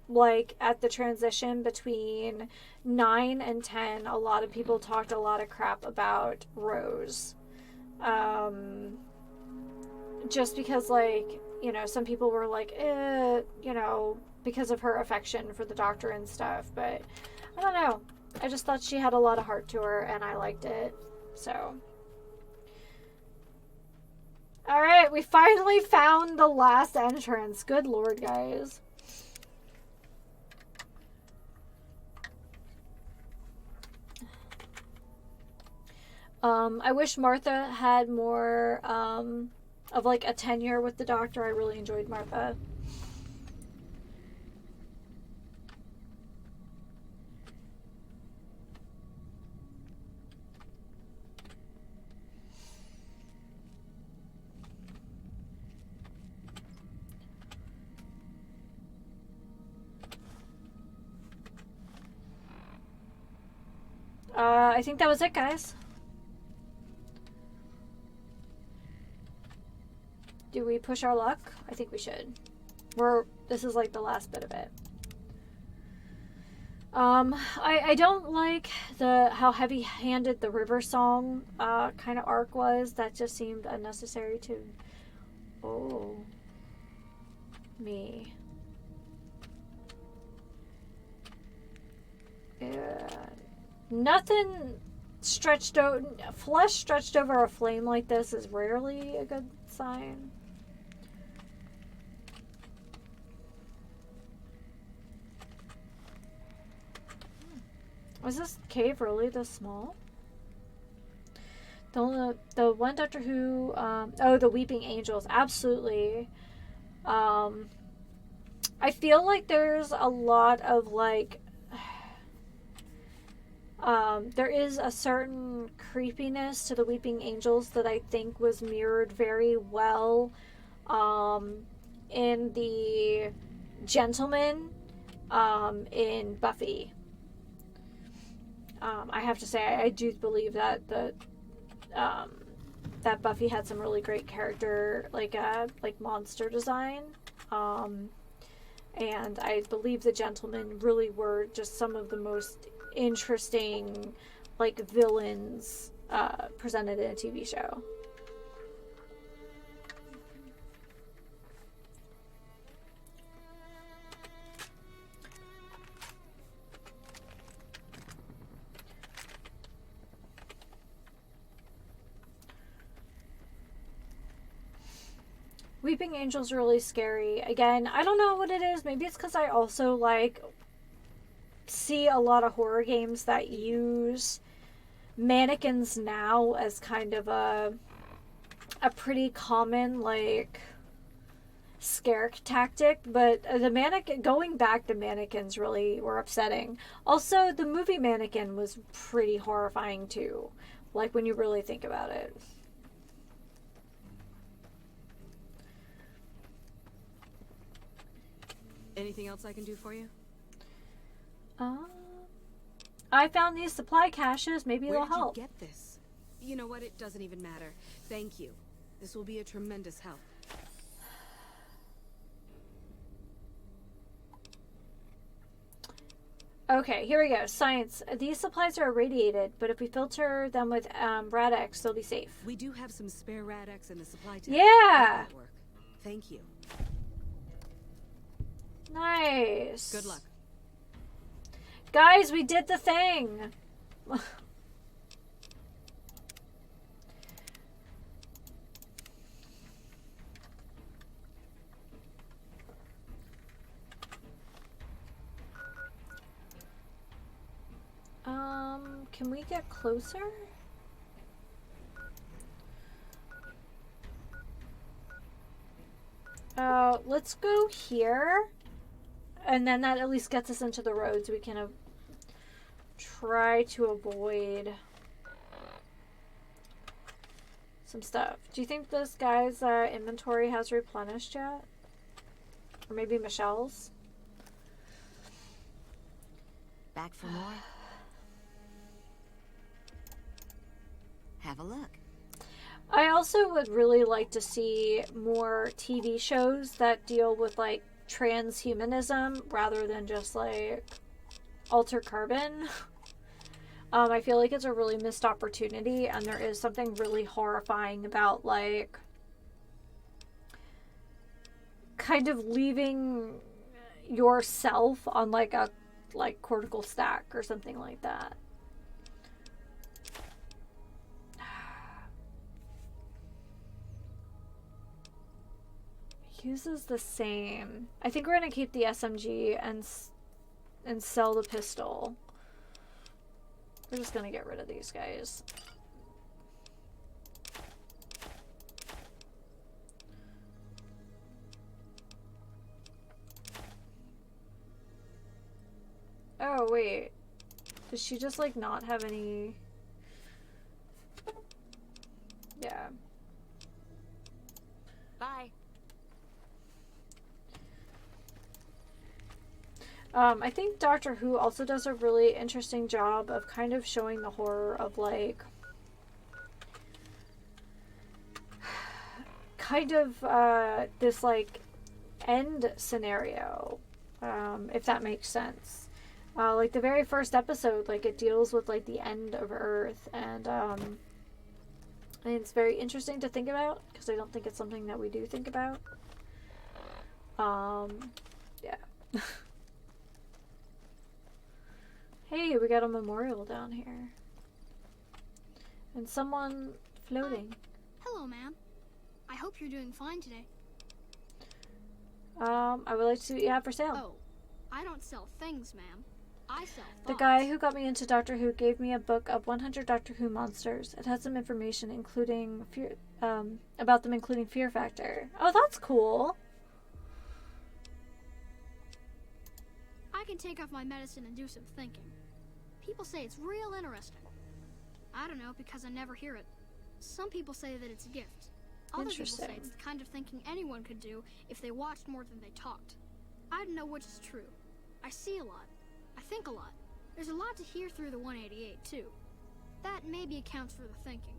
like at the transition between 9 and 10, a lot of people talked a lot of crap about Rose. Just because, like, you know, some people were like, you know, because of her affection for the Doctor and stuff, but I don't know. I just thought she had a lot of heart to her, and I liked it. So. Alright, we finally found the last entrance. Good lord, guys. I wish Martha had more, of, like, a tenure with the Doctor. I really enjoyed Martha. I think that was it, guys. Do we push our luck? I think we should. This is like the last bit of it. I don't like how heavy-handed the River Song kind of arc was. That just seemed unnecessary to... Oh. Me. Yeah. Nothing stretched out... Flesh stretched over a flame like this is rarely a good sign. Was this cave really this small? The one Doctor Who, oh, the Weeping Angels, absolutely. I feel like there's a lot of, like, there is a certain creepiness to the Weeping Angels that I think was mirrored very well, in the Gentleman, in Buffy. I have to say, I do believe that that Buffy had some really great character, like monster design. And I believe the Gentlemen really were just some of the most interesting, like, villains presented in a TV show. Weeping Angel's really scary. Again, I don't know what it is. Maybe it's because I also, like, see a lot of horror games that use mannequins now as kind of a pretty common, like, scare tactic. But going back to mannequins really were upsetting. Also, the movie Mannequin was pretty horrifying too. Like, when you really think about it. Anything else I can do for you? I found these supply caches. Maybe Where they'll did you help. get this? You know what? It doesn't even matter. Thank you. This will be a tremendous help. Okay, here we go. Science. These supplies are irradiated, but if we filter them with Rad-X, they'll be safe. We do have some spare Rad-X in the supply tab. Yeah! That'll work. Thank you. Nice. Good luck. Guys, we did the thing. can we get closer? Let's go here. And then that at least gets us into the roads we can try to avoid some stuff. Do you think this guy's inventory has replenished yet? Or maybe Michelle's? Back for more? Have a look. I also would really like to see more TV shows that deal with like transhumanism rather than just like altered carbon. I feel like it's a really missed opportunity, and there is something really horrifying about like kind of leaving yourself on like a cortical stack or something like that. Uses the same. I think we're gonna keep the SMG and sell the pistol. We're just gonna get rid of these guys. Oh wait, does she just like not have any? Yeah. Bye. I think Doctor Who also does a really interesting job of kind of showing the horror of like kind of this like end scenario, if that makes sense. Like the very first episode, like it deals with like the end of Earth, and I think it's very interesting to think about because I don't think it's something that we do think about. Yeah. Hey, we got a memorial down here. And someone floating. Hello, ma'am. I hope you're doing fine today. I would like to see what you have for sale. Oh, I don't sell things, ma'am. I sell thoughts. The guy who got me into Doctor Who gave me a book of 100 Doctor Who monsters. It has some information including about them, including Fear Factor. Oh, that's cool. I can take off my medicine and do some thinking. People say it's real interesting. I don't know because I never hear it. Some people say that it's a gift. Other people say it's the kind of thinking anyone could do if they watched more than they talked. I don't know which is true. I see a lot. I think a lot. There's a lot to hear through the 188 too. That maybe accounts for the thinking.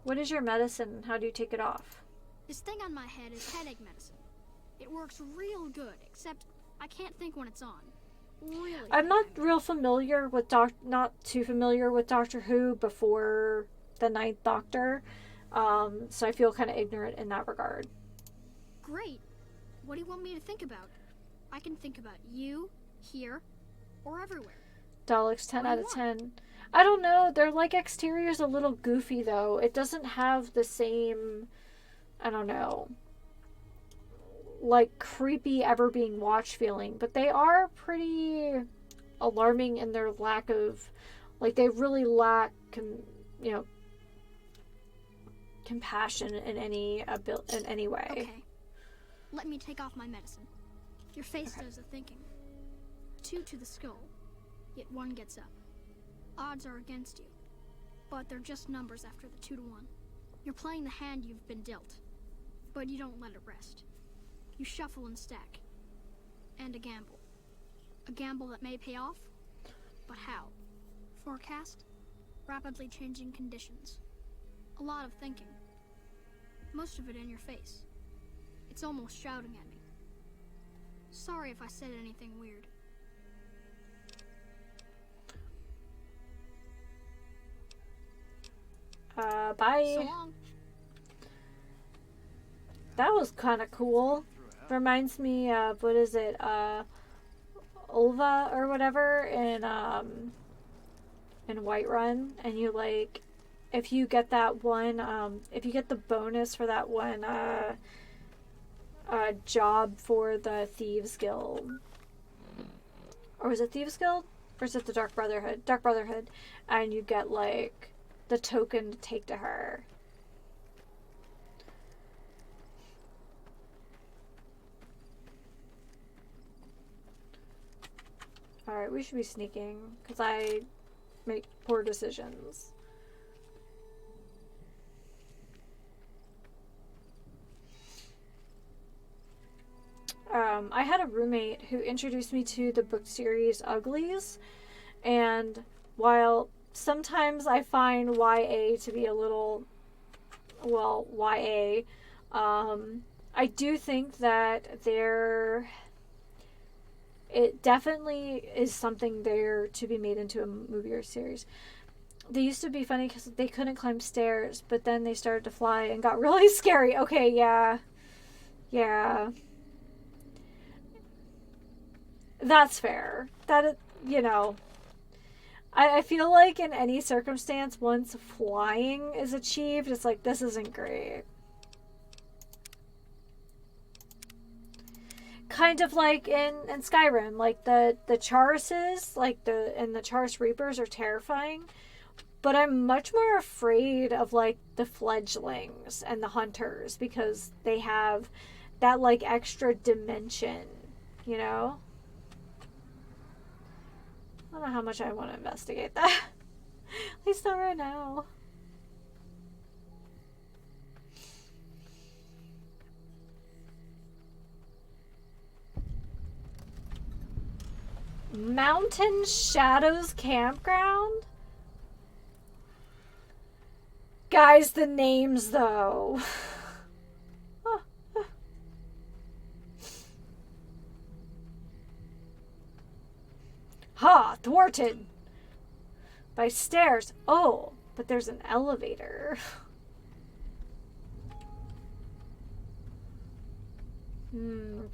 What is your medicine and how do you take it off? This thing on my head is headache medicine. It works real good, except I can't think when it's on. Really. I'm not real familiar with not too familiar with Doctor Who before the Ninth Doctor, so I feel kind of ignorant in that regard. Great. What do you want me to think about? I can think about you, here, or everywhere. Daleks 10 out of 10. I don't know. Their like exterior's a little goofy though. It doesn't have the same, I don't know, like creepy ever being watched feeling, but they are pretty alarming in their lack of, like they really lack compassion in any way. Okay. Let me take off my medicine. Your face does the thinking. 2 to the skull, yet 1 gets up. Odds are against you, but they're just numbers after the 2 to 1. You're playing the hand you've been dealt, but you don't let it rest. You shuffle and stack. And a gamble. A gamble that may pay off, but how? Forecast? Rapidly changing conditions. A lot of thinking. Most of it in your face. It's almost shouting at me. Sorry if I said anything weird. Bye. So long. That was kind of cool. Reminds me of, what is it, Ulva or whatever in Whiterun, and you like, if you get that one, if you get the bonus for that one job for the Thieves Guild, or was it Thieves Guild? or is it the Dark Brotherhood? Dark Brotherhood, and you get like the token to take to her. Alright, we should be sneaking, because I make poor decisions. I had a roommate who introduced me to the book series Uglies, and while sometimes I find YA to be a little, well, YA, I do think that it definitely is something there to be made into a movie or series. They used to be funny because they couldn't climb stairs, but then they started to fly and got really scary. Okay, yeah. Yeah. That's fair. You know, I feel like in any circumstance, once flying is achieved, it's like, this isn't great. Kind of like in Skyrim, like the Charuses, like the Charis Reapers are terrifying, but I'm much more afraid of like the fledglings and the hunters because they have that like extra dimension, you know? I don't know how much I want to investigate that. At least not right now. Mountain Shadows Campground? Guys, the names though. Ha! Thwarted! By stairs. Oh, but there's an elevator.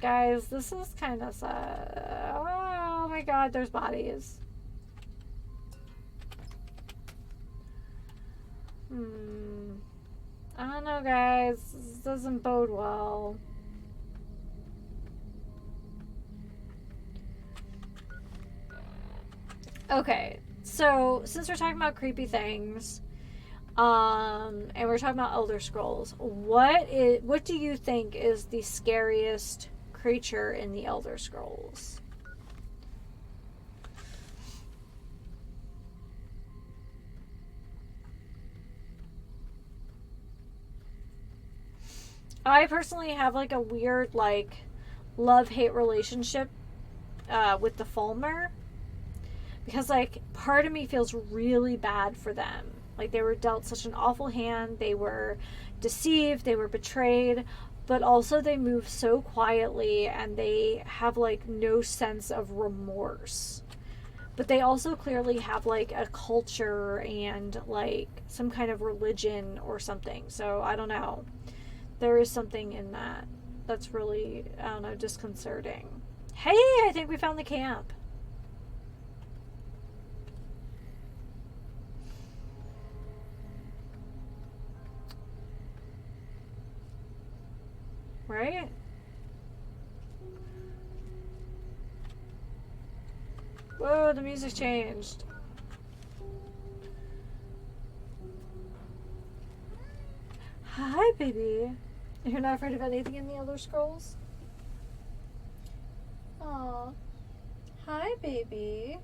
Guys, this is kind of sad. Oh my god, there's bodies. I don't know, guys. This doesn't bode well. Okay, so since we're talking about creepy things, and we're talking about Elder Scrolls, what do you think is the scariest creature in the Elder Scrolls? I personally have like a weird like love-hate relationship with the Fulmer. Because, like, part of me feels really bad for them. Like, they were dealt such an awful hand. They were deceived. They were betrayed. But also, they move so quietly and they have, like, no sense of remorse. But they also clearly have, like, a culture and, like, some kind of religion or something. So, I don't know. There is something in that that's really, I don't know, disconcerting. Hey, I think we found the camp. Right? Whoa, the music changed. Hi, baby. You're not afraid of anything in the Elder Scrolls? Aw. Hi, baby.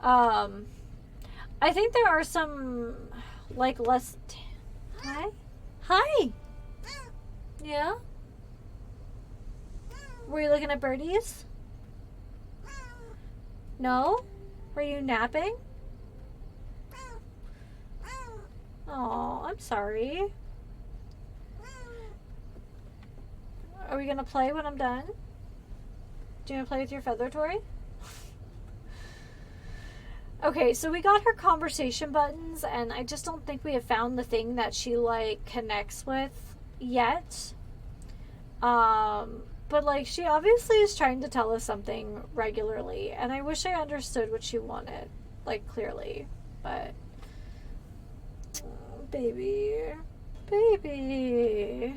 I think there are some like less Hi? Hi! Yeah? Were you looking at birdies? No? Were you napping? Oh, I'm sorry. Are we gonna play when I'm done? Do you wanna play with your feather toy? Okay, so we got her conversation buttons, and I just don't think we have found the thing that she, like, connects with yet. But, like, she obviously is trying to tell us something regularly, and I wish I understood what she wanted, like, clearly. But, oh, baby. Baby.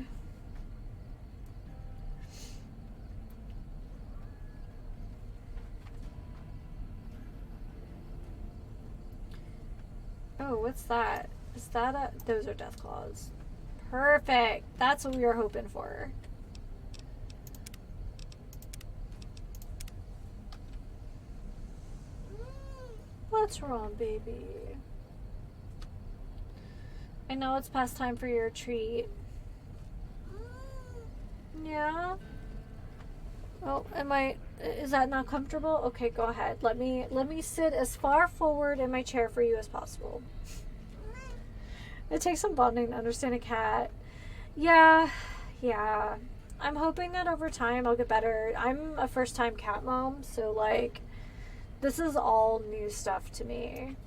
Oh, what's that? Is that a... Those are death claws. Perfect. That's what we were hoping for. What's wrong, baby? I know it's past time for your treat. Yeah? Oh, is that not comfortable? Okay, go ahead. Let me sit as far forward in my chair for you as possible. It takes some bonding to understand a cat. Yeah. I'm hoping that over time I'll get better. I'm a first-time cat mom, so like this is all new stuff to me.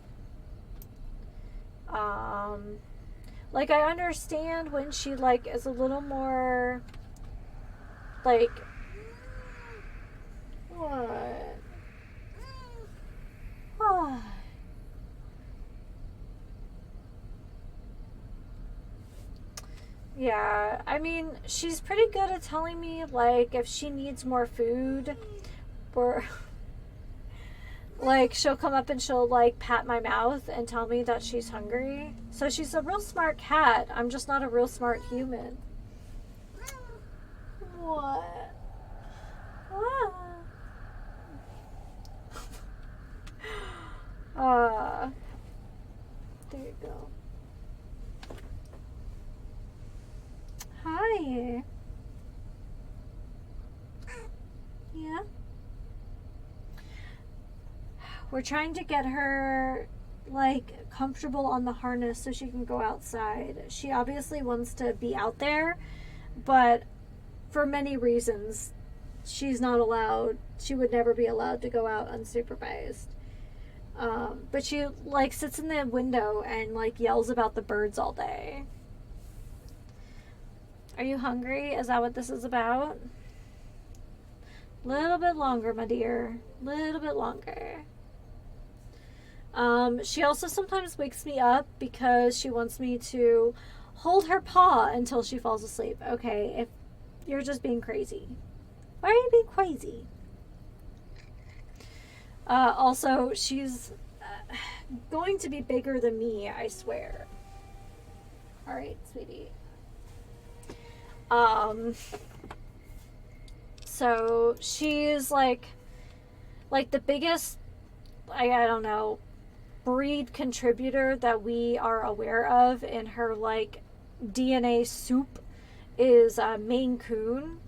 Like I understand when she like is a little more like what? Oh. Yeah, I mean, she's pretty good at telling me, like, if she needs more food, or, like, she'll come up and she'll, like, pat my mouth and tell me that she's hungry. So she's a real smart cat. I'm just not a real smart human. What? There you go. Hi. Yeah. We're trying to get her like comfortable on the harness so she can go outside. She obviously wants to be out there, but for many reasons she's not allowed. She would never be allowed to go out unsupervised. But she like sits in the window and like yells about the birds all day. Are you hungry? Is that what this is about? Little bit longer, my dear. Little bit longer. She also sometimes wakes me up because she wants me to hold her paw until she falls asleep. Okay, if you're just being crazy. Why are you being crazy? Also, she's going to be bigger than me, I swear. Alright, sweetie. So she's like the biggest, I don't know, breed contributor that we are aware of in her like DNA soup is Maine Coon.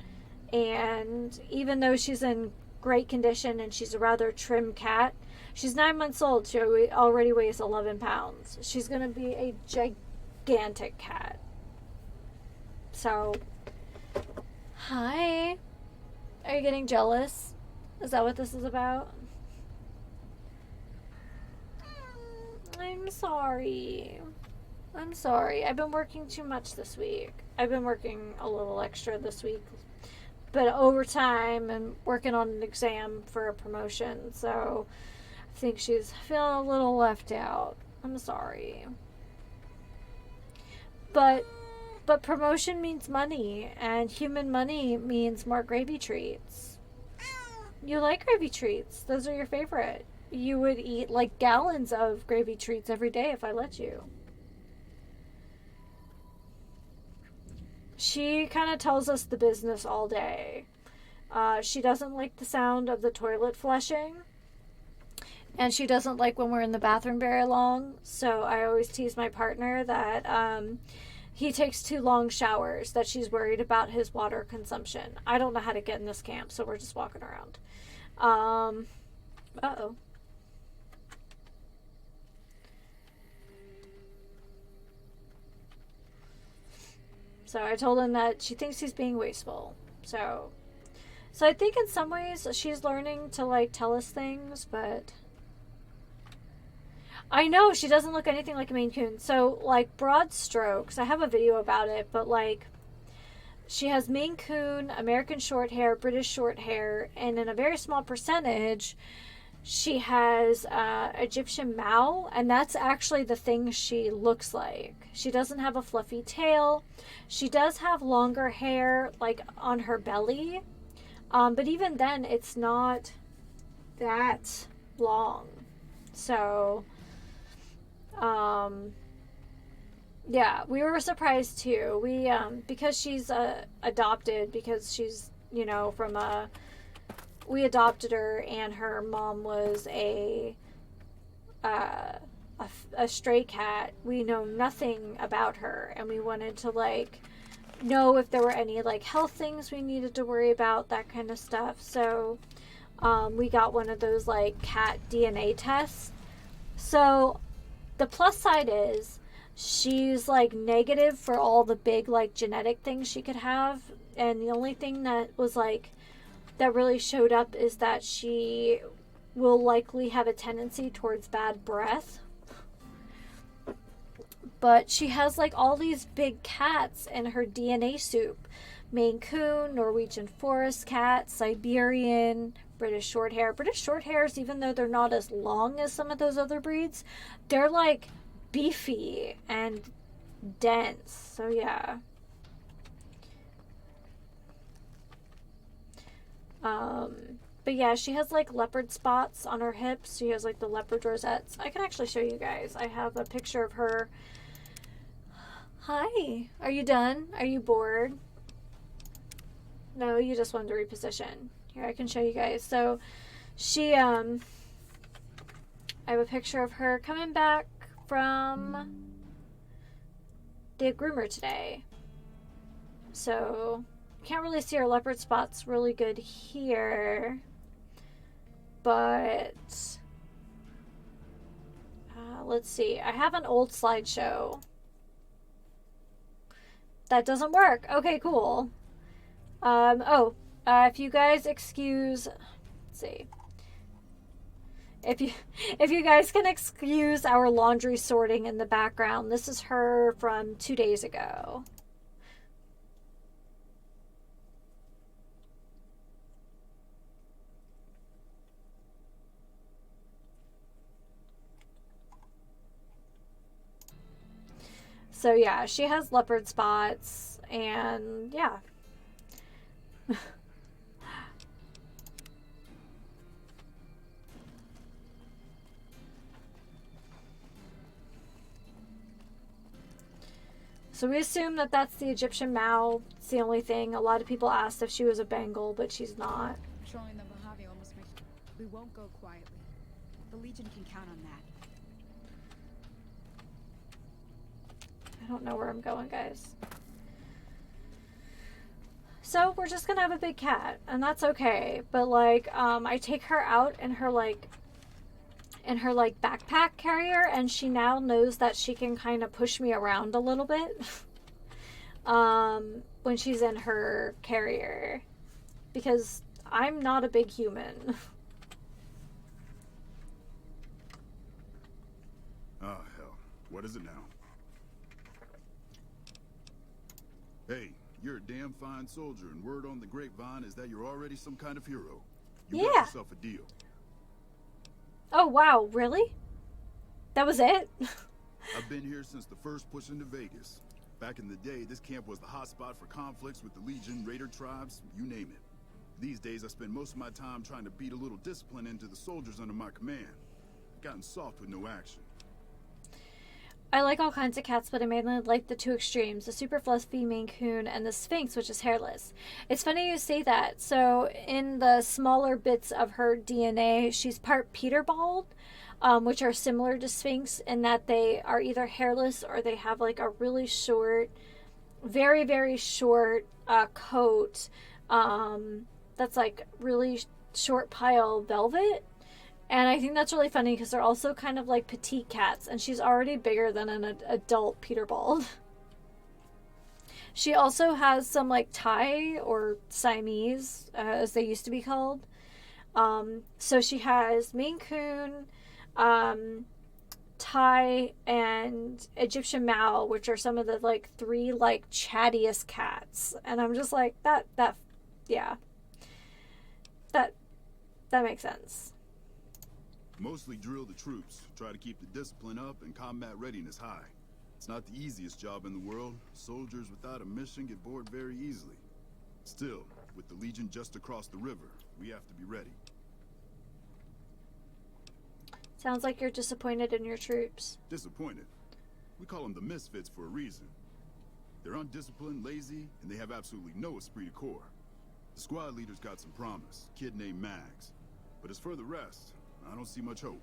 And even though she's in great condition and she's a rather trim cat, she's 9 months old. She already weighs 11 pounds. She's gonna be a gigantic cat. So, hi. Are you getting jealous? Is that what this is about? I'm sorry. I'm sorry. I've been working too much this week. I've been working a little extra this week, but overtime and working on an exam for a promotion, so I think she's feeling a little left out. I'm sorry. But promotion means money, and human money means more gravy treats. You like gravy treats. Those are your favorite. You would eat like gallons of gravy treats every day if I let you. She kind of tells us the business all day. She doesn't like the sound of the toilet flushing. And she doesn't like when we're in the bathroom very long. So I always tease my partner that he takes too long showers, that she's worried about his water consumption. I don't know how to get in this camp, so we're just walking around. Uh-oh. So I told him that she thinks he's being wasteful. So I think in some ways she's learning to like tell us things, but I know she doesn't look anything like a Maine Coon. So like broad strokes, I have a video about it, but like she has Maine Coon, American short hair, British short hair, and in a very small percentage she has Egyptian Mau, and that's actually the thing she looks like. She doesn't have a fluffy tail. She does have longer hair like on her belly, but even then it's not that long. So Yeah, we were surprised too. We because she's adopted, because she's, you know, from we adopted her, and her mom was a stray cat. We know nothing about her, and we wanted to like know if there were any like health things we needed to worry about, that kind of stuff. So we got one of those like cat DNA tests. So the plus side is she's like negative for all the big like genetic things she could have, and the only thing that was like that really showed up is that she will likely have a tendency towards bad breath. But she has like all these big cats in her DNA soup. Maine Coon, Norwegian Forest Cat, Siberian, British Shorthair. British Shorthairs, even though they're not as long as some of those other breeds, they're like beefy and dense. So yeah. But yeah, she has like leopard spots on her hips. She has like the leopard rosettes. I can actually show you guys. I have a picture of her. Hi, are you done? Are you bored? No, you just wanted to reposition. Here, I can show you guys. So she, I have a picture of her coming back from the groomer today. So you can't really see her leopard spots really good here, but let's see. I have an old slideshow. That doesn't work. Okay, cool. If you guys excuse, let's see. If you guys can excuse our laundry sorting in the background, this is her from 2 days ago. So yeah, she has leopard spots, and yeah. So we assume that that's the Egyptian Mao. It's the only thing. A lot of people asked if she was a Bengal, but she's not. Patrolling the Mojave almost makes... We won't go quietly. The Legion can count on that. I don't know where I'm going, guys. So we're just gonna have a big cat, and that's okay. But like, I take her out in her backpack carrier, and she now knows that she can kind of push me around a little bit when she's in her carrier, because I'm not a big human. Oh hell, what is it now? Hey, you're a damn fine soldier, and word on the grapevine is that you're already some kind of hero. You got yourself a deal. Oh wow, really? That was it? I've been here since the first push into Vegas. Back in the day, this camp was the hotspot for conflicts with the Legion, Raider tribes, you name it. These days, I spend most of my time trying to beat a little discipline into the soldiers under my command. I've gotten soft with no action. I like all kinds of cats, but I mainly like the two extremes, the super fluffy Maine Coon and the Sphinx, which is hairless. It's funny you say that. So in the smaller bits of her DNA, she's part Peterbald, which are similar to Sphinx in that they are either hairless or they have like a really short, very, very short coat that's like really short pile velvet. And I think that's really funny because they're also kind of like petite cats, and she's already bigger than an adult Peterbald. She also has some like Thai or Siamese, as they used to be called. So she has Maine Coon, Thai, and Egyptian Mao, which are some of the like three like chattiest cats. And I'm just like, that makes sense. Mostly drill the troops, try to keep the discipline up and combat readiness high. It's not the easiest job in the world. Soldiers without a mission get bored very easily. Still, with the Legion just across the river, we have to be ready. Sounds like you're disappointed in your troops. Disappointed? We call them the Misfits for a reason. They're undisciplined, lazy, and they have absolutely no esprit de corps. The squad leader's got some promise, kid named Mags. But as for the rest, I don't see much hope.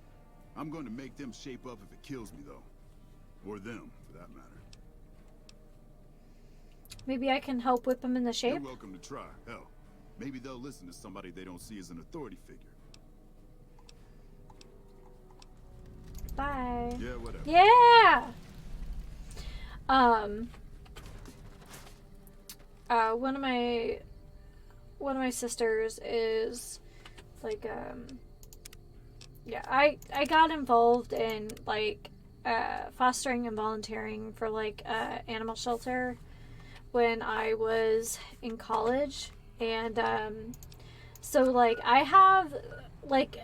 I'm going to make them shape up if it kills me, though. Or them, for that matter. Maybe I can help whip them in the shape? You're welcome to try. Hell, maybe they'll listen to somebody they don't see as an authority figure. Bye. Yeah, whatever. Yeah! One of my sisters is like yeah, I got involved in like fostering and volunteering for like animal shelter when I was in college, and so like I have like,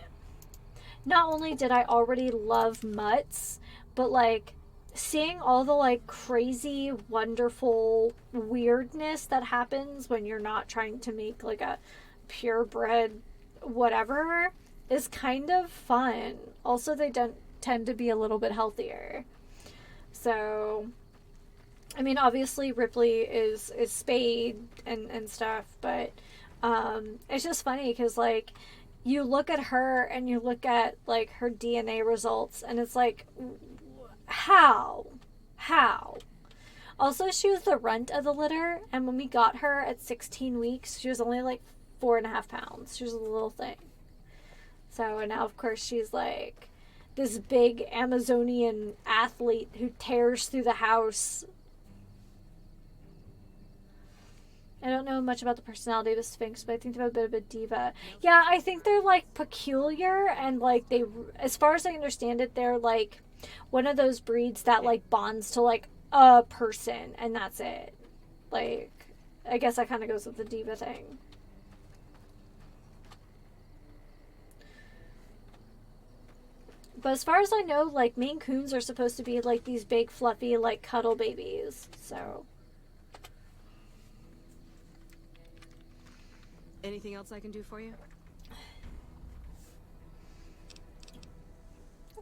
not only did I already love mutts, but like seeing all the like crazy, wonderful weirdness that happens when you're not trying to make like a purebred whatever is kind of fun. Also, they don't tend to be a little bit healthier. So, I mean, obviously Ripley is spayed and stuff, but it's just funny because like you look at her and you look at like her DNA results and it's like, how? Also, she was the runt of the litter, and when we got her at 16 weeks, she was only like 4.5 pounds. She was a little thing. So, and now of course she's like this big Amazonian athlete who tears through the house. I don't know much about the personality of the Sphinx, but I think they're a bit of a diva. Yeah, I think they're like peculiar, and like they, as far as I understand it, they're like one of those breeds that like bonds to like a person and that's it. Like, I guess that kind of goes with the diva thing. But as far as I know, like Maine Coons are supposed to be like these big fluffy like cuddle babies. So Anything else I can do for you?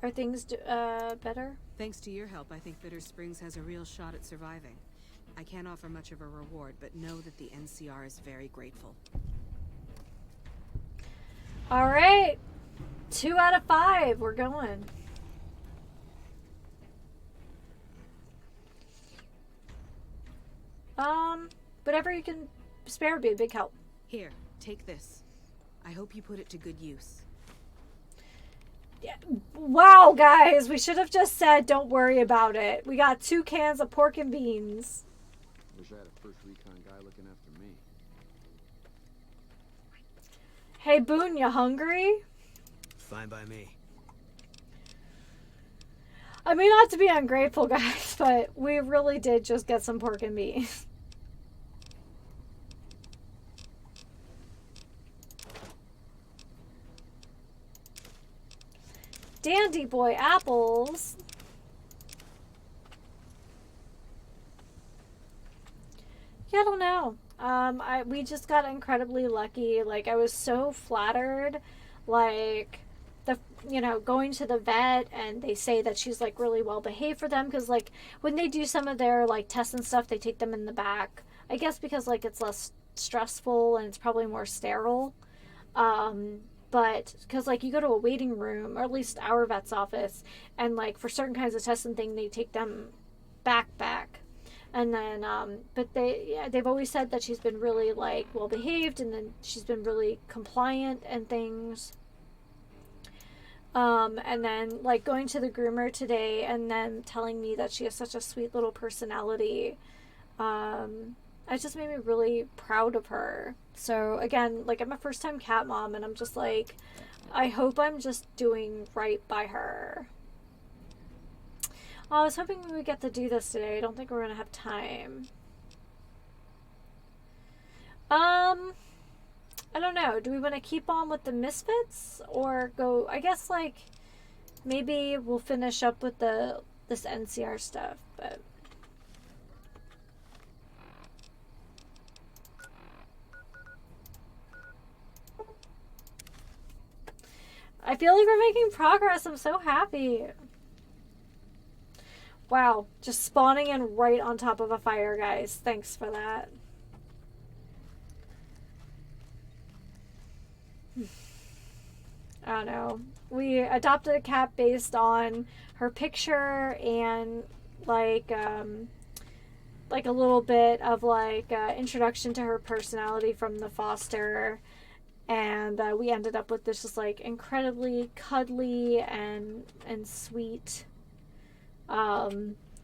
are things better? Thanks to your help, I think Bitter Springs has a real shot at surviving. I can't offer much of a reward, but know that the NCR is very grateful. All right. 2 out of 5. We're going. Whatever you can spare would be a big help. Here, take this. I hope you put it to good use. Yeah. Wow, guys, we should have just said don't worry about it. We got 2 cans of pork and beans. Wish I had a first recon guy looking after me. Hey, Boone, you hungry? Fine by me. I mean, not to be ungrateful, guys, but we really did just get some pork and beans. Dandy boy apples. Yeah, I don't know. We just got incredibly lucky. Like, I was so flattered. Like, going to the vet and they say that she's like really well behaved for them, because like when they do some of their like tests and stuff, they take them in the back, I guess because like it's less stressful and it's probably more sterile. But because like you go to a waiting room, or at least our vet's office, and like for certain kinds of tests and thing, they take them back. And then but they've always said that she's been really like well behaved, and then she's been really compliant and things. And then like going to the groomer today and then telling me that she has such a sweet little personality, it just made me really proud of her. So again, like I'm a first time cat mom, and I'm just like, I hope I'm just doing right by her. I was hoping we would get to do this today. I don't think we're gonna have time. I don't know. Do we want to keep on with the Misfits or go? I guess like maybe we'll finish up with this NCR stuff, but I feel like we're making progress. I'm so happy. Wow, just spawning in right on top of a fire, guys. Thanks for that. I don't know. We adopted a cat based on her picture and like a little bit of like introduction to her personality from the foster, and we ended up with this just like incredibly cuddly and sweet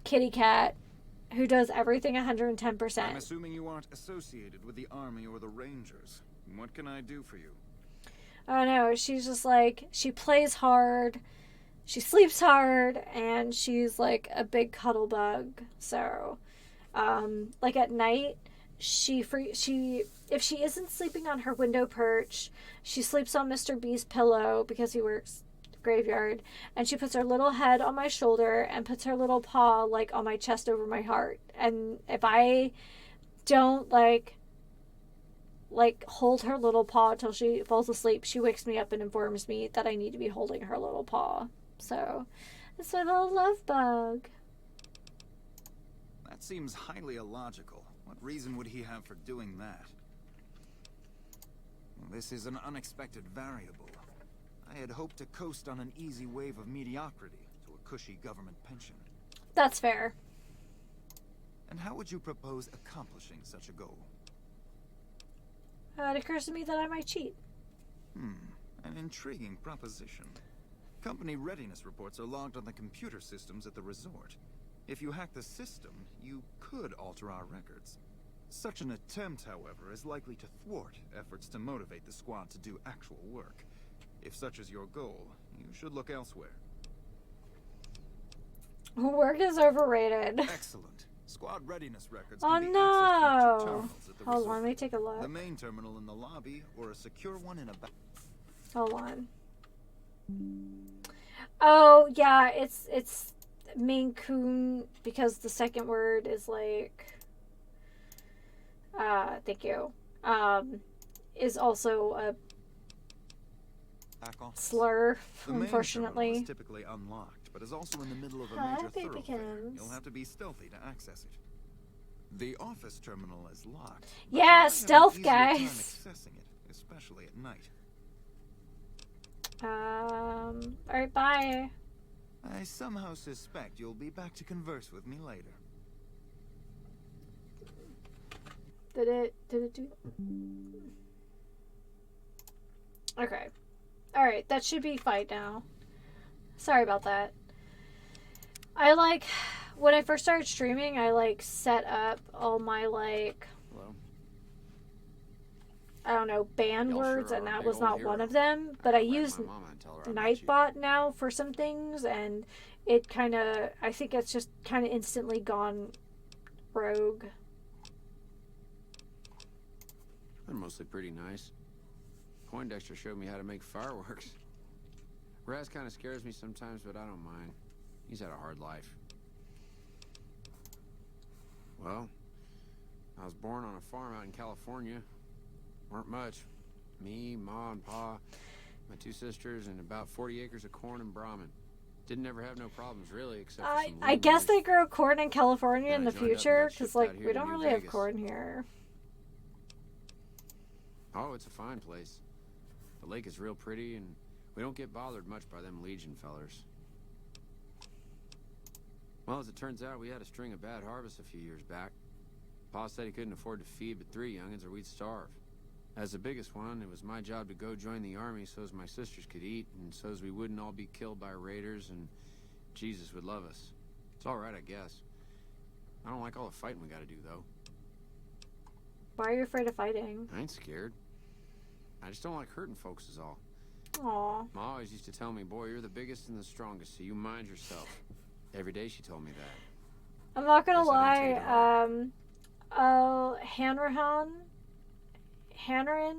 kitty cat who does everything 110%. I'm assuming you aren't associated with the Army or the Rangers. What can I do for you? I don't know. She's just like, she plays hard, she sleeps hard, and she's like a big cuddle bug. So, like at night, if she isn't sleeping on her window perch, she sleeps on Mr. B's pillow because he works graveyard, and she puts her little head on my shoulder and puts her little paw like on my chest over my heart. And if I don't like hold her little paw till she falls asleep, she wakes me up and informs me that I need to be holding her little paw. So it's my little love bug. That seems highly illogical. What reason would he have for doing that? Well, this is an unexpected variable. I had hoped to coast on an easy wave of mediocrity to a cushy government pension. That's fair. And how would you propose accomplishing such a goal? It occurs to me that I might cheat. An intriguing proposition. Company readiness reports are logged on the computer systems at the resort. If you hack the system, you could alter our records. Such an attempt, however, is likely to thwart efforts to motivate the squad to do actual work. If such is your goal, you should look elsewhere. Work is overrated. Excellent. Squad readiness records Oh can be accessed no! from 2 terminals at the Hold resort. on, let me take a look. The main terminal in the lobby, or a secure one in a back. Hold on. Oh yeah, it's Maine Coon because the second word is like thank you. Is also a slur, The main unfortunately. terminal is typically unlocked, but is also in the middle of a Hi, major thoroughfare. babykins. You'll have to be stealthy to access it. The office terminal is locked. but Yeah, you might have an stealth, easier time guys. accessing it, especially at night. Alright, bye. I somehow suspect you'll be back to converse with me later. Did it do? Okay. Alright, that should be fine now. Sorry about that. When I first started streaming, I set up all my Hello. I don't know, banned Y'all sure words, are and a that big was old not hero. one of them. But I I'll use whack my mama and tell her I met you. Nightbot now for some things, and it I think it's just kind of instantly gone rogue. They're mostly pretty nice. Poindexter showed me how to make fireworks. Raz kind of scares me sometimes, but I don't mind. He's had a hard life. Well, I was born on a farm out in California. Weren't much. Me, Ma, and Pa, my 2 sisters, and about 40 acres of corn and Brahmin. Didn't ever have no problems, really, except for some I guess lemurs. they grow corn in California in Then I the joined up and future, got because shipped out here we to don't New really have Vegas. corn here. Oh, it's a fine place. The lake is real pretty, and we don't get bothered much by them Legion fellers. Well, as it turns out, we had a string of bad harvests a few years back. Pa said he couldn't afford to feed but 3 youngins or we'd starve. As the biggest one, it was my job to go join the army so's my sisters could eat, and so's we wouldn't all be killed by raiders, and Jesus would love us. It's all right, I guess. I don't like all the fighting we gotta do, though. Why are you afraid of fighting? I ain't scared. I just don't like hurting folks is all. Aw. Ma always used to tell me, boy, you're the biggest and the strongest, so you mind yourself. Every day she told me that. I'm not gonna Guess I didn't take it lie, Hannarin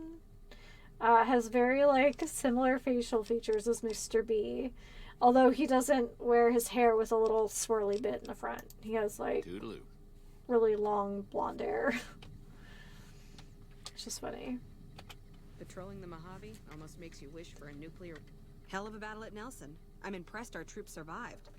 has very similar facial features as Mr. B, although he doesn't wear his hair with a little swirly bit in the front. He has Toodaloo. really long blonde hair. It's just funny. Patrolling the Mojave almost makes you wish for a nuclear... Hell of a battle at Nelson. I'm impressed our troops survived.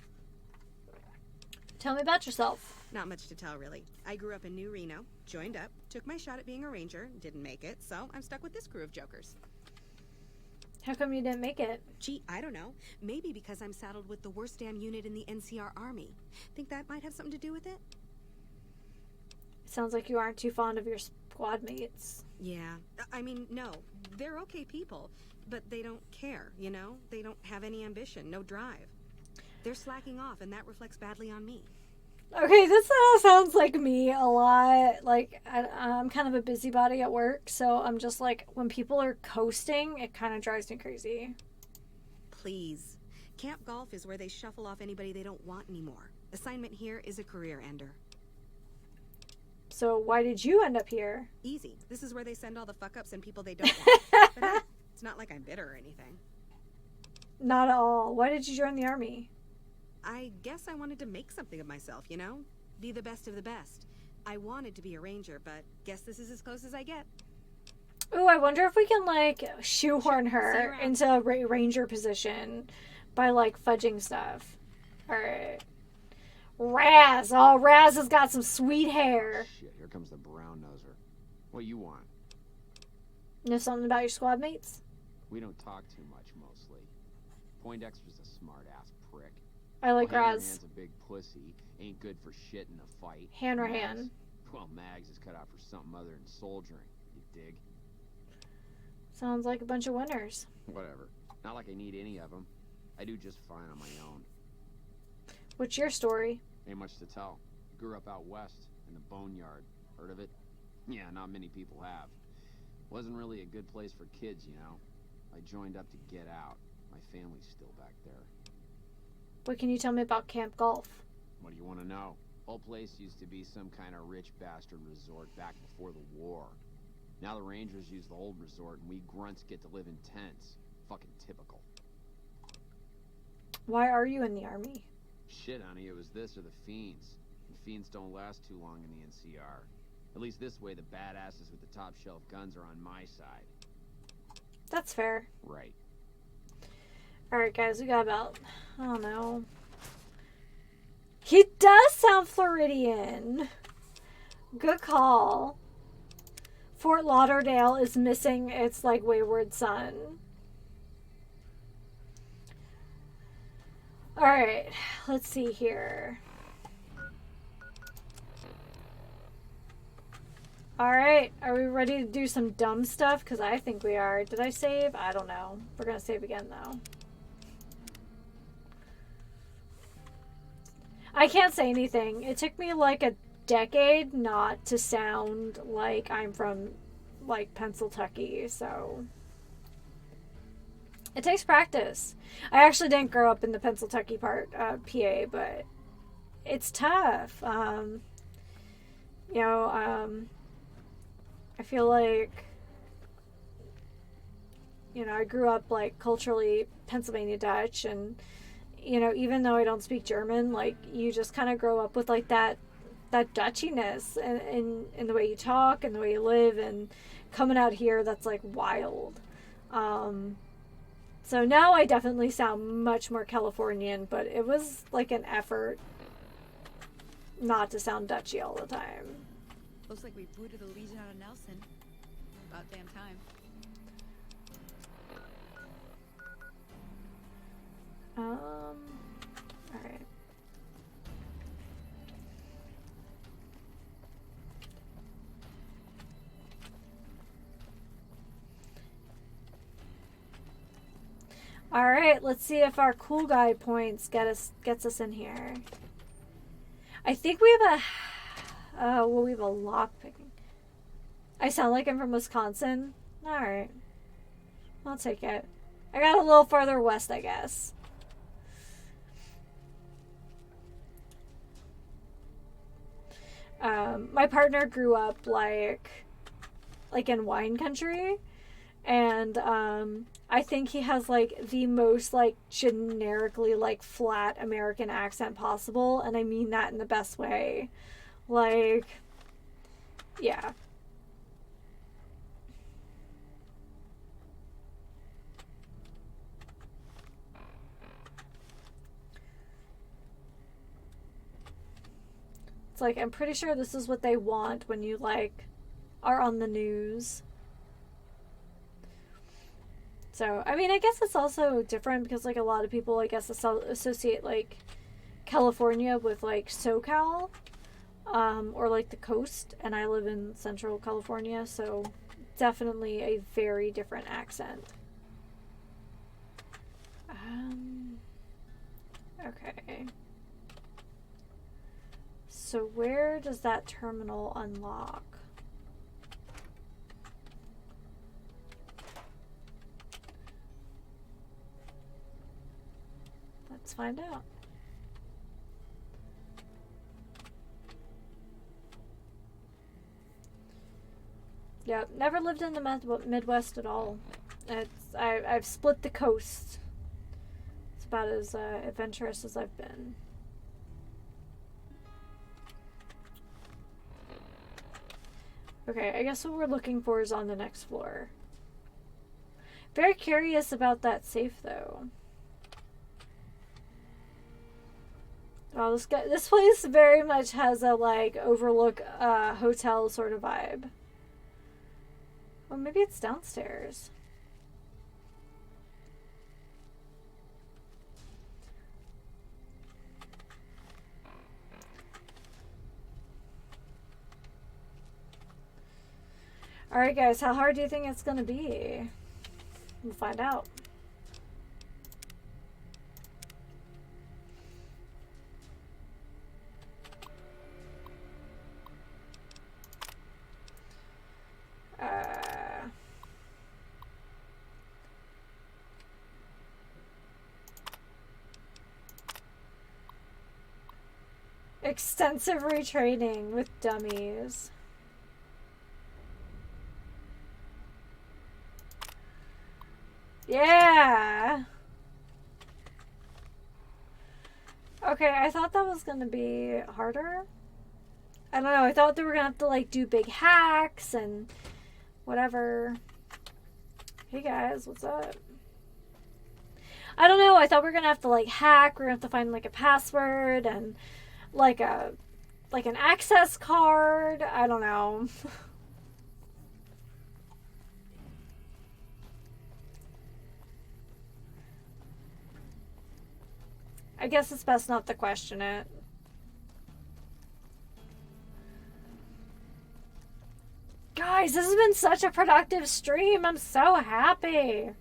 Tell me about yourself. Not much to tell, really. I grew up in New Reno, joined up, took my shot at being a ranger, didn't make it, so I'm stuck with this crew of jokers. How come you didn't make it? Gee, I don't know. Maybe because I'm saddled with the worst damn unit in the NCR Army. Think that might have something to do with it? Sounds like you aren't too fond of your squad mates. Yeah. I mean, no. They're okay people, but they don't care, you know? They don't have any ambition, no drive. They're slacking off, and that reflects badly on me. Okay, this sounds like me a lot. Like, I'm kind of a busybody at work, so I'm just like, when people are coasting, it kind of drives me crazy. Please. Camp Golf is where they shuffle off anybody they don't want anymore. Assignment here is a career ender. So why did you end up here? Easy. This is where they send all the fuck-ups and people they don't want. But hey, it's not like I'm bitter or anything. Not at all. Why did you join the army? I guess I wanted to make something of myself, you know? Be the best of the best. I wanted to be a ranger, but guess this is as close as I get. Ooh, I wonder if we can, like, shoehorn her into a ranger position by, like, fudging stuff. Alright. Raz! Oh, Raz has got some sweet hair. Shit, here comes the brown noser. What you want? Know something about your squad mates? We don't talk too much, mostly. Poindexter's a smart-ass prick. I like well, Raz. Hanrahan's a big pussy. Ain't good for shit in a fight. Hanrahan. Well, Mags is cut out for something other than soldiering. You dig? Sounds like a bunch of winners. Whatever. Not like I need any of them. I do just fine on my own. What's your story? Ain't much to tell. Grew up out west, in the Boneyard. Heard of it? Yeah, not many people have. Wasn't really a good place for kids, you know? I joined up to get out. My family's still back there. What can you tell me about Camp Golf? What do you want to know? Whole place used to be some kind of rich bastard resort back before the war. Now the Rangers use the old resort and we grunts get to live in tents. Fucking typical. Why are you in the army? Shit, honey, it was this or the Fiends. And Fiends don't last too long in the NCR. At least this way the badasses with the top shelf guns are on my side. That's fair. Right. Alright, guys, we got about, I don't know. He does sound Floridian. Good call. Fort Lauderdale is missing its, like, wayward son. Alright, let's see here. Alright, are we ready to do some dumb stuff? Because I think we are. Did I save? I don't know. We're going to save again, though. I can't say anything. It took me like a decade not to sound like I'm from, like, Pennsylvania, so... It takes practice. I actually didn't grow up in the Pennsylvania part, PA, but it's tough. You know, I feel like, you know, I grew up, like, culturally Pennsylvania Dutch, and, you know, even though I don't speak German, like, you just kind of grow up with, like, that Dutchiness in the way you talk and the way you live, and coming out here, that's, like, wild. So now I definitely sound much more Californian, but it was, like, an effort not to sound Dutchy all the time. Looks like we booted the Legion out of Nelson. About damn time. Alright. Alright, let's see if our cool guy points gets us in here. I think we have we have a lockpicking. I sound like I'm from Wisconsin. Alright. I'll take it. I got a little farther west, I guess. My partner grew up like in wine country, and I think he has like the most like generically like flat American accent possible, and I mean that in the best way. Like, yeah. like, I'm pretty sure this is what they want when you, like, are on the news. So, I mean, I guess it's also different because, like, a lot of people, I guess, associate, like, California with, like, SoCal, or, like, the coast, and I live in Central California, so definitely a very different accent. Okay. So where does that terminal unlock? Let's find out. Yep, never lived in the Midwest at all. I've split the coast. It's about as adventurous as I've been. Okay, I guess what we're looking for is on the next floor. Very curious about that safe, though. Oh, this place very much has a, like, overlook hotel sort of vibe. Or maybe it's downstairs. Alright guys, how hard do you think it's gonna be? We'll find out. Extensive retraining with dummies. Yeah. Okay, I thought that was gonna be harder. I don't know, I thought they were gonna have to, like, do big hacks and whatever. Hey guys, what's up? I don't know, I thought we were gonna have to, like, hack, we're gonna have to find, like, a password and like an access card. I don't know. I guess it's best not to question it. Guys, this has been such a productive stream. I'm so happy.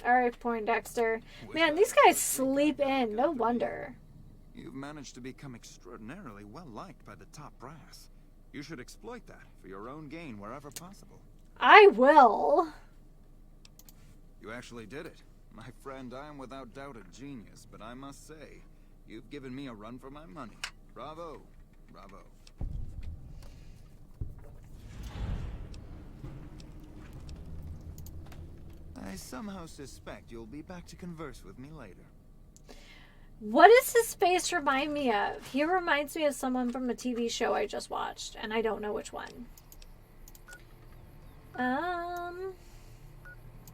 Alright, Poindexter. Man, these guys sleep in. No wonder. You've managed to become extraordinarily well-liked by the top brass. You should exploit that for your own gain wherever possible. I will. You actually did it. My friend, I am without doubt a genius, but I must say, you've given me a run for my money. Bravo. Bravo. I somehow suspect you'll be back to converse with me later. What does his face remind me of? He reminds me of someone from a TV show I just watched, and I don't know which one.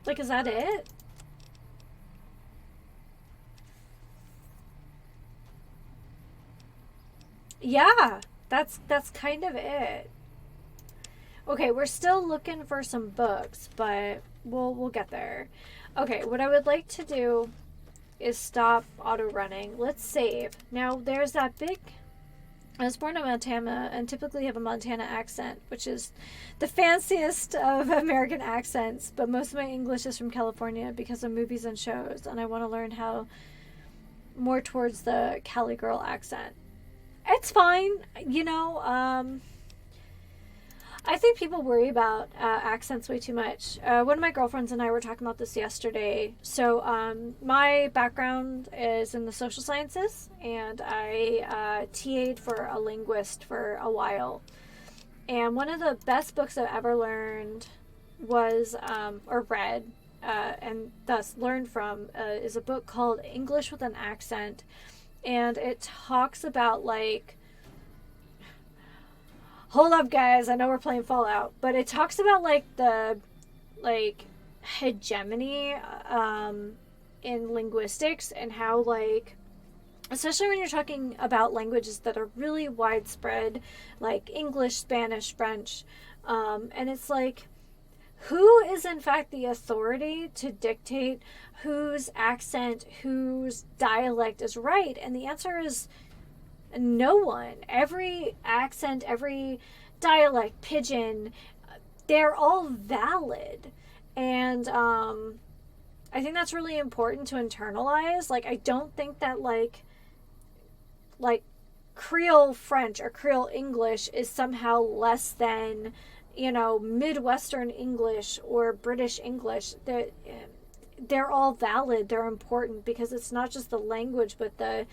Like, is that it? Yeah, that's kind of it. Okay, we're still looking for some books, but we'll get there. Okay, what I would like to do is stop auto running. Let's save. Now there's that big. I was born in Montana and typically have a Montana accent, which is the fanciest of American accents, but most of my English is from California because of movies and shows, and I want to learn how more towards the Cali girl accent. It's fine, you know. I think people worry about accents way too much. One of my girlfriends and I were talking about this yesterday. So my background is in the social sciences, and I TA'd for a linguist for a while. And one of the best books I've ever learned was, or read, and thus learned from, is a book called English with an Accent. And it talks about, like, hold up, guys. I know we're playing Fallout, but it talks about like the hegemony in linguistics and how like, especially when you're talking about languages that are really widespread, like English, Spanish, French, and it's like, who is in fact the authority to dictate whose accent, whose dialect is right? And the answer is no one. Every accent, every dialect, pidgin, they're all valid. And I think that's really important to internalize. Like, I don't think that like Creole French or Creole English is somehow less than, you know, Midwestern English or British English. They're all valid. They're important because it's not just the language, but the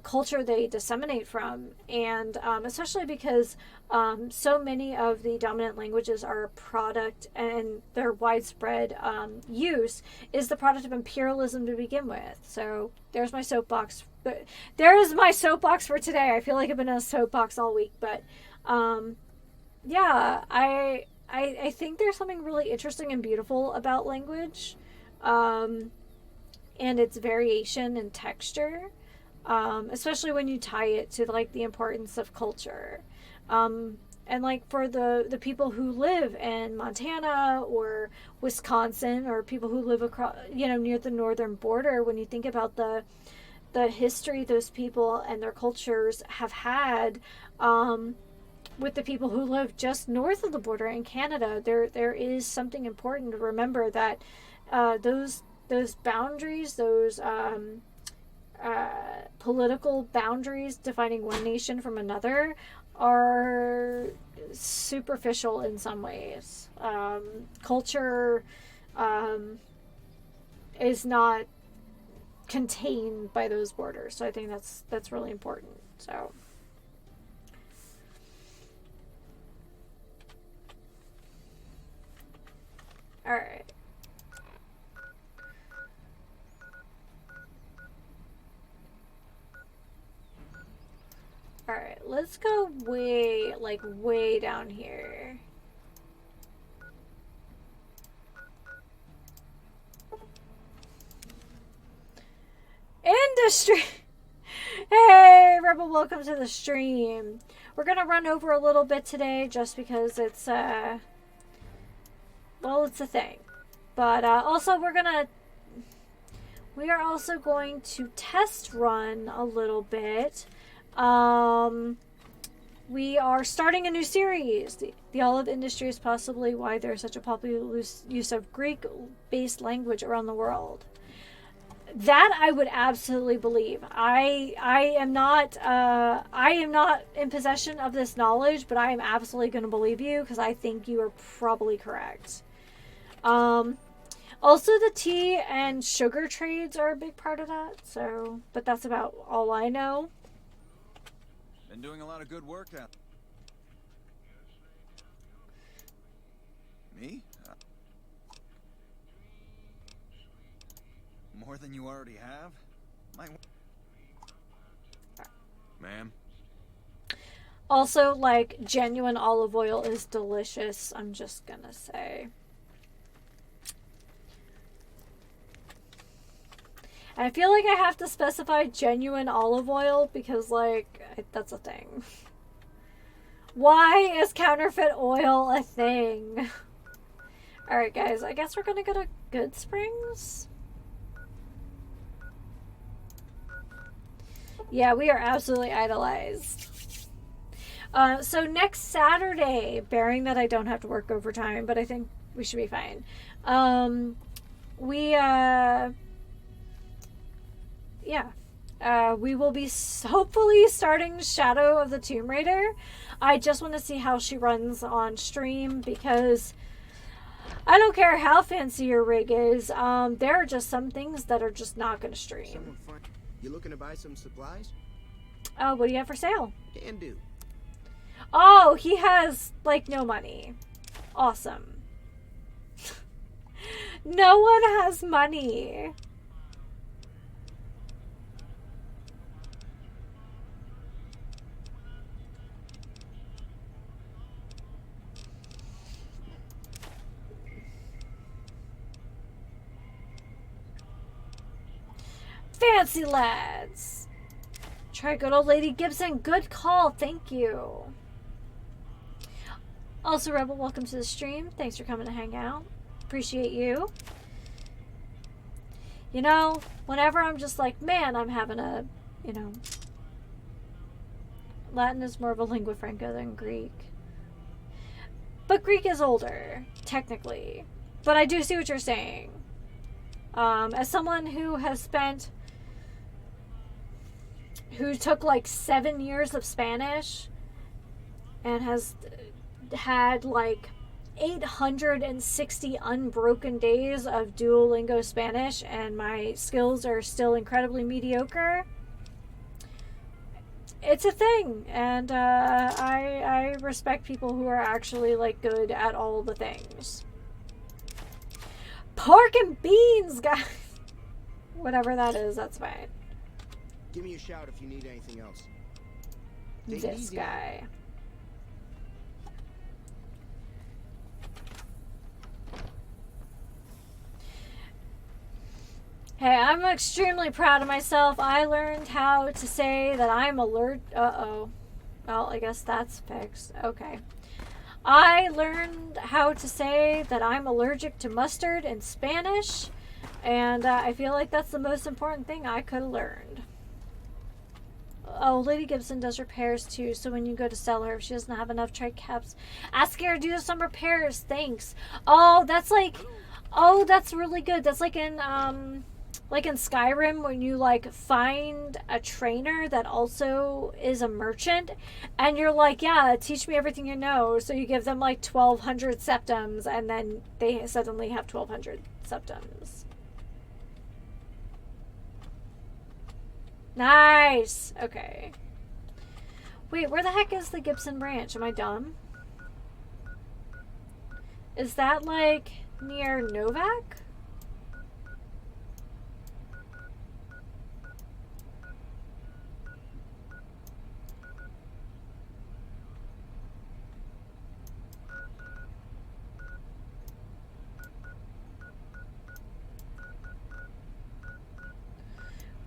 culture they disseminate from. And especially because so many of the dominant languages are a product, and their widespread use is the product of imperialism to begin with. So there's my soapbox. There is my soapbox for today. I feel like I've been in a soapbox all week, but yeah, I think there's something really interesting and beautiful about language, and its variation and texture, especially when you tie it to like the importance of culture. And like for the people who live in Montana or Wisconsin, or people who live across, you know, near the northern border, when you think about the history those people and their cultures have had, with the people who live just north of the border in Canada, there is something important to remember, that those boundaries, those political boundaries defining one nation from another, are superficial in some ways. Culture is not contained by those borders, so I think that's really important. So all right. All right, let's go way down here. Industry. Hey, Rebel, welcome to the stream. We're gonna run over a little bit today just because it's well, it's a thing. But also we are also going to test run a little bit. We are starting a new series. The Olive Industry is possibly why there's such a popular use of Greek-based language around the world. That I would absolutely believe. I am not in possession of this knowledge, but I am absolutely going to believe you because I think you are probably correct. Also, the tea and sugar trades are a big part of that. So, but that's about all I know. Been doing a lot of good work out. Me? More than you already have? Ma'am? Also, like, genuine olive oil is delicious, I'm just gonna say. And I feel like I have to specify genuine olive oil because, like, that's a thing. Why is counterfeit oil a thing? Alright, guys, I guess we're gonna go to Goodsprings. Yeah, we are absolutely idolized. So next Saturday, bearing that I don't have to work overtime, but I think we should be fine. We will be hopefully starting Shadow of the Tomb Raider. I just want to see how she runs on stream because I don't care how fancy your rig is. There are just some things that are just not going to stream. You looking to buy some supplies? Oh, what do you have for sale? Can do. Oh, he has, like, no money. Awesome. No one has money. Fancy lads. Try good old Lady Gibson. Good call. Thank you. Also, Rebel, welcome to the stream. Thanks for coming to hang out. Appreciate you. You know, whenever I'm just like, man, I'm having a, you know, Latin is more of a lingua franca than Greek. But Greek is older, technically. But I do see what you're saying. As someone who has spent, who took like 7 years of Spanish and has had like 860 unbroken days of Duolingo Spanish, and my skills are still incredibly mediocre. It's a thing, and I respect people who are actually like good at all the things. Pork and beans, guys. Whatever that is, that's fine. Give me a shout if you need anything else. Take it This easy. guy. Hey, I'm extremely proud of myself. I learned how to say that I'm allergic. Uh-oh. Well, I guess that's fixed. Okay. I learned how to say that I'm allergic to mustard in Spanish, and I feel like that's the most important thing I could have learned. Oh, Lady Gibson does repairs too, so when you go to sell her, if she doesn't have enough tricaps, ask her to do some repairs. Thanks. Oh, that's like, oh, that's really good. That's like in Skyrim, when you like find a trainer that also is a merchant, and you're like, yeah, teach me everything you know. So you give them like 1,200 septums, and then they suddenly have 1,200 septums. Nice. Okay. Wait, where the heck is the Gibson branch? Am I dumb? Is that like near Novak?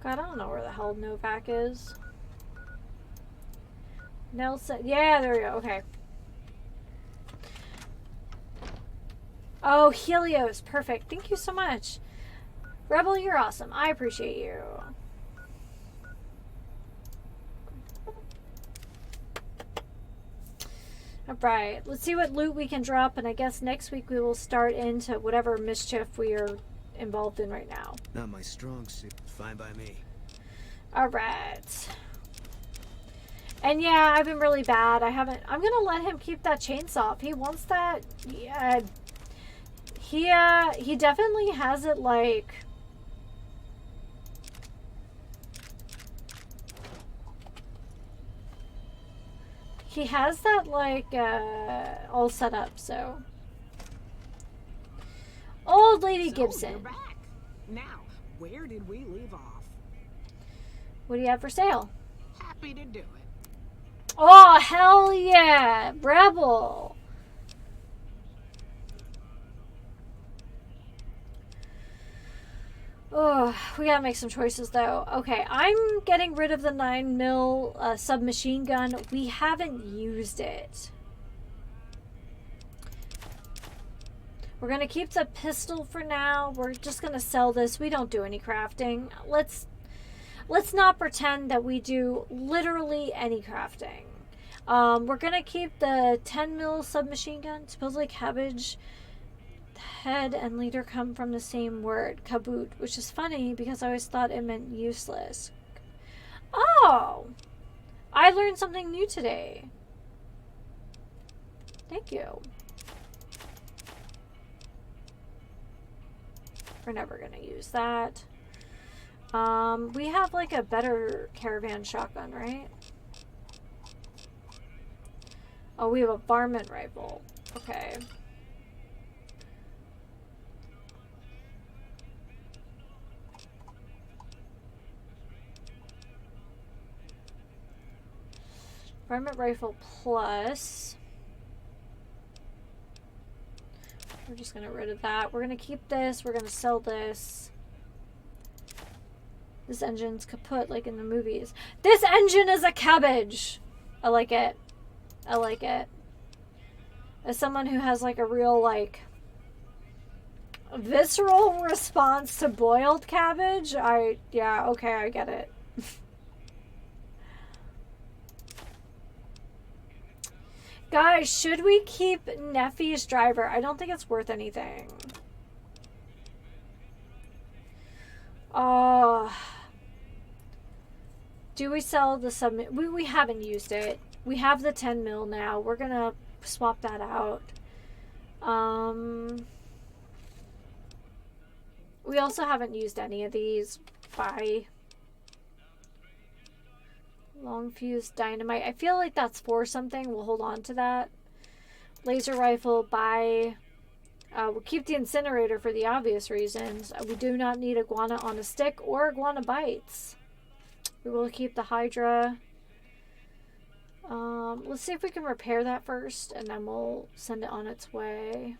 God, I don't know where the hell Novak is. Nelson. Yeah, there we go. Okay. Oh, Helios. Perfect. Thank you so much. Rebel, you're awesome. I appreciate you. Alright. Let's see what loot we can drop, and I guess next week we will start into whatever mischief we are involved in right now. Not my strong suit. Fine by me. Alright. And yeah, I've been really bad. I'm gonna let him keep that chainsaw. If he wants that, yeah. He definitely has it like... He has that like, all set up, so... Old Lady Gibson. You're back. Now, where did we leave off? What do you have for sale? Happy to do it. Oh, hell yeah! Rebel! Oh, we gotta make some choices though. Okay, I'm getting rid of the 9mm submachine gun. We haven't used it. We're gonna keep the pistol for now. We're just gonna sell this. We don't do any crafting. Let's not pretend that we do literally any crafting. We're gonna keep the 10mm submachine gun. Supposedly cabbage head and leader come from the same word, kaboot, which is funny because I always thought it meant useless. Oh! I learned something new today. Thank you. We're never gonna use that. We have like a better caravan shotgun, right? Oh, we have a varmint rifle. Okay. Varmint rifle plus. We're just gonna get rid of that. We're gonna keep this. We're gonna sell this. This engine's kaput like in the movies. This engine is a cabbage! I like it. I like it. As someone who has like a real like visceral response to boiled cabbage, yeah, okay, I get it. Guys, should we keep Neffy's driver? I don't think it's worth anything. Do we sell the submit? We haven't used it. We have the 10 mil now. We're gonna swap that out. We also haven't used any of these. Bye. Long fuse dynamite. I feel like that's for something. We'll hold on to that. Laser rifle. Bye. We'll keep the incinerator for the obvious reasons. We do not need iguana on a stick or iguana bites. We will keep the Hydra. Let's see if we can repair that first, and then we'll send it on its way.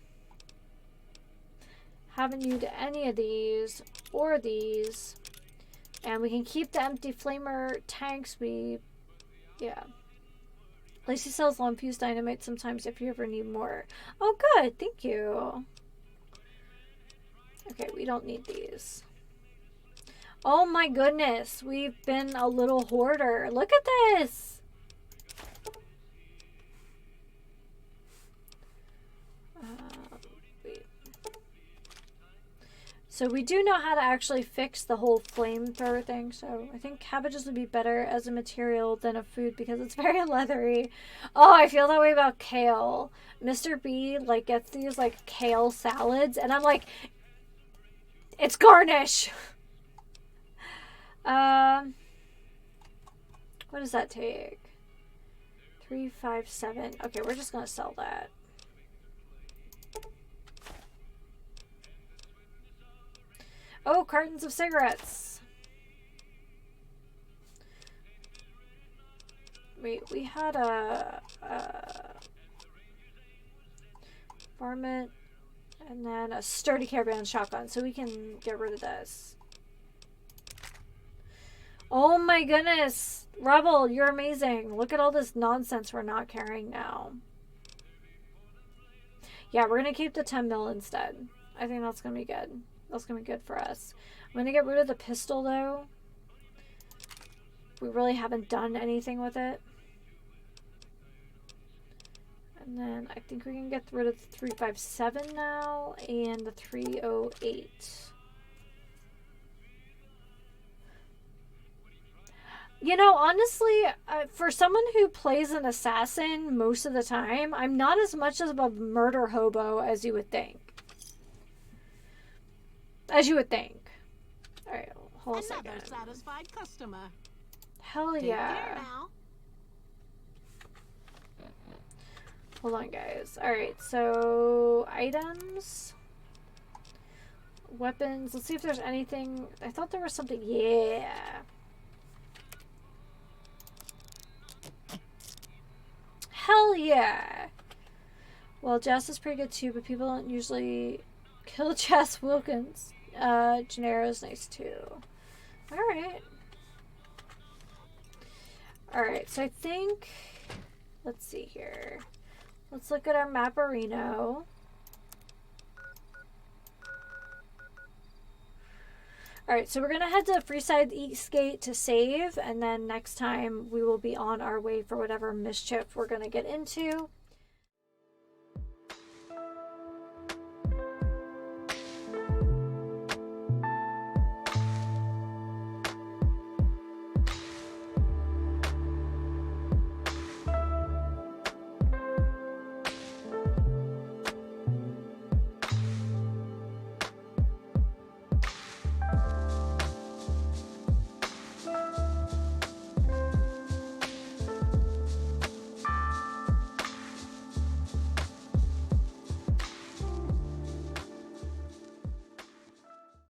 Haven't used any of these or these. And we can keep the empty flamer tanks. Yeah. Lacey sells long fuse dynamite sometimes if you ever need more. Oh, good. Thank you. Okay, we don't need these. Oh my goodness. We've been a little hoarder. Look at this. So we do know how to actually fix the whole flamethrower thing. So I think cabbages would be better as a material than a food because it's very leathery. Oh, I feel that way about kale. Mr. B like gets these like kale salads and I'm like, it's garnish. What does that take? 357. Okay, we're just gonna sell that. Oh, cartons of cigarettes. Wait, we had a varmint and then a sturdy caravan shotgun, so we can get rid of this. Oh my goodness. Rebel, you're amazing. Look at all this nonsense we're not carrying now. Yeah, we're going to keep the 10 mil instead. I think that's going to be good. That's going to be good for us. I'm going to get rid of the pistol, though. We really haven't done anything with it. And then I think we can get rid of the 357 now and the 308. You know, honestly, for someone who plays an assassin most of the time, I'm not as much of a murder hobo as you would think. Alright, hold on a second. Another satisfied customer. Hell Take yeah. care now. Hold on, guys. Alright, so items. Weapons. Let's see if there's anything. I thought there was something. Yeah. Hell yeah. Well, Jess is pretty good too, but people don't usually kill Jess Wilkins. Gennaro's nice too. Alright. Alright, so I think, let's see here. Let's look at our Mapperino. Alright, so we're going to head to Freeside Eastgate to save, and then next time we will be on our way for whatever mischief we're going to get into.